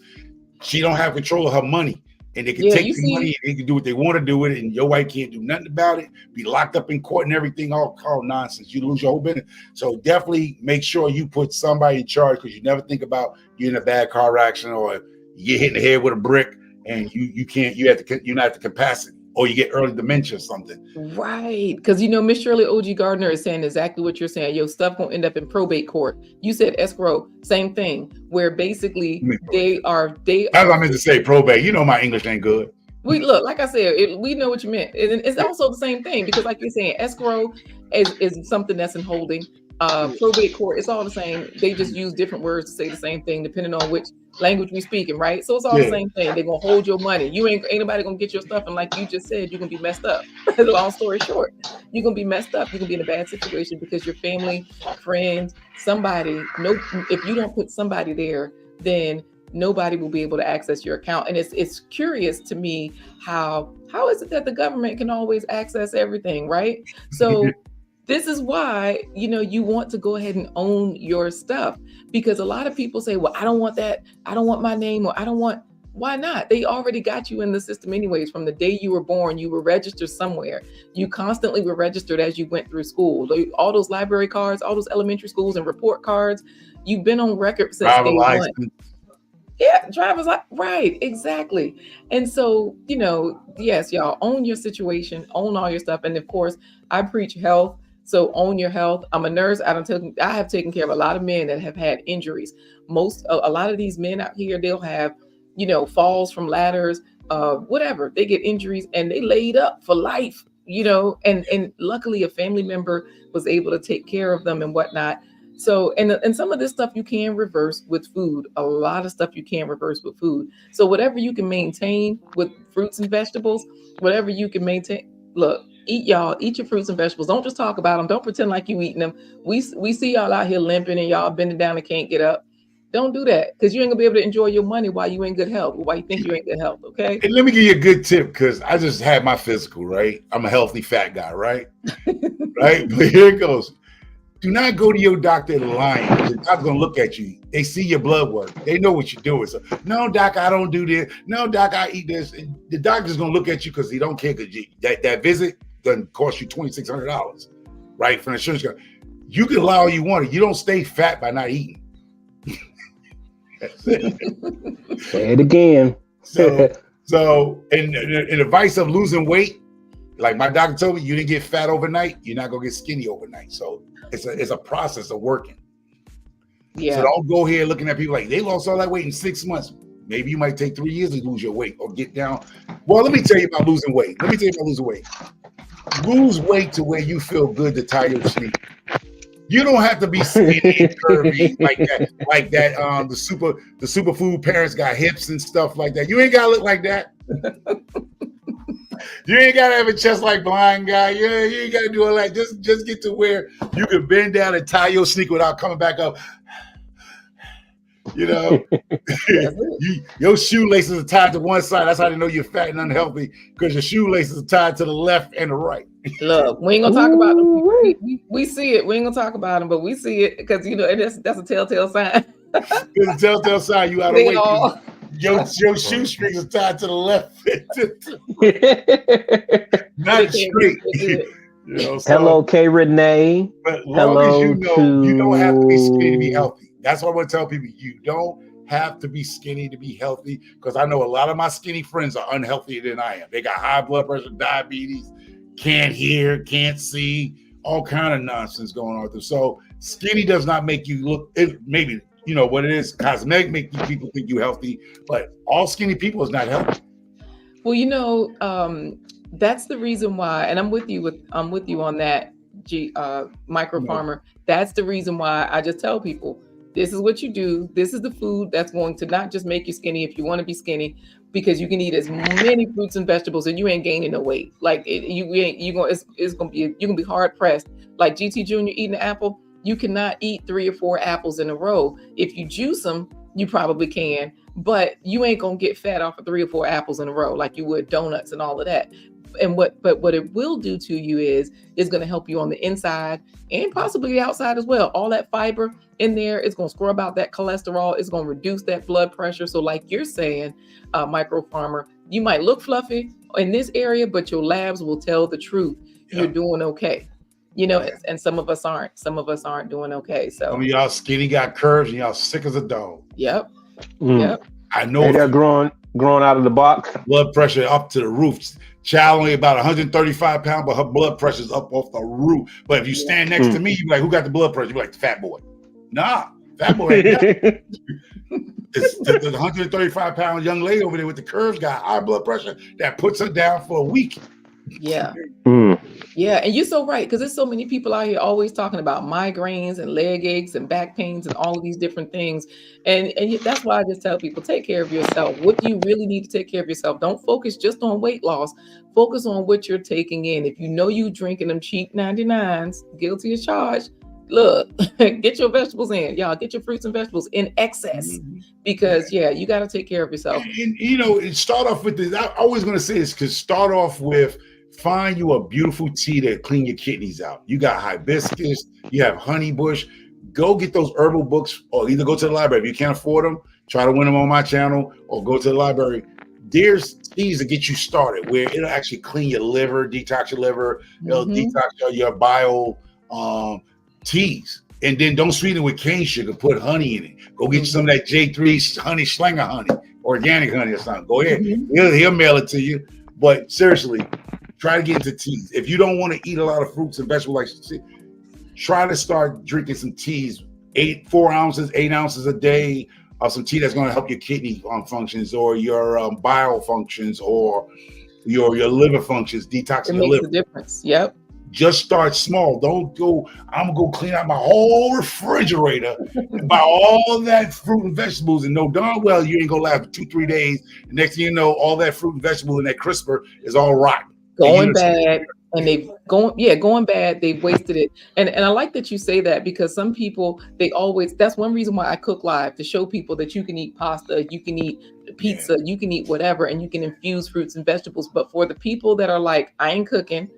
[SPEAKER 2] She don't have control of her money. And they can take the money, and they can do what they want to do with it, and your wife can't do nothing about it, be locked up in court and everything, all called nonsense. You lose your whole business. So definitely make sure you put somebody in charge, because you never think about you in a bad car accident, or you get hit in the head with a brick and you're not at the capacity, or you get early dementia or something.
[SPEAKER 4] Right. Because Miss Shirley O.G. Gardner is saying exactly what you're saying. Your stuff gonna end up in probate court. You said escrow, same thing, where basically they are. As
[SPEAKER 2] I meant to say probate. My English ain't good.
[SPEAKER 4] We look, like I said, we know what you meant. It's also the same thing, because like you're saying, escrow is something that's in holding. Probate court, it's all the same. They just use different words to say the same thing depending on which language we speaking, right? So it's all the same thing. They're gonna hold your money. Ain't nobody gonna get your stuff, and like you just said, you're gonna be messed up. Long story short, you're gonna be messed up. You're gonna be in a bad situation because your family, friends, somebody. If you don't put somebody there, then nobody will be able to access your account. And it's curious to me how is it that the government can always access everything, right? So This is why, you want to go ahead and own your stuff, because a lot of people say, well, I don't want that. I don't want my name, or I don't want. Why not? They already got you in the system anyways. From the day you were born, you were registered somewhere. You constantly were registered as you went through school. All those library cards, all those elementary schools and report cards, you've been on record since day one. Yeah, driver's license. Right, exactly. And so, yes, y'all, own your situation, own all your stuff. And of course, I preach health. So own your health. I'm a nurse. I have taken care of a lot of men that have had injuries. A lot of these men out here, they'll have, falls from ladders, whatever. They get injuries and they laid up for life, and luckily a family member was able to take care of them and whatnot. So, and some of this stuff you can reverse with food. A lot of stuff you can reverse with food. So whatever you can maintain with fruits and vegetables, whatever you can maintain, look, eat your fruits and vegetables. Don't just talk about them. Don't pretend like you eating them. We see y'all out here limping and y'all bending down and can't get up. Don't do that, because you ain't gonna be able to enjoy your money while you in good health, while you think you ain't good health. Okay.
[SPEAKER 2] And let me give you a good tip, because I just had my physical, right? I'm a healthy fat guy, right? Right. But here it goes. Do not go to your doctor lying. The doctor's gonna look at you. They see your blood work. They know what you're doing. So, no, doc, I don't do this. No, doc, I eat this. And the doctor's gonna look at you because he don't care, because that visit doesn't cost you $2,600, right? From the insurance company. You can lie all you want. You don't stay fat by not eating.
[SPEAKER 1] Say it again.
[SPEAKER 2] So in the advice of losing weight, like my doctor told me, you didn't get fat overnight, you're not gonna get skinny overnight. So it's a process of working. Yeah. So don't go here looking at people like they lost all that weight in 6 months. Maybe you might take 3 years to lose your weight or get down. Well, let me tell you about losing weight. Lose weight to where you feel good to tie your sneak. You don't have to be skinny and curvy like that. The superfood parents got hips and stuff like that. You ain't gotta look like that. You ain't gotta have a chest like Blind Guy. You ain't gotta do all that. Just get to where you can bend down and tie your sneaker without coming back up. Your shoelaces are tied to one side. That's how they know you're fat and unhealthy, because your shoelaces are tied to the left and the right.
[SPEAKER 4] Look, we ain't gonna talk about them. We see it. We ain't gonna talk about them, but we see it, because that's a telltale sign.
[SPEAKER 2] It's a telltale sign you out of weight. Your shoestrings are tied to the left, not straight.
[SPEAKER 1] Hello, K. Renee.
[SPEAKER 2] But long as you don't have to be skinny to be healthy. That's what I want to tell people. You don't have to be skinny to be healthy, because I know a lot of my skinny friends are unhealthier than I am. They got high blood pressure, diabetes, can't hear, can't see, all kind of nonsense going on with them. So skinny does not make you look, maybe, what it is, cosmetic, make people think you're healthy, but all skinny people is not healthy.
[SPEAKER 4] Well, that's the reason why, and I'm with you on that, Micro Farmer. That's the reason why I just tell people, this is what you do. This is the food that's going to not just make you skinny if you want to be skinny, because you can eat as many fruits and vegetables and you ain't gaining no weight. Like it's gonna be, you can be hard pressed. Like GT Jr. eating an apple, you cannot eat 3 or 4 apples in a row. If you juice them, you probably can, but you ain't gonna get fat off of 3 or 4 apples in a row like you would donuts and all of that. And what it will do to you is going to help you on the inside and possibly the outside as well. All that fiber in there is going to scrub out that cholesterol. It's going to reduce that blood pressure. So like you're saying, Micro Farmer, you might look fluffy in this area, but your labs will tell the truth. You're doing okay. And some of us aren't. Some of us aren't doing okay. So
[SPEAKER 2] some of y'all skinny got curves and y'all sick as a dog.
[SPEAKER 4] Yep. Yep.
[SPEAKER 2] I know.
[SPEAKER 1] And they're growing out of the box.
[SPEAKER 2] Blood pressure up to the roof. Child only about 135 pounds, but her blood pressure's up off the roof. But if you stand next to me, you be like, who got the blood pressure? You be like, the fat boy. Nah, fat boy ain't that. The 135 pound young lady over there with the curves got high blood pressure that puts her down for a week.
[SPEAKER 4] Yeah. Yeah. And you're so right, because there's so many people out here always talking about migraines and leg aches and back pains and all of these different things. And that's why I just tell people, take care of yourself. What do you really need to take care of yourself? Don't focus just on weight loss. Focus on what you're taking in. If you know you drinking them cheap 99s, guilty as charged, look, get your vegetables in. Y'all get your fruits and vegetables in excess, because you got to take care of yourself.
[SPEAKER 2] And start off with this. I'm always going to say this, because start off with find you a beautiful tea to clean your kidneys out. You got hibiscus, you have honeybush. Go get those herbal books, or either go to the library. If you can't afford them, try to win them on my channel, or go to the library. There's teas to get you started where it'll actually clean your liver, detox your liver, it'll detox your bile teas. And then don't sweeten it with cane sugar. Put honey in it. Go get you some of that J3 honey, Schlanger honey, organic honey or something. Go ahead. He'll mail it to you. But seriously, try to get into teas. If you don't want to eat a lot of fruits and vegetables, like try to start drinking some teas, 8 ounces a day of some tea that's going to help your kidney functions, or your bile functions, or your liver functions, detoxing your liver.
[SPEAKER 4] It makes a difference. Yep.
[SPEAKER 2] Just start small. Don't go, I'm going to go clean out my whole refrigerator and buy all that fruit and vegetables, and know darn well you ain't going to last 2-3 days. The next thing you know, all that fruit and vegetable and that crisper is all rotten.
[SPEAKER 4] Going bad. And going bad, they've wasted it. And I like that you say that, because some people, that's one reason why I cook live, to show people that you can eat pasta, you can eat pizza, you can eat whatever, and you can infuse fruits and vegetables. But for the people that are like, I ain't cooking,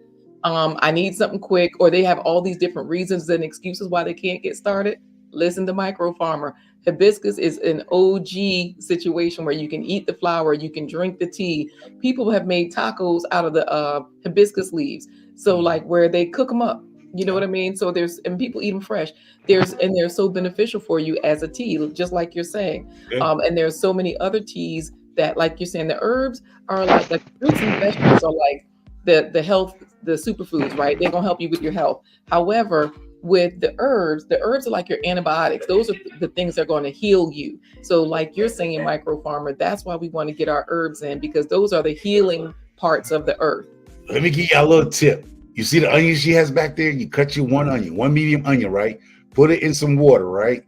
[SPEAKER 4] I need something quick, or they have all these different reasons and excuses why they can't get started, listen to Micro Farmer. Hibiscus is an OG situation where you can eat the flower, you can drink the tea. People have made tacos out of the hibiscus leaves. So like where they cook them up, you know what I mean? So and people eat them fresh. They're so beneficial for you as a tea, just like you're saying. And there's so many other teas that, like you're saying, the herbs are like fruits and vegetables are like the health, the superfoods, right? They're gonna help you with your health. However, with the herbs are like your antibiotics. Those are the things that are going to heal you. So like you're saying, Micro Farmer, that's why we want to get our herbs in, because those are the healing parts of the earth.
[SPEAKER 2] Let me give you a little tip. You see the onion she has back there? You cut you one medium onion, right? Put it in some water, right?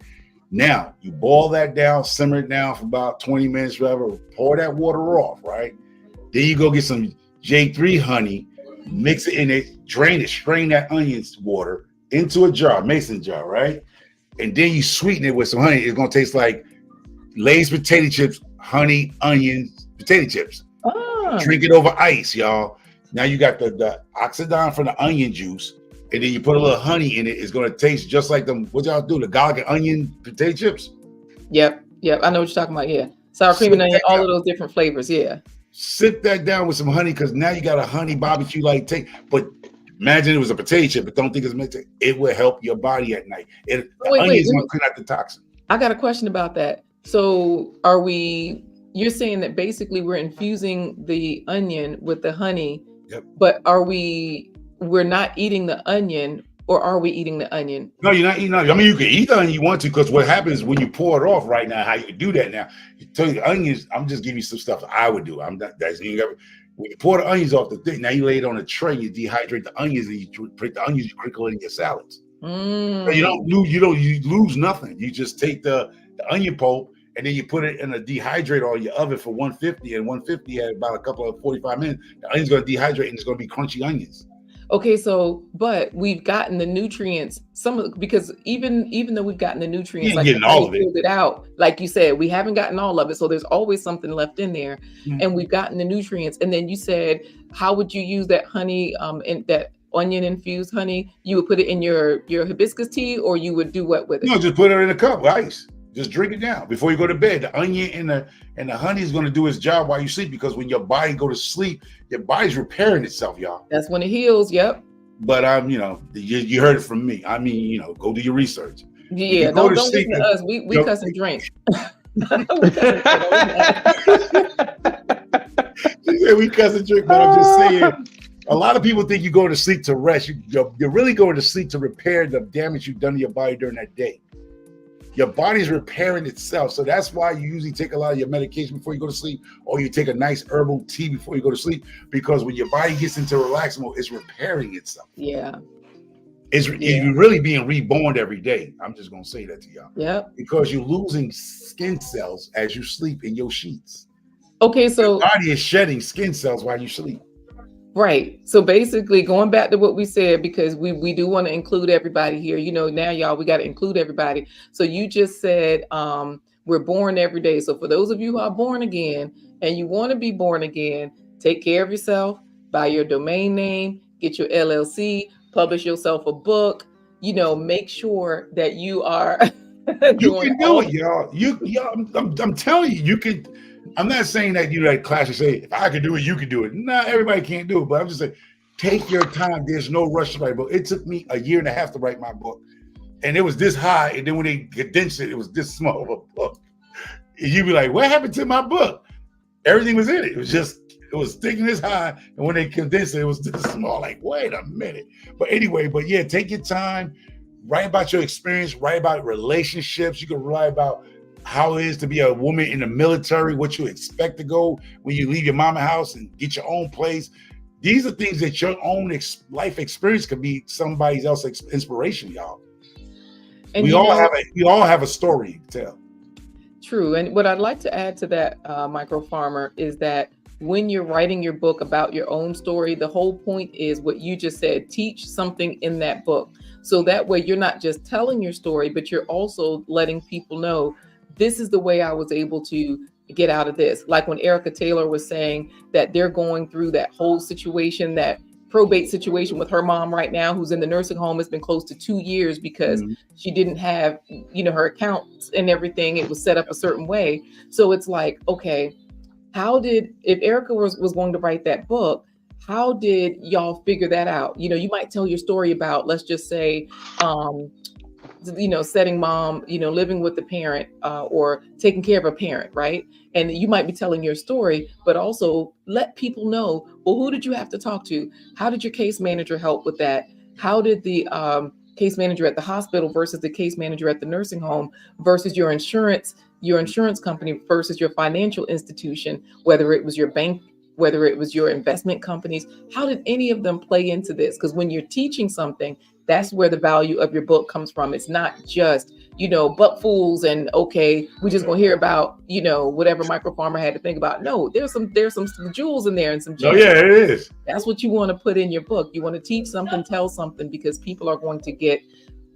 [SPEAKER 2] Now, you boil that down, simmer it down for about 20 minutes, whatever. Pour that water off, right? Then you go get some J3 honey, mix it in it, drain it, strain that onion's water into a jar, mason jar, right? And then you sweeten it with some honey. It's gonna taste like Lay's potato chips, honey, onions, potato chips. Drink it over ice, y'all. Now you got the oxidant from the onion juice, and then you put a little honey in it. It's gonna taste just like them. What y'all do? The garlic and onion potato chips. Yep.
[SPEAKER 4] I know what you're talking about. Yeah, sour cream and onion, all of those different flavors. Yeah.
[SPEAKER 2] Sit that down with some honey, because now you got a honey barbecue like take, but. Imagine it was a potato chip, but don't think it's meant to. It will help your body at night. The onions going to clean out the toxin.
[SPEAKER 4] I got a question about that. So you're saying that basically we're infusing the onion with the honey, but we're not eating the onion, or are we eating the onion?
[SPEAKER 2] No, you're not eating onion. I mean, you can eat the onion you want to, because what happens when you pour it off right now, how you can do that now, you tell you the onions, I'm just giving you some stuff that I would do. When you pour the onions off the thing, now you lay it on a tray, you dehydrate the onions, and you put the onions, you crinkle it in your salads. So you lose nothing. You just take the onion pulp, and then you put it in a dehydrator on your oven for 150, and 150 at about a couple of 45 minutes, the onion's going to dehydrate, and it's going to be crunchy onions.
[SPEAKER 4] Okay, but we've gotten the nutrients, because even though we've gotten the nutrients, like
[SPEAKER 2] all of it.
[SPEAKER 4] Filled it out, like you said, we haven't gotten all of it, so there's always something left in there, and we've gotten the nutrients. And then you said, how would you use that honey, and that onion infused honey? You would put it in your hibiscus tea, or you would do what with it?
[SPEAKER 2] No, just put it in a cup with ice. Just drink it down before you go to bed. The onion and the honey is going to do its job while you sleep, because when your body go to sleep, your body's repairing itself, y'all.
[SPEAKER 4] That's when it heals. Yep.
[SPEAKER 2] But you heard it from me. I mean, go do your research.
[SPEAKER 4] Yeah, don't listen to us. We cuss and drink.
[SPEAKER 2] We cuss and drink, but I'm just saying. A lot of people think you go to sleep to rest. You're really going to sleep to repair the damage you've done to your body during that day. Your body's repairing itself. So that's why you usually take a lot of your medication before you go to sleep, or you take a nice herbal tea before you go to sleep, because when your body gets into relax mode, it's repairing itself.
[SPEAKER 4] Yeah.
[SPEAKER 2] It's really being reborn every day. I'm just going to say that to y'all.
[SPEAKER 4] Yeah.
[SPEAKER 2] Because you're losing skin cells as you sleep in your sheets.
[SPEAKER 4] Okay, so
[SPEAKER 2] your body is shedding skin cells while you sleep.
[SPEAKER 4] Right. So basically, going back to what we said, because we do want to include everybody here. Now, y'all, we got to include everybody. So you just said we're born every day. So for those of you who are born again and you want to be born again, take care of yourself. buy your domain name, get your LLC, publish yourself a book, make sure that you are
[SPEAKER 2] you can do it, y'all. I'm telling you, you can. I'm not saying that like classic say, if I can do it, you can do it. No, everybody can't do it, but I'm just saying, take your time. There's no rush to write a book. It took me a year and a half to write my book. And it was this high, and then when they condensed it, it was this small of a book. And you'd be like, what happened to my book? Everything was in it. It was sticking this high, and when they condensed it, it was this small. Like, wait a minute. But anyway, yeah, take your time, write about your experience, write about relationships. You can write about how it is to be a woman in the military, what you expect to go when you leave your mama house and get your own place. These are things that your own life experience could be somebody else's inspiration, y'all. And we all have a story to tell.
[SPEAKER 4] True. And what I'd like to add to that, Micro Farmer, is that when you're writing your book about your own story, the whole point is what you just said, teach something in that book. So that way you're not just telling your story, but you're also letting people know, this is the way I was able to get out of this. Like when Erica Taylor was saying that they're going through that whole situation, that probate situation with her mom right now, who's in the nursing home. It's been close to 2 years because she didn't have, her accounts and everything. It was set up a certain way. So it's like, okay, if Erica was going to write that book, how did y'all figure that out? You might tell your story about, let's just say, setting mom, living with the parent or taking care of a parent, right? And you might be telling your story, but also let people know, well, who did you have to talk to? How did your case manager help with that? How did the case manager at the hospital versus the case manager at the nursing home versus your insurance company versus your financial institution, whether it was your bank, whether it was your investment companies, how did any of them play into this? Because when you're teaching something, that's where the value of your book comes from. It's not just, butt fools and okay, we just gonna hear about, whatever Micro Farmer had to think about. No, there's some jewels in there and some gems.
[SPEAKER 2] Oh yeah, it is.
[SPEAKER 4] That's what you want to put in your book. You want to teach something, tell something, because people are going to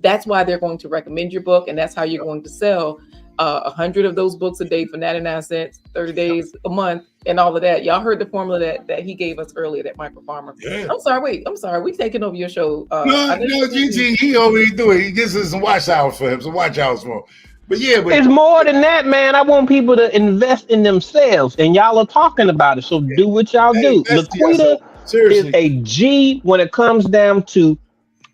[SPEAKER 4] that's why they're going to recommend your book, and that's how you're going to sell 100 of those books a day for 99 cents, 30 days a month, and all of that. Y'all heard the formula that he gave us earlier, that Micro Farmer. Yeah. I'm sorry. We taking over your show.
[SPEAKER 2] No, GG, he already do it. He gives us some watch hours for him, But
[SPEAKER 1] it's more than that, man. I want people to invest in themselves, and y'all are talking about it. So do what y'all do. Laquita is a G when it comes down to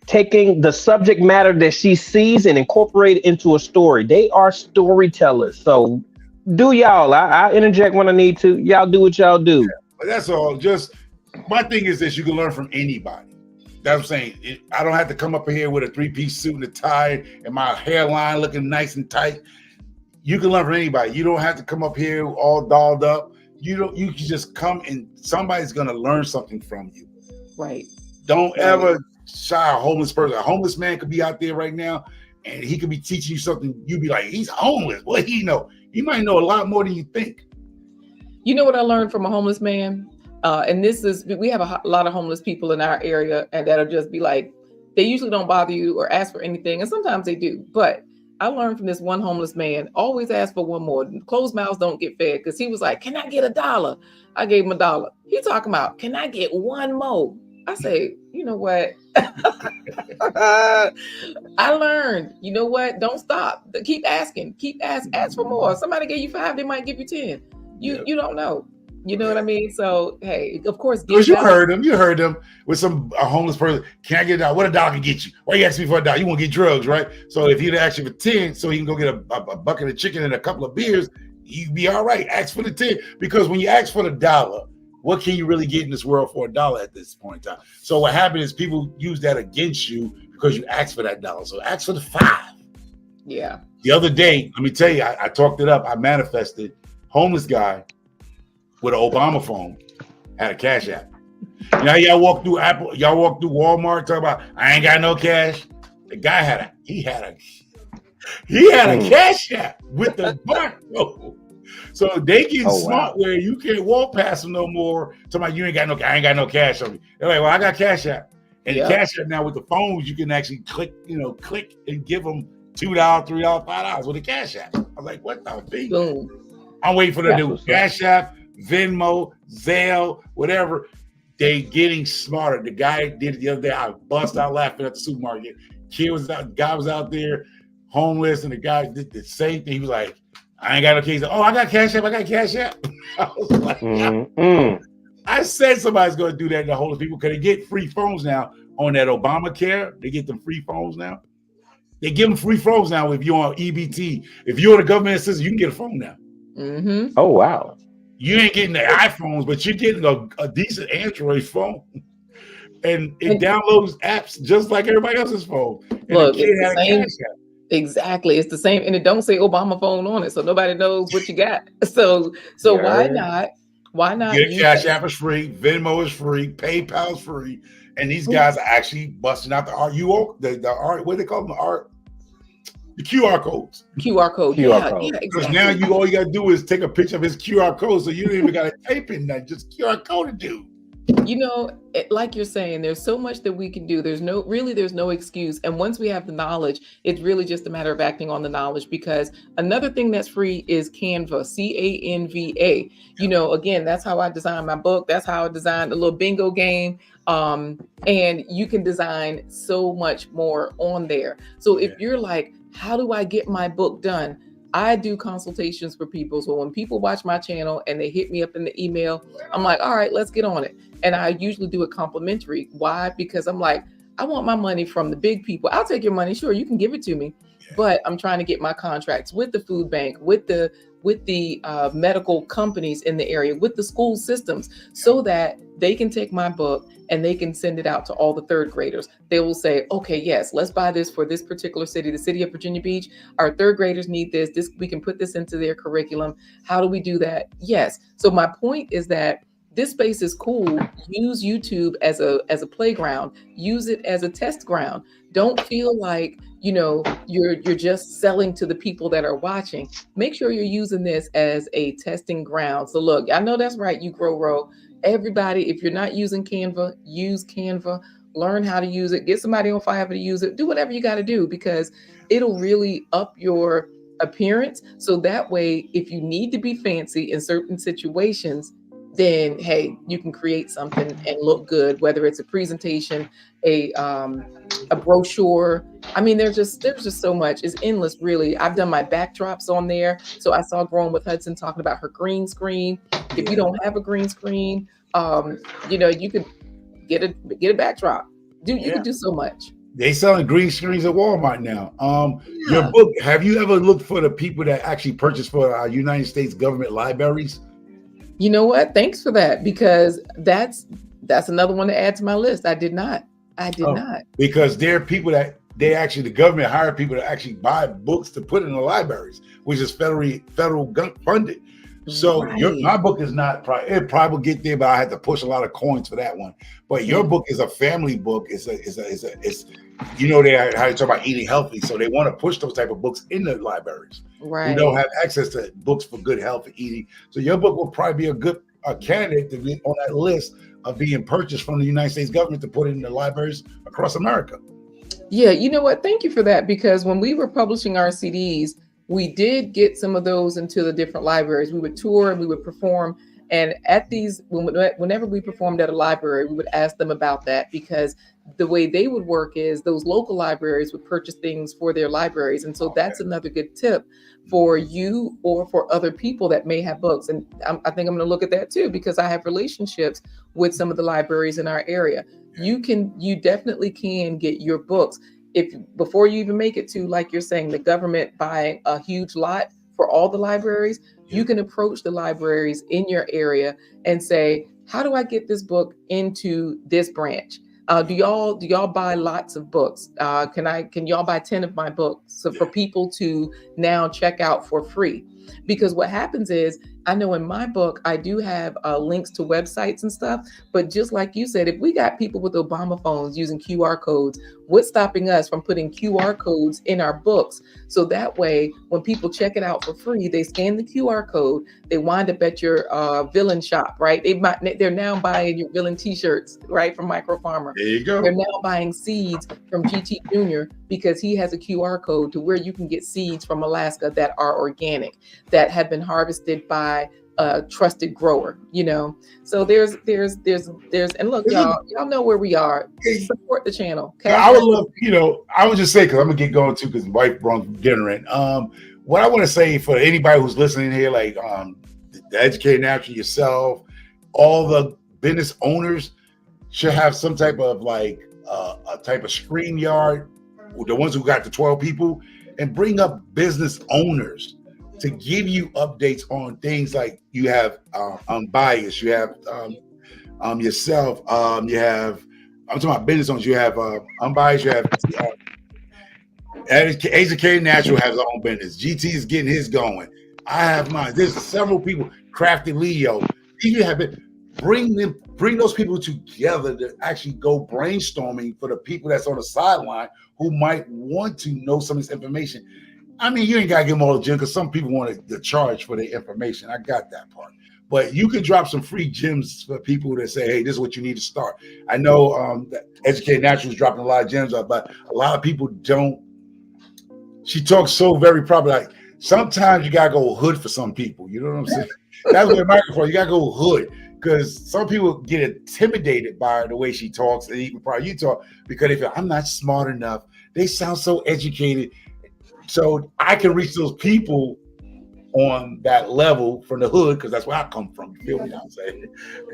[SPEAKER 1] taking the subject matter that she sees and incorporate it into a story. They are storytellers. So do y'all. I interject when I need to. Y'all do what y'all do.
[SPEAKER 2] But that's all. Just my thing is this: you can learn from anybody. That's what I'm saying. I don't have to come up here with a 3-piece suit and a tie and my hairline looking nice and tight. You can learn from anybody. You don't have to come up here all dolled up. You can just come and somebody's gonna learn something from you.
[SPEAKER 4] Right.
[SPEAKER 2] Don't ever shy a homeless person. A homeless man could be out there right now and he could be teaching you something. You'd be like, he's homeless. What he know? He might know a lot more than you think.
[SPEAKER 4] You know what I learned from a homeless man? And we have a lot of homeless people in our area, and that'll just be like, they usually don't bother you or ask for anything. And sometimes they do. But I learned from this one homeless man, always ask for one more. Closed mouths don't get fed, because he was like, can I get $1? I gave him $1. He talking about, can I get one more? I say, you know what? I learned, you know what? Don't stop. Keep asking. Ask for more. Somebody gave you 5, they might give you 10. You don't know. You know what I mean? So, hey, of course.
[SPEAKER 2] Because you heard him with a homeless person. Can I get $1? What $1 can get you? Why you asking me for $1? You want to get drugs, right? So if he'd ask you for 10, so he can go get a bucket of chicken and a couple of beers, you'd be all right. Ask for the 10. Because when you ask for the $1, what can you really get in this world for $1 at this point in time? So what happened is people use that against you because you asked for that $1. So ask for the 5.
[SPEAKER 4] Yeah.
[SPEAKER 2] The other day, let me tell you, I talked it up. I manifested. Homeless guy with an Obama phone had a Cash App. Now y'all walk through Walmart, talk about I ain't got no cash. The guy had a Cash App with the barcode. So they get smart where you can't walk past them no more. Somebody, I ain't got no cash on me. They're like, well, I got Cash App. And the Cash App now with the phones, you can actually click and give them $2, $3, $5 with a Cash App. I was like, what the beat? I'm waiting for them to do Cash App, Venmo, Zelle, whatever. They getting smarter. The guy did it the other day. I bust out laughing at the supermarket. Guy was out there homeless, and the guy did the same thing. He was like, I ain't got no keys. Oh, I got Cash App. I got Cash App. I was like, I said somebody's going to do that to homeless people because they get free phones now on that Obamacare. They get them free phones now. They give them free phones now if you're on EBT. If you're on a government assistance, you can get a phone now.
[SPEAKER 4] Mm-hmm.
[SPEAKER 1] Oh, wow.
[SPEAKER 2] You ain't getting the iPhones, but you're getting a decent Android phone. And it downloads apps just like everybody else's phone. And
[SPEAKER 4] Look,
[SPEAKER 2] the kid had a Cash App.
[SPEAKER 4] Exactly. It's the same. And it don't say Obama phone on it. So nobody knows what you got. So why not? Why not?
[SPEAKER 2] Your Cash App is free. Venmo is free. PayPal is free. And these guys are actually busting out the RUO, the art, what do they call them? The QR codes.
[SPEAKER 4] QR code.
[SPEAKER 1] QR code.
[SPEAKER 4] Yeah,
[SPEAKER 2] Because
[SPEAKER 4] exactly.
[SPEAKER 2] now all you gotta do is take a picture of his QR code, so you don't even gotta type in that, just QR code to do.
[SPEAKER 4] You know, like you're saying, there's so much that we can do. There's no excuse. And once we have the knowledge, it's really just a matter of acting on the knowledge, because another thing that's free is Canva, Canva. You know, again, that's how I designed my book. That's how I designed a little bingo game. And you can design so much more on there. So if you're like, how do I get my book done? I do consultations for people. So when people watch my channel and they hit me up in the email, I'm like, all right, let's get on it. And I usually do it complimentary. Why? Because I'm like, I want my money from the big people. I'll take your money. Sure, you can give it to me. But I'm trying to get my contracts with the food bank, with the medical companies in the area, with the school systems, so that they can take my book and they can send it out to all the third graders. They will say, okay, yes, let's buy this for this particular city, the city of Virginia Beach. Our third graders need this. We can put this into their curriculum. How do we do that? Yes. So my point is that this space is cool. Use YouTube as a playground. Use it as a test ground. Don't feel like, you know, you're just selling to the people that are watching. Make sure you're using this as a testing ground. So look, I know that's right, you Grow. Everybody, if you're not using Canva, use Canva. Learn how to use it. Get somebody on Fiverr to use it. Do whatever you got to do, because it'll really up your appearance. So that way, if you need to be fancy in certain situations, then hey, you can create something and look good, whether it's a presentation, a brochure. I mean, there's just so much. It's endless, really. I've done my backdrops on there. So I saw Growing with Hudson talking about her green screen. If you don't have a green screen, you know, you could get a backdrop. You can do so much.
[SPEAKER 2] They selling green screens at Walmart now. Your book, have you ever looked for the people that actually purchase for our United States government libraries?
[SPEAKER 4] You know what? Thanks for that, because that's another one to add to my list. I did not.
[SPEAKER 2] Because there are people that the government hire people to actually buy books to put in the libraries, which is federal funded. So my book is not, it probably will get there, but I had to push a lot of coins for that one. But your book is a family book. It's you know, how you talk about eating healthy. So they want to push those type of books in the libraries.
[SPEAKER 4] Right.
[SPEAKER 2] We don't have access to books for good health and eating. So your book will probably be a good candidate to be on that list of being purchased from the United States government to put in the libraries across America.
[SPEAKER 4] Yeah, you know what? Thank you for that, because when we were publishing our CDs, we did get some of those into the different libraries. We would tour and we would perform. And at these, whenever we performed at a library, we would ask them about that, because the way they would work is those local libraries would purchase things for their libraries. And so that's another good tip for you or for other people that may have books. And I think I'm going to look at that too, because I have relationships with some of the libraries in our area. You definitely can get your books before you even make it to, like you're saying, the government buying a huge lot for all the libraries. You can approach the libraries in your area and say, how do I get this book into this branch? Do y'all buy lots of books? Can y'all buy 10 of my books so for people to now check out for free? Because what happens is, I know in my book, I do have links to websites and stuff, but just like you said, if we got people with Obama phones using QR codes, what's stopping us from putting QR codes in our books? So that way, when people check it out for free, they scan the QR code, they wind up at your villain shop, right? They're now buying your villain t-shirts, right, from Micro Farmer.
[SPEAKER 2] There you go.
[SPEAKER 4] They're now buying seeds from GT Jr. because he has a QR code to where you can get seeds from Alaska that are organic, that have been harvested by a trusted grower, So there's and look, y'all know where we are. Support the channel.
[SPEAKER 2] I would love, I would just say, because I'm gonna get going too, because my wife brought dinner in. What I want to say for anybody who's listening here, like the Educated Natural, yourself, all the business owners should have some type of like a type of StreamYard, the ones who got the 12 people, and bring up business owners to give you updates on things like you have Unbiased, you have yourself, you have, I'm talking about business owners, you have Unbiased, you have Educated Natural has their own business. GT is getting his going. I have mine. There's several people. Crafty Leo. You have been bring those people together to actually go brainstorming for the people that's on the sideline who might want to know some of this information. I mean, you ain't gotta give them all the gym because some people want to charge for their information. I got that part. But you can drop some free gems for people that say, hey, this is what you need to start. I know that Educated Natural is dropping a lot of gems, but a lot of people don't. She talks so very proper. Like sometimes you gotta go hood for some people. You know what I'm saying? That's what microphone. You gotta go hood because some people get intimidated by the way she talks, and even probably you talk because they feel I'm not smart enough. They sound so educated, so I can reach those people on that level from the hood because that's where I come from. You feel me? I'm saying.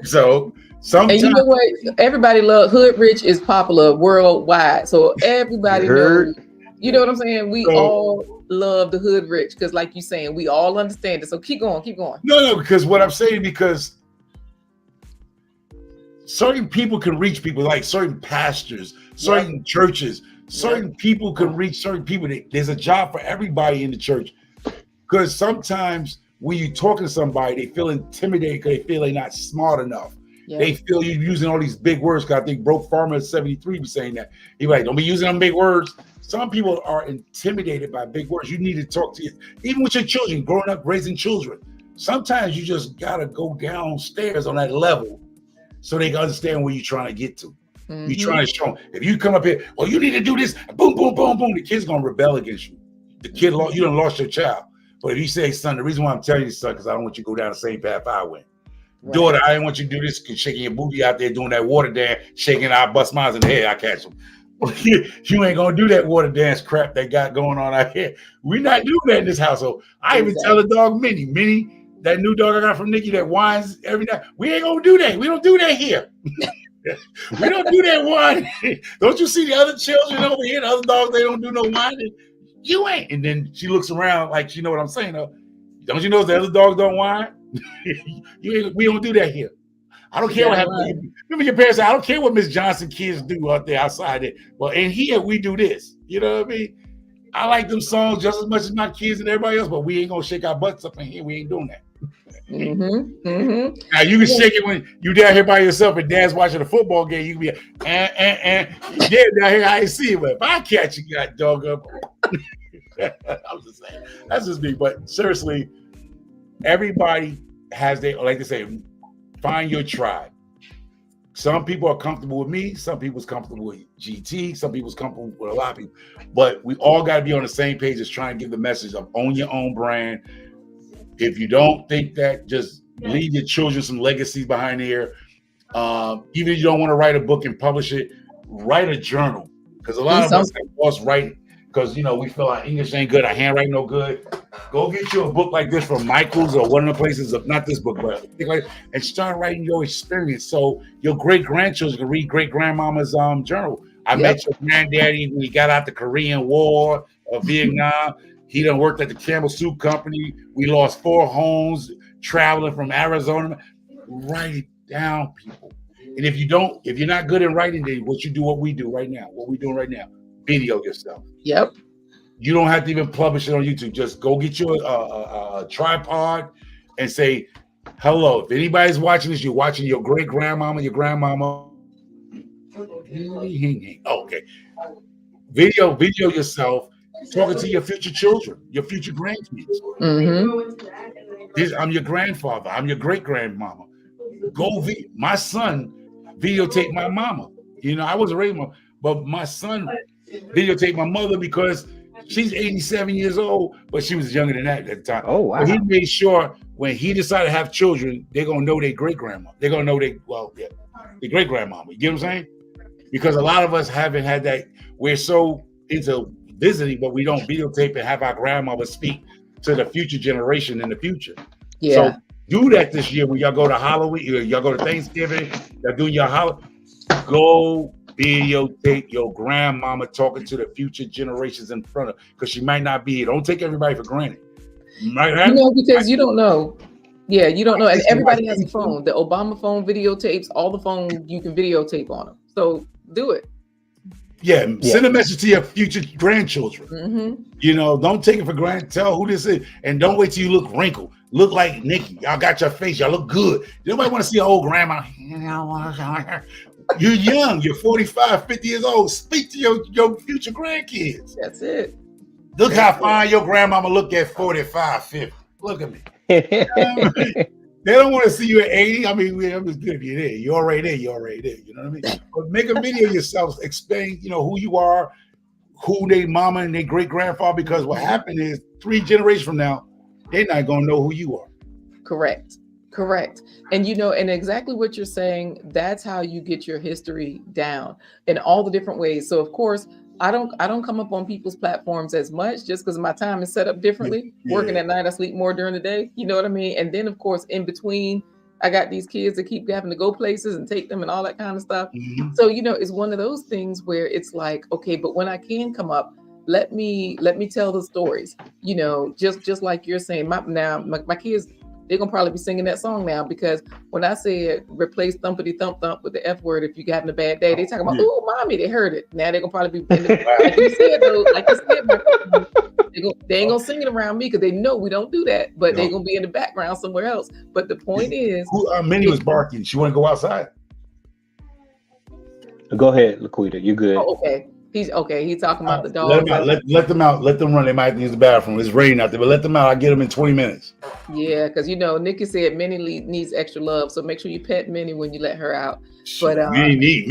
[SPEAKER 2] So sometimes, and
[SPEAKER 4] you know what? Everybody love Hood Rich is popular worldwide, so everybody knows. You know what I'm saying? We all love the Hood Rich because, like you saying, we all understand it. So keep going.
[SPEAKER 2] No, because what I'm saying, because certain people can reach people, like certain pastors, certain churches, certain people can reach certain people. There's a job for everybody in the church. Because sometimes when you talking to somebody, they feel intimidated because they feel they're not smart enough. Yeah. They feel you're using all these big words. Because I think Broke Farmer at 73 was saying that. He's like, don't be using them big words. Some people are intimidated by big words. You need to talk to you, even with your children, growing up, raising children. Sometimes you just got to go downstairs on that level so they can understand where you're trying to get to. Mm-hmm. You're trying to show them. If you come up here, well, you need to do this, boom, boom, boom, boom, the kid's going to rebel against you. The kid, you done lost your child. But if you say, son, the reason why I'm telling you, son, because I don't want you to go down the same path I went. Right. Daughter, I didn't want you to do this, shaking your booty out there doing that water dance, shaking our bust mines in the head. I catch them. You ain't gonna do that water dance crap they got going on out here. We not doing that in this household. I even tell the dog Minnie, that new dog I got from Nikki that whines every night. We ain't gonna do that. We don't do that here. We don't do that whining. Don't you see the other children over here? The other dogs, they don't do no whining. You ain't. And then she looks around like she know what I'm saying. Don't you know the other dogs don't whine? We don't do that here. I don't care what happens. Remember your parents said, I don't care what Miss Johnson kids do out there outside it. Well, in here, we do this. You know what I mean? I like them songs just as much as my kids and everybody else, but we ain't going to shake our butts up in here. We ain't doing that.
[SPEAKER 4] Mm-hmm. Mm-hmm.
[SPEAKER 2] Now, you can shake it when you down here by yourself and dad's watching a football game. You can be and yeah, down here, I ain't see it. But if I catch you, got dog up. I'm just saying. That's just me. But seriously, everybody has their, like they say, find your tribe. Some people are comfortable with me. Some people's comfortable with GT. Some people's comfortable with a lot of people. But we all got to be on the same page as trying to give the message of own your own brand. If you don't think that, just leave your children some legacies behind here. Even if you don't want to write a book and publish it, write a journal. Because a lot of us have lost writing because, you know, we feel our English ain't good, our handwriting no good. Go get you a book like this from Michael's or one of the places of, not this book, but and start writing your experience so your great-grandchildren can read great-grandmama's journal. I met your granddaddy when he got out the Korean War or Vietnam. He done worked at the Campbell Soup Company. We lost 4 homes traveling from Arizona. Write it down, people. And if you're not good at writing, then what we do right now, what we're doing right now, video yourself.
[SPEAKER 4] Yep.
[SPEAKER 2] You don't have to even publish it on YouTube. Just go get you a tripod and say, hello. If anybody's watching this, you're watching your great-grandmama, your grandmama. Okay. Video yourself talking to your future children, your future grandkids. Mm-hmm. I'm your grandfather. I'm your great-grandmama. My son videotaped my mama. You know, I wasn't raised, but my son videotaped my mother because She's 87 years old, but she was younger than that at the time.
[SPEAKER 1] Oh, wow.
[SPEAKER 2] But he made sure when he decided to have children, they're gonna know their great grandma. They're gonna know their great grandmama. You get what I'm saying? Because a lot of us haven't had that. We're so into visiting, but we don't videotape and have our grandmother speak to the future generation in the future.
[SPEAKER 4] Yeah.
[SPEAKER 2] So do that this year when y'all go to Halloween, y'all go to Thanksgiving, y'all doing your Halloween. Go videotape your grandmama talking to the future generations in front of, because she might not be here. Don't take everybody for granted.
[SPEAKER 4] Because you don't know. Yeah, you don't know. And everybody has a phone. The Obama phone videotapes, all the phones you can videotape on them. So do it.
[SPEAKER 2] Yeah, send a message to your future grandchildren.
[SPEAKER 4] Mm-hmm.
[SPEAKER 2] Don't take it for granted. Tell who this is. And don't wait till you look wrinkled. Look like Nikki. Y'all got your face. Y'all look good. Nobody want to see an old grandma. You're young. You're 45, 50 years old. Speak to your future grandkids.
[SPEAKER 4] That's it.
[SPEAKER 2] Look how fine your grandmama look at 45, 50. Look at me. They don't want to see you at 80. I mean, I'm just giving you there. You're already there. You know what I mean? But make a video of yourself, explain, who you are, who they mama and their great grandfather. Because what happened is 3 generations from now, they're not gonna know who you are.
[SPEAKER 4] Correct. And and exactly what you're saying, that's how you get your history down in all the different ways. So of course, I don't come up on people's platforms as much just because my time is set up differently. Yeah. Working at night, I sleep more during the day. You know what I mean? And then of course, in between, I got these kids that keep having to go places and take them and all that kind of stuff. Mm-hmm. So, it's one of those things where it's like, okay, but when I can come up, let me tell the stories, just like you're saying. My kids, they're gonna probably be singing that song now, because when I said replace thumpity thump thump with the F word if you're having a bad day, they talking about, oh, mommy, they heard it. Now they're gonna probably be like you said, they ain't gonna sing it around me because they know we don't do that, but they're gonna be in the background somewhere else. But the point is,
[SPEAKER 2] Minnie was barking. She want to go outside.
[SPEAKER 1] Go ahead, Laquita. You good?
[SPEAKER 4] Oh, okay. He's talking about the dogs.
[SPEAKER 2] Let them out. Let them run. They might use the bathroom. It's raining out there, but let them out. I'll get them in 20 minutes.
[SPEAKER 4] Yeah, because Nikki said Minnie needs extra love, so make sure you pet Minnie when you let her out. But
[SPEAKER 2] Minnie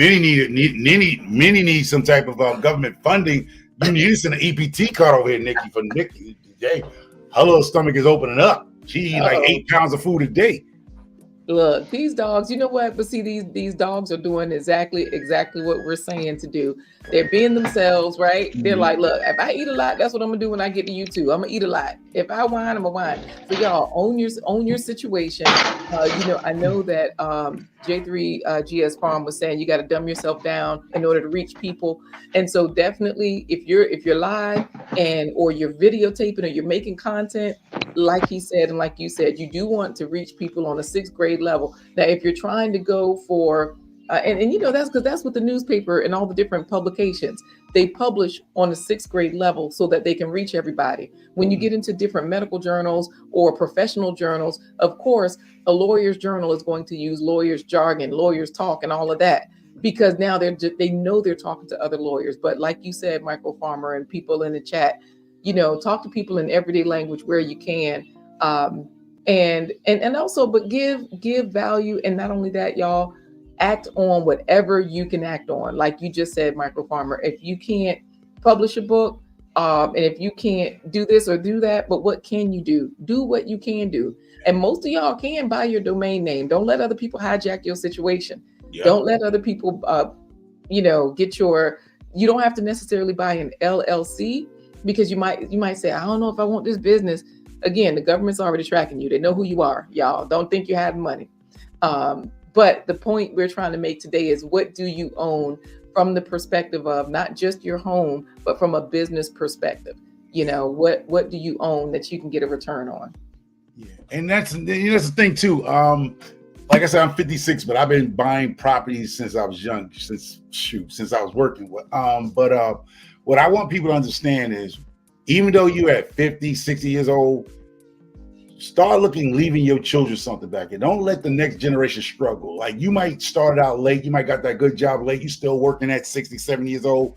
[SPEAKER 2] needs some type of government funding. You need to send an EPT card over here, Nikki, for Nikki. Hey, her little stomach is opening up. She eats like 8 pounds of food a day.
[SPEAKER 4] Look, these dogs, you know what? But see, these dogs are doing exactly what we're saying to do. They're being themselves, right? They're like, look, if I eat a lot, that's what I'm gonna do when I get to you too. I'm gonna eat a lot. If I whine, I'm gonna whine. So y'all own your situation. I know that J3 GS Farm was saying you got to dumb yourself down in order to reach people. And so definitely, if you're live or you're videotaping or you're making content, like he said and like you said, you do want to reach people on a 6th grade level. Now, if you're trying to go for that's what the newspaper and all the different publications, they publish on a 6th grade level so that they can reach everybody. When you get into different medical journals or professional journals, of course, a lawyer's journal is going to use lawyers' jargon, lawyers' talk, and all of that, because now they know they're talking to other lawyers. But like you said, Michael Farmer and people in the chat, talk to people in everyday language where you can, and also, but give value. And not only that, y'all, act on whatever you can act on. Like you just said, Michael Farmer, if you can't publish a book, and if you can't do this or do that, but what can you do? Do what you can do. And most of y'all can buy your domain name. Don't let other people hijack your situation. Yeah. Don't let other people, get you don't have to necessarily buy an LLC, because you might say, I don't know if I want this business. Again, the government's already tracking you. They know who you are, y'all. Don't think you have money. But the point we're trying to make today is, what do you own from the perspective of not just your home, but from a business perspective? What do you own that you can get a return on?
[SPEAKER 2] Yeah, and that's the thing too. Like I said, I'm 56, but I've been buying properties since I was young, since I was working with. But what I want people to understand is, even though you're at 50, 60 years old, start leaving your children something back. And don't let the next generation struggle. Like, you might start out late. You might got that good job late. You still working at 60, 70 years old.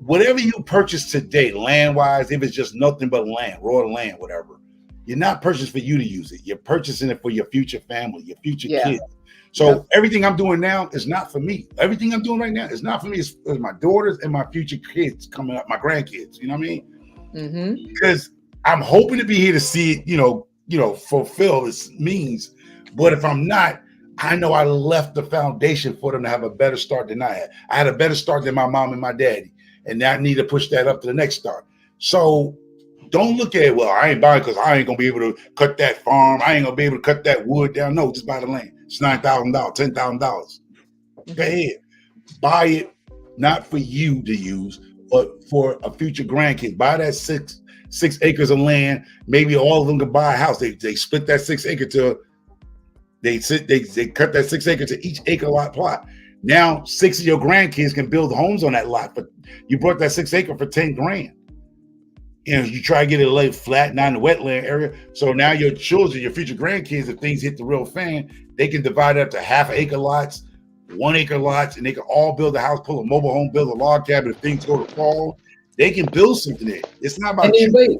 [SPEAKER 2] Whatever you purchase today, land-wise, if it's just nothing but land, raw land, whatever, You're not purchasing for you to use it. You're purchasing it for your future family, your future
[SPEAKER 4] Yeah.
[SPEAKER 2] kids. So everything I'm doing now is not for me. Everything I'm doing right now is not for me. It's my daughters and my future kids coming up, my grandkids. You know what I mean?
[SPEAKER 4] Mm-hmm.
[SPEAKER 2] Because I'm hoping to be here to see it, fulfill its means. But if I'm not, I know I left the foundation for them to have a better start than I had. I had a better start than my mom and my daddy, and I need to push that up to the next start. So don't look at it, well, I ain't buying because I ain't gonna be able to cut that farm. I ain't gonna be able to cut that wood down. No, just buy the land. It's $9,000, $10,000. Go ahead, buy it, not for you to use, but for a future grandkid. Buy that six acres of land. Maybe all of them could buy a house. They split that 6 acre to. They cut that 6 acre to each acre lot plot. Now 6 of your grandkids can build homes on that lot, but you bought that 6 acre for $10,000. You try to get it laid flat, not in the wetland area. So now your children, your future grandkids, if things hit the real fan, they can divide it up to half-acre lots, 1 acre lots, and they can all build a house, pull a mobile home, build a log cabin. If things go to fall, they can build something there. It's not about you.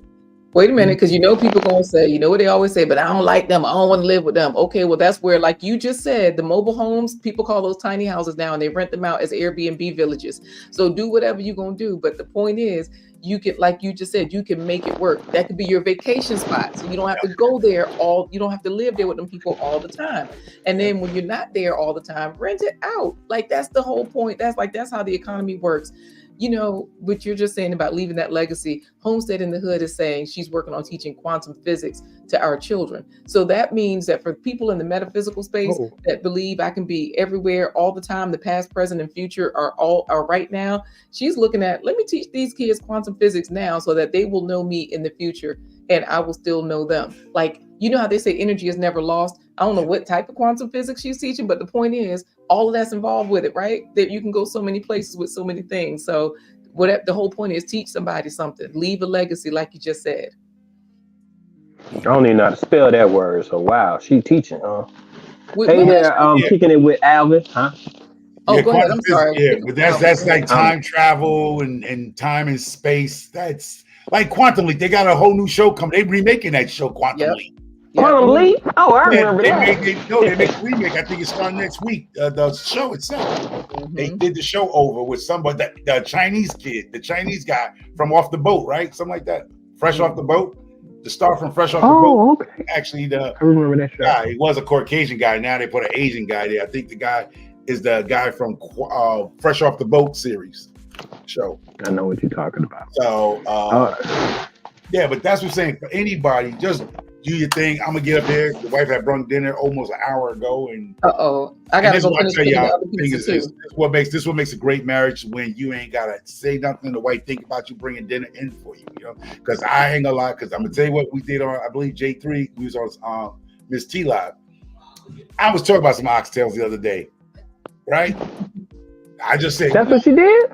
[SPEAKER 4] Wait a minute, because people gonna say, what they always say, but I don't like them. I don't want to live with them. Okay, well, that's where, like you just said, the mobile homes, people call those tiny houses now, and they rent them out as Airbnb villages. So do whatever you're gonna do. But the point is, you can, like you just said, you can make it work. That could be your vacation spot. So you don't have to go there you don't have to live there with them people all the time. And then when you're not there all the time, rent it out. Like that's the whole point. That's how the economy works. What you're just saying about leaving that legacy. Homestead in the Hood is saying she's working on teaching quantum physics to our children. So that means that for people in the metaphysical space that believe I can be everywhere all the time, the past, present, and future are right now. She's looking at, let me teach these kids quantum physics now so that they will know me in the future and I will still know them. Like, how they say energy is never lost. I don't know what type of quantum physics she's teaching, but the point is all of that's involved with it, right? That you can go so many places with so many things. So the whole point is teach somebody something, leave a legacy, like you just said.
[SPEAKER 1] I don't even know how to spell that word. So wow, she teaching, huh? Kicking it with Alvin, huh?
[SPEAKER 4] Oh, go ahead. I'm sorry.
[SPEAKER 2] Yeah, but that's like time travel and time and space. That's like Quantum Leap. They got a whole new show coming. They remaking that show, Quantum Leap.
[SPEAKER 1] Quantum Leap? Oh, I remember that.
[SPEAKER 2] They make a remake. I think it's starting next week. The show itself. They did the show over with somebody, the Chinese kid, the Chinese guy from Off the Boat, right? Something like that. Fresh Off the Boat. The star from Fresh Off the Boat. Okay. Actually, I
[SPEAKER 1] remember that show.
[SPEAKER 2] Guy, he was a Caucasian guy. Now they put an Asian guy there. I think the guy is the guy from Fresh Off the Boat series show.
[SPEAKER 1] I know what you're talking about.
[SPEAKER 2] So, yeah, but that's what I'm saying. For anybody, just do your thing. I'm gonna get up there. The wife had brung dinner almost an hour ago, and
[SPEAKER 4] I gotta go finish the other pizza too.
[SPEAKER 2] This what makes a great marriage when you ain't gotta say nothing. The wife think about you bringing dinner in for you. Because I ain't gonna lie. Because I'm gonna tell you what we did on, I believe J3. We was on Miss T Live. I was talking about some oxtails the other day, right? I just said
[SPEAKER 1] that's what she did.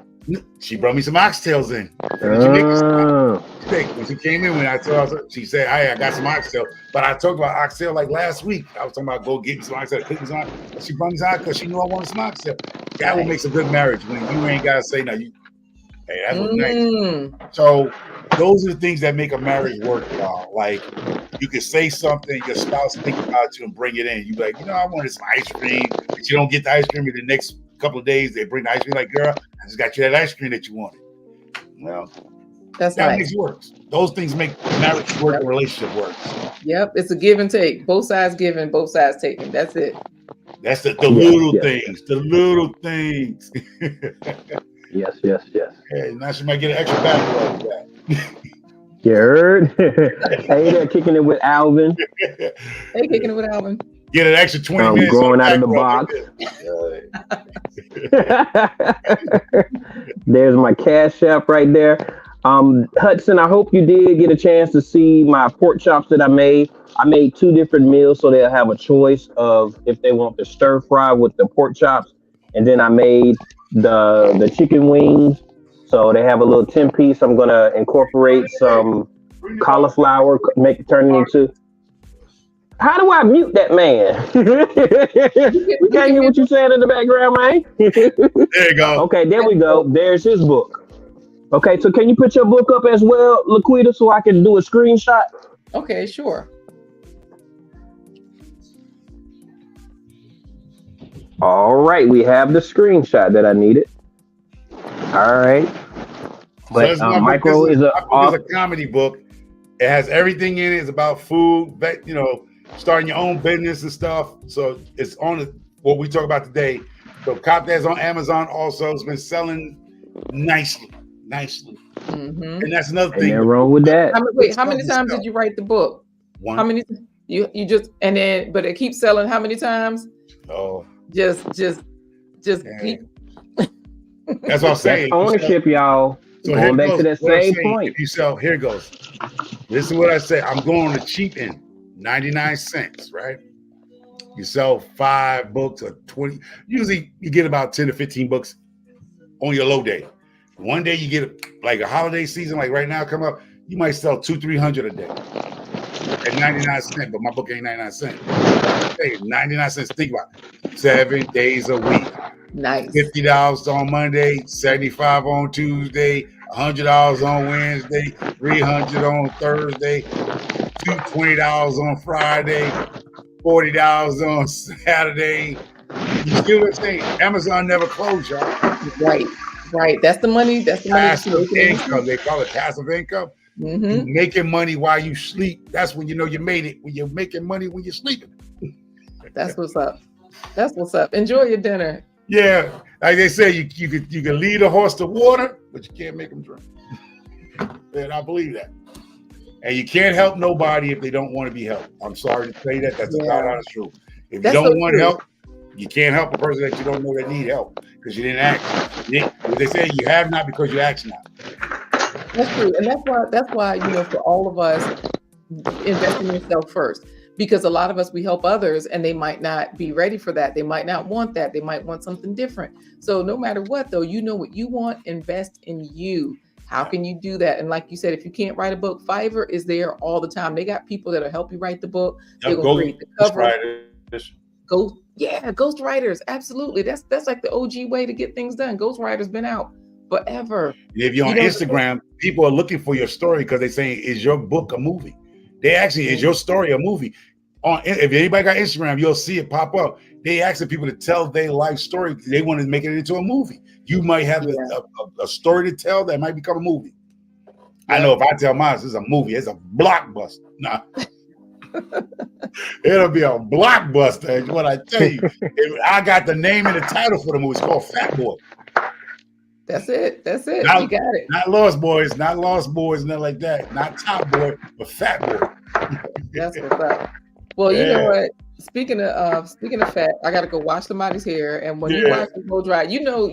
[SPEAKER 2] She brought me some oxtails in. When she came in, when I told her, she said, "Hey, I got some oxtail." But I talked about oxtail like last week. I was talking about go get me some oxtail, cook me some. She brought me some because she knew I wanted some oxtail. That what makes a good marriage when you ain't gotta say no. Hey, that's what's nice. So those are the things that make a marriage work, y'all. Like you can say something, your spouse think about you and bring it in. You be like, I wanted some ice cream, but you don't get the ice cream in the next couple of days. They bring the ice cream, like, girl, I just got you that ice cream that you wanted. Well,
[SPEAKER 4] that
[SPEAKER 2] makes it works. Those things make marriage work and relationship work.
[SPEAKER 4] Yep, it's a give and take. Both sides giving, both sides taking. That's it.
[SPEAKER 2] That's the little things. The little things.
[SPEAKER 1] Yes.
[SPEAKER 2] Hey, now she might get an extra back for that.
[SPEAKER 1] You heard? Hey, they're kicking it with Alvin.
[SPEAKER 4] Hey, kicking it with Alvin.
[SPEAKER 2] Get an extra 20 minutes.
[SPEAKER 1] Going out of the box. There's my Cash App right there. Hudson, I hope you did get a chance to see my pork chops that I made. I made 2 different meals so they'll have a choice of if they want the stir fry with the pork chops. And then I made the chicken wings. So they have a little 10-piece. I'm going to incorporate some cauliflower, turn it into. How do I mute that man? We can't hear what you're saying in the background, man.
[SPEAKER 2] There you go.
[SPEAKER 1] Okay, there we go. There's his book. Okay, so can you put your book up as well, Laquita, so I can do a screenshot?
[SPEAKER 4] Okay, sure.
[SPEAKER 1] All right, we have the screenshot that I needed. All right,
[SPEAKER 2] So
[SPEAKER 1] but
[SPEAKER 2] it's my book.
[SPEAKER 1] Micro is a
[SPEAKER 2] My book is a comedy book. It has everything in it. It's about food, starting your own business and stuff. So it's on what we talk about today. So cop that's on Amazon also. It's been selling nicely.
[SPEAKER 4] Mm-hmm.
[SPEAKER 2] And that's another
[SPEAKER 1] Ain't
[SPEAKER 2] thing.
[SPEAKER 1] nothing wrong with that.
[SPEAKER 4] How many times did you write the book?
[SPEAKER 2] One.
[SPEAKER 4] How many? You just but it keeps selling. How many times?
[SPEAKER 2] Oh,
[SPEAKER 4] just
[SPEAKER 2] yeah.
[SPEAKER 4] keep.
[SPEAKER 2] That's what I'm saying.
[SPEAKER 1] That's ownership, y'all.
[SPEAKER 2] So
[SPEAKER 1] going back to that same point.
[SPEAKER 2] If you sell, here it goes. This is what I say. I'm going on the cheap end, 99 cents, right? You sell 5 books or 20. Usually you get about 10 to 15 books on your low day. One day you get like a holiday season, like right now come up, you might sell 200-300 a day at 99 cents, but my book ain't 99 cents. Hey, 99 cents, think about it. 7 days a week.
[SPEAKER 4] Nice.
[SPEAKER 2] $50 on Monday, $75 on Tuesday, $100 on Wednesday, $300 on Thursday, $220 on Friday, $40 on Saturday. You see what I'm saying? Amazon never closed, y'all.
[SPEAKER 4] Right. That's the money.
[SPEAKER 2] Passive income. They call it passive income.
[SPEAKER 4] Mm-hmm.
[SPEAKER 2] Making money while you sleep. That's when you know you made it. When you're making money when you're sleeping.
[SPEAKER 4] That's what's up. Enjoy your dinner.
[SPEAKER 2] Yeah, like they say, you can lead a horse to water, but you can't make them drink. And I believe that. And you can't help nobody if they don't want to be helped. I'm sorry to say that. That's the God honest truth. If you don't want help, you can't help a person that you don't know that need help because you didn't ask. They say you have not because you ask not.
[SPEAKER 4] That's true, and that's why for all of us, invest in yourself first. Because a lot of us, we help others and they might not be ready for that. They might not want that. They might want something different. So no matter what, though, you know what you want, invest in you. How can you do that? And like you said, if you can't write a book, Fiverr is there all the time. They got people that'll help you write the book. They're going to create the cover. Ghostwriters. Absolutely. That's like the OG way to get things done. Ghostwriters been out forever.
[SPEAKER 2] If you're on Instagram, people are looking for your story because they're saying, is your book a movie? They actually, is your story a movie? If anybody got Instagram, you'll see it pop up. They asking people to tell their life story. They want to make it into a movie. You might have a story to tell that might become a movie. I know if I tell mine, this is a movie. It's a blockbuster. Nah. It'll be a blockbuster. Is what I tell you. I got the name and the title for the movie. It's called Fat Boy.
[SPEAKER 4] That's it. You got it.
[SPEAKER 2] Not Lost Boys, nothing like that. Not Top Boy, but Fat Boy.
[SPEAKER 4] That's what's up. Well, you know what? Speaking of fat, I gotta go wash somebody's hair. And when you wash it, blow dry. You know,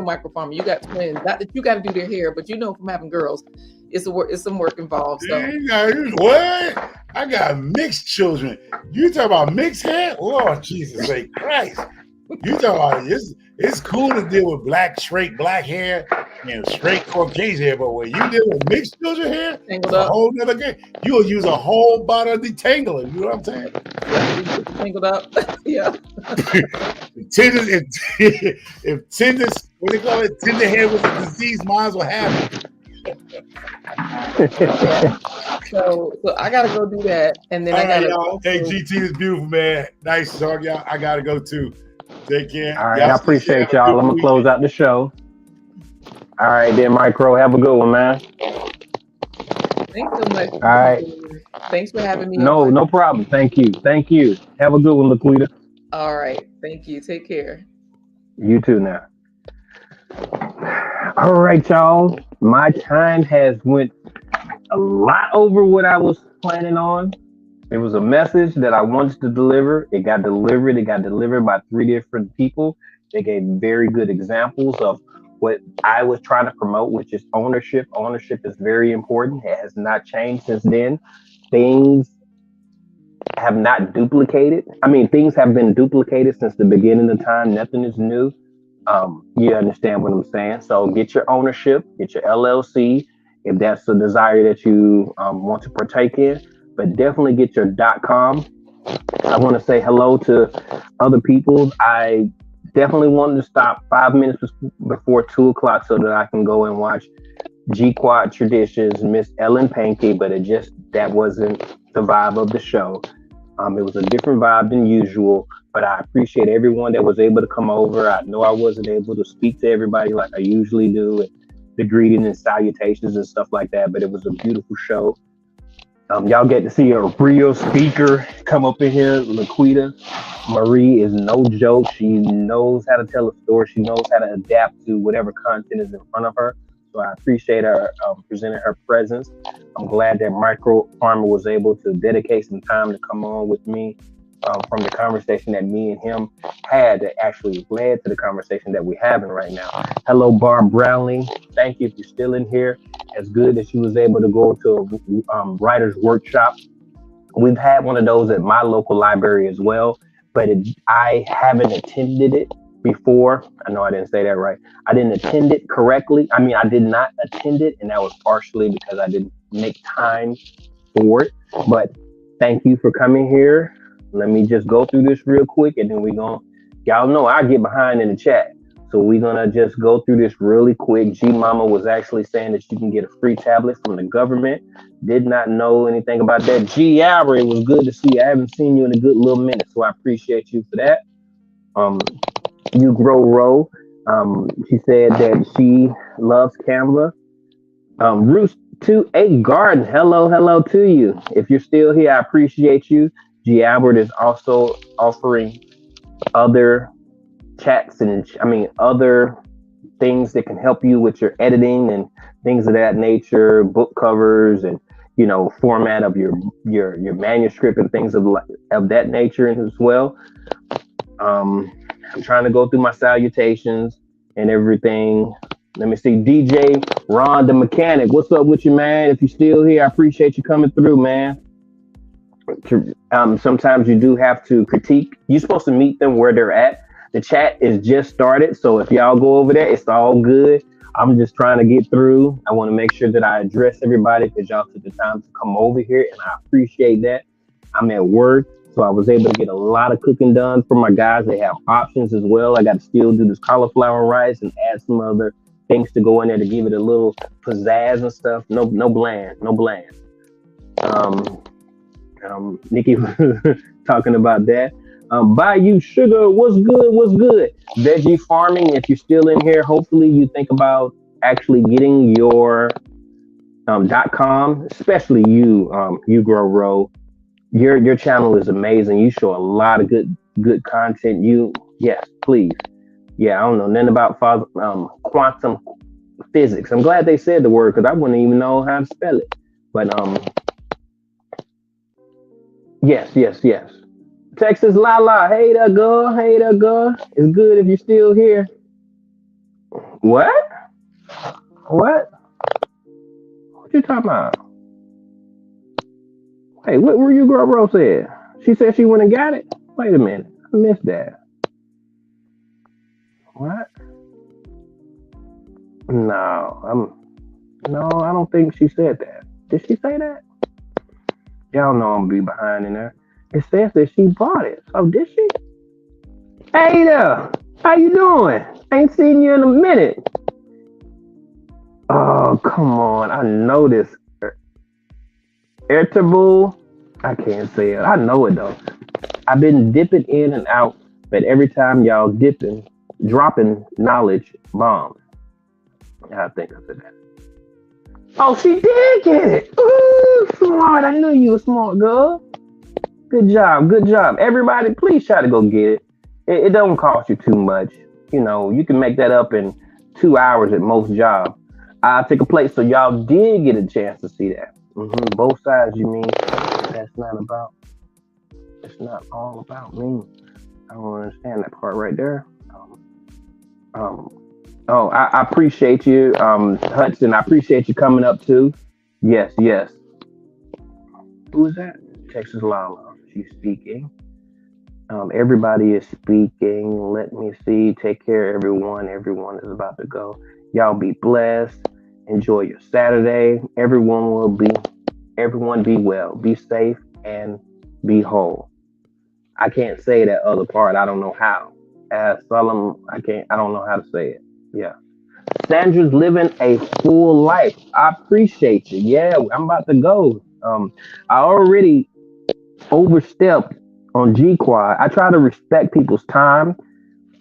[SPEAKER 4] Micro Farmer. You got twins. Not that you got to do their hair, but from having girls, it's some work involved. So
[SPEAKER 2] what? I got mixed children. You talk about mixed hair? Lord Jesus, say Christ. You talking about it's cool to deal with straight black hair and straight Caucasian hair, but when you deal with mixed children hair, it's a whole nother game. You'll use a whole bottle of detangler. You know what I'm saying?
[SPEAKER 4] Yeah, tangled up. Yeah.
[SPEAKER 2] if tender, what they call it, tender hair was a disease, might as well have it.
[SPEAKER 4] So I gotta go do that, and then
[SPEAKER 2] Hey, GT is beautiful, man. Nice talk, y'all. I gotta go too. Take care.
[SPEAKER 1] All right, I appreciate y'all. I'm gonna close out the show. All right, then, Micro. Have a good one, man.
[SPEAKER 4] Thanks so much.
[SPEAKER 1] All right.
[SPEAKER 4] Thanks for having me.
[SPEAKER 1] No problem. Thank you. Have a good one, Laquita.
[SPEAKER 4] All right. Thank you. Take care.
[SPEAKER 1] You too now. All right, y'all. My time has went a lot over what I was planning on. It was a message that I wanted to deliver. It got delivered. It got delivered by 3 different people. They gave very good examples of what I was trying to promote, which is ownership. Ownership is very important. It has not changed since then. Things have not duplicated. Things have been duplicated since the beginning of time. Nothing is new. You understand what I'm saying? So get your ownership, get your LLC, if that's the desire that you want to partake in. But definitely get your .com. I want to say hello to other people. I definitely wanted to stop 5 minutes before 2 o'clock so that I can go and watch G Quad Traditions, Miss Ellen Pankey, but it just that wasn't the vibe of the show. It was a different vibe than usual, but I appreciate everyone that was able to come over. I know I wasn't able to speak to everybody like I usually do, and the greeting and salutations and stuff like that, but it was a beautiful show. Y'all get to see a real speaker come up in here. Laquita Marie is no joke. She knows how to tell a story. She knows how to adapt to whatever content is in front of her. So I appreciate her presenting her presence. I'm glad that Micro Farmer was able to dedicate some time to come on with me from the conversation that me and him had that actually led to the conversation that we're having right now. Hello, Barb Brownlee. Thank you if you're still in here. It's good that she was able to go to a writer's workshop. We've had one of those at my local library as well, but I haven't attended it before. I know I didn't say that right. I didn't attend it correctly. I mean, I did not attend it, and that was partially because I didn't make time for it. But thank you for coming here. Let me just go through this real quick, and then y'all know I get behind in the chat. So we're going to just go through this really quick. G Mama was actually saying that you can get a free tablet from the government. Did not know anything about that. G Albert, it was good to see you. I haven't seen you in a good little minute, so I appreciate you for that. You Grow Row. She said that she loves Canva. Roost 28 Garden. Hello to you. If you're still here, I appreciate you. G Albert is also offering other chats and other things that can help you with your editing and things of that nature, book covers and format of your manuscript and things of that nature as well. I'm trying to go through my salutations and everything. Let me see. DJ Ron the Mechanic, what's up with you, man? If you're still here, I appreciate you coming through, man. Sometimes you do have to critique. You're supposed to meet them where they're at. The chat is just started, so if y'all go over there, it's all good. I'm just trying to get through. I want to make sure that I address everybody because y'all took the time to come over here, and I appreciate that. I'm at work, so I was able to get a lot of cooking done for my guys. They have options as well. I got to still do this cauliflower rice and add some other things to go in there to give it a little pizzazz and stuff. No bland. Nikki was talking about that. Bayou Sugar, what's good? Veggie farming, if you're still in here, hopefully you think about actually getting your .com, especially you Grow Row. Your channel is amazing. You show a lot of good content. Yes, please. Yeah, I don't know nothing about quantum physics. I'm glad they said the word because I wouldn't even know how to spell it. But yes. Texas Lala, hey there, girl. It's good if you're still here. What you talking about? Hey, what were you, Girl Bro said? She said she went and got it? Wait a minute, I missed that. What? No, I don't think she said that. Did she say that? Y'all know I'm gonna be behind in there. It says that she bought it. Oh, did she? Hey there, how you doing? Ain't seen you in a minute. Oh, come on. I know this. Airtable. I can't say it. I know it though. I've been dipping in and out, but every time y'all dropping knowledge bombs. I think I said that. Oh, she did get it. Ooh, smart. I knew you were smart, girl. Good job. Everybody, please try to go get it. It don't cost you too much. You can make that up in 2 hours at most jobs. I'll take a plate so y'all did get a chance to see that. Both sides, you mean? It's not all about me. I don't understand that part right there. I appreciate you, Hudson. I appreciate you coming up too. Yes. Who is that? Texas Lala. She's speaking. Everybody is speaking. Let me see. Take care, everyone. Everyone is about to go. Y'all be blessed. Enjoy your Saturday. Everyone be well. Be safe and be whole. I can't say that other part. I don't know how. As Solemn, I don't know how to say it. Yeah. Sandra's living a full life. I appreciate you. Yeah, I'm about to go. I already overstepped on G Quad. I try to respect people's time,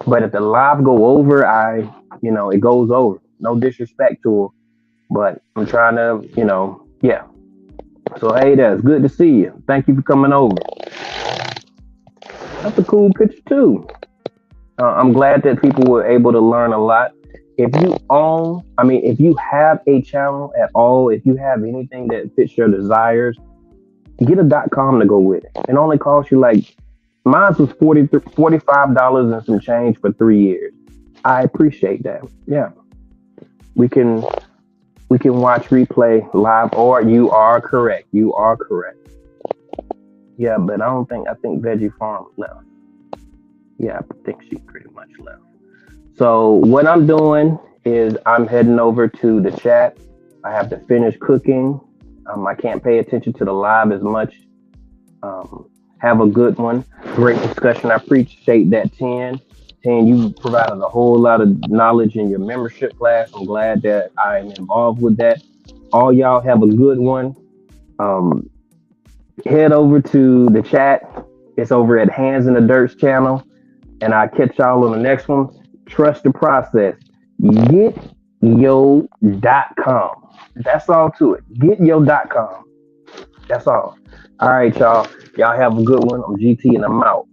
[SPEAKER 1] but if the live go over, it goes over. No disrespect to her, but I'm trying to, yeah. So hey, that's good to see you. Thank you for coming over. That's a cool picture too. I'm glad that people were able to learn a lot. If you have a channel at all, if you have anything that fits your desires, get a .com to go with it. It only costs you mine was $45 and some change for 3 years. I appreciate that. Yeah. We can watch replay live, or you are correct. You are correct. Yeah, but I think Veggie Farm left. Yeah, I think she pretty much left. So what I'm doing is I'm heading over to the chat. I have to finish cooking. I can't pay attention to the live as much. Have a good one. Great discussion. I appreciate that, 10. 10, you provided a whole lot of knowledge in your membership class. I'm glad that I'm involved with that. All y'all have a good one. Head over to the chat. It's over at Hands in the Dirt's channel. And I'll catch y'all on the next one. Trust the process. Get yo.com. That's all to it. Get yo.com. That's all. All right, y'all. Y'all have a good one. I'm GT and I'm out.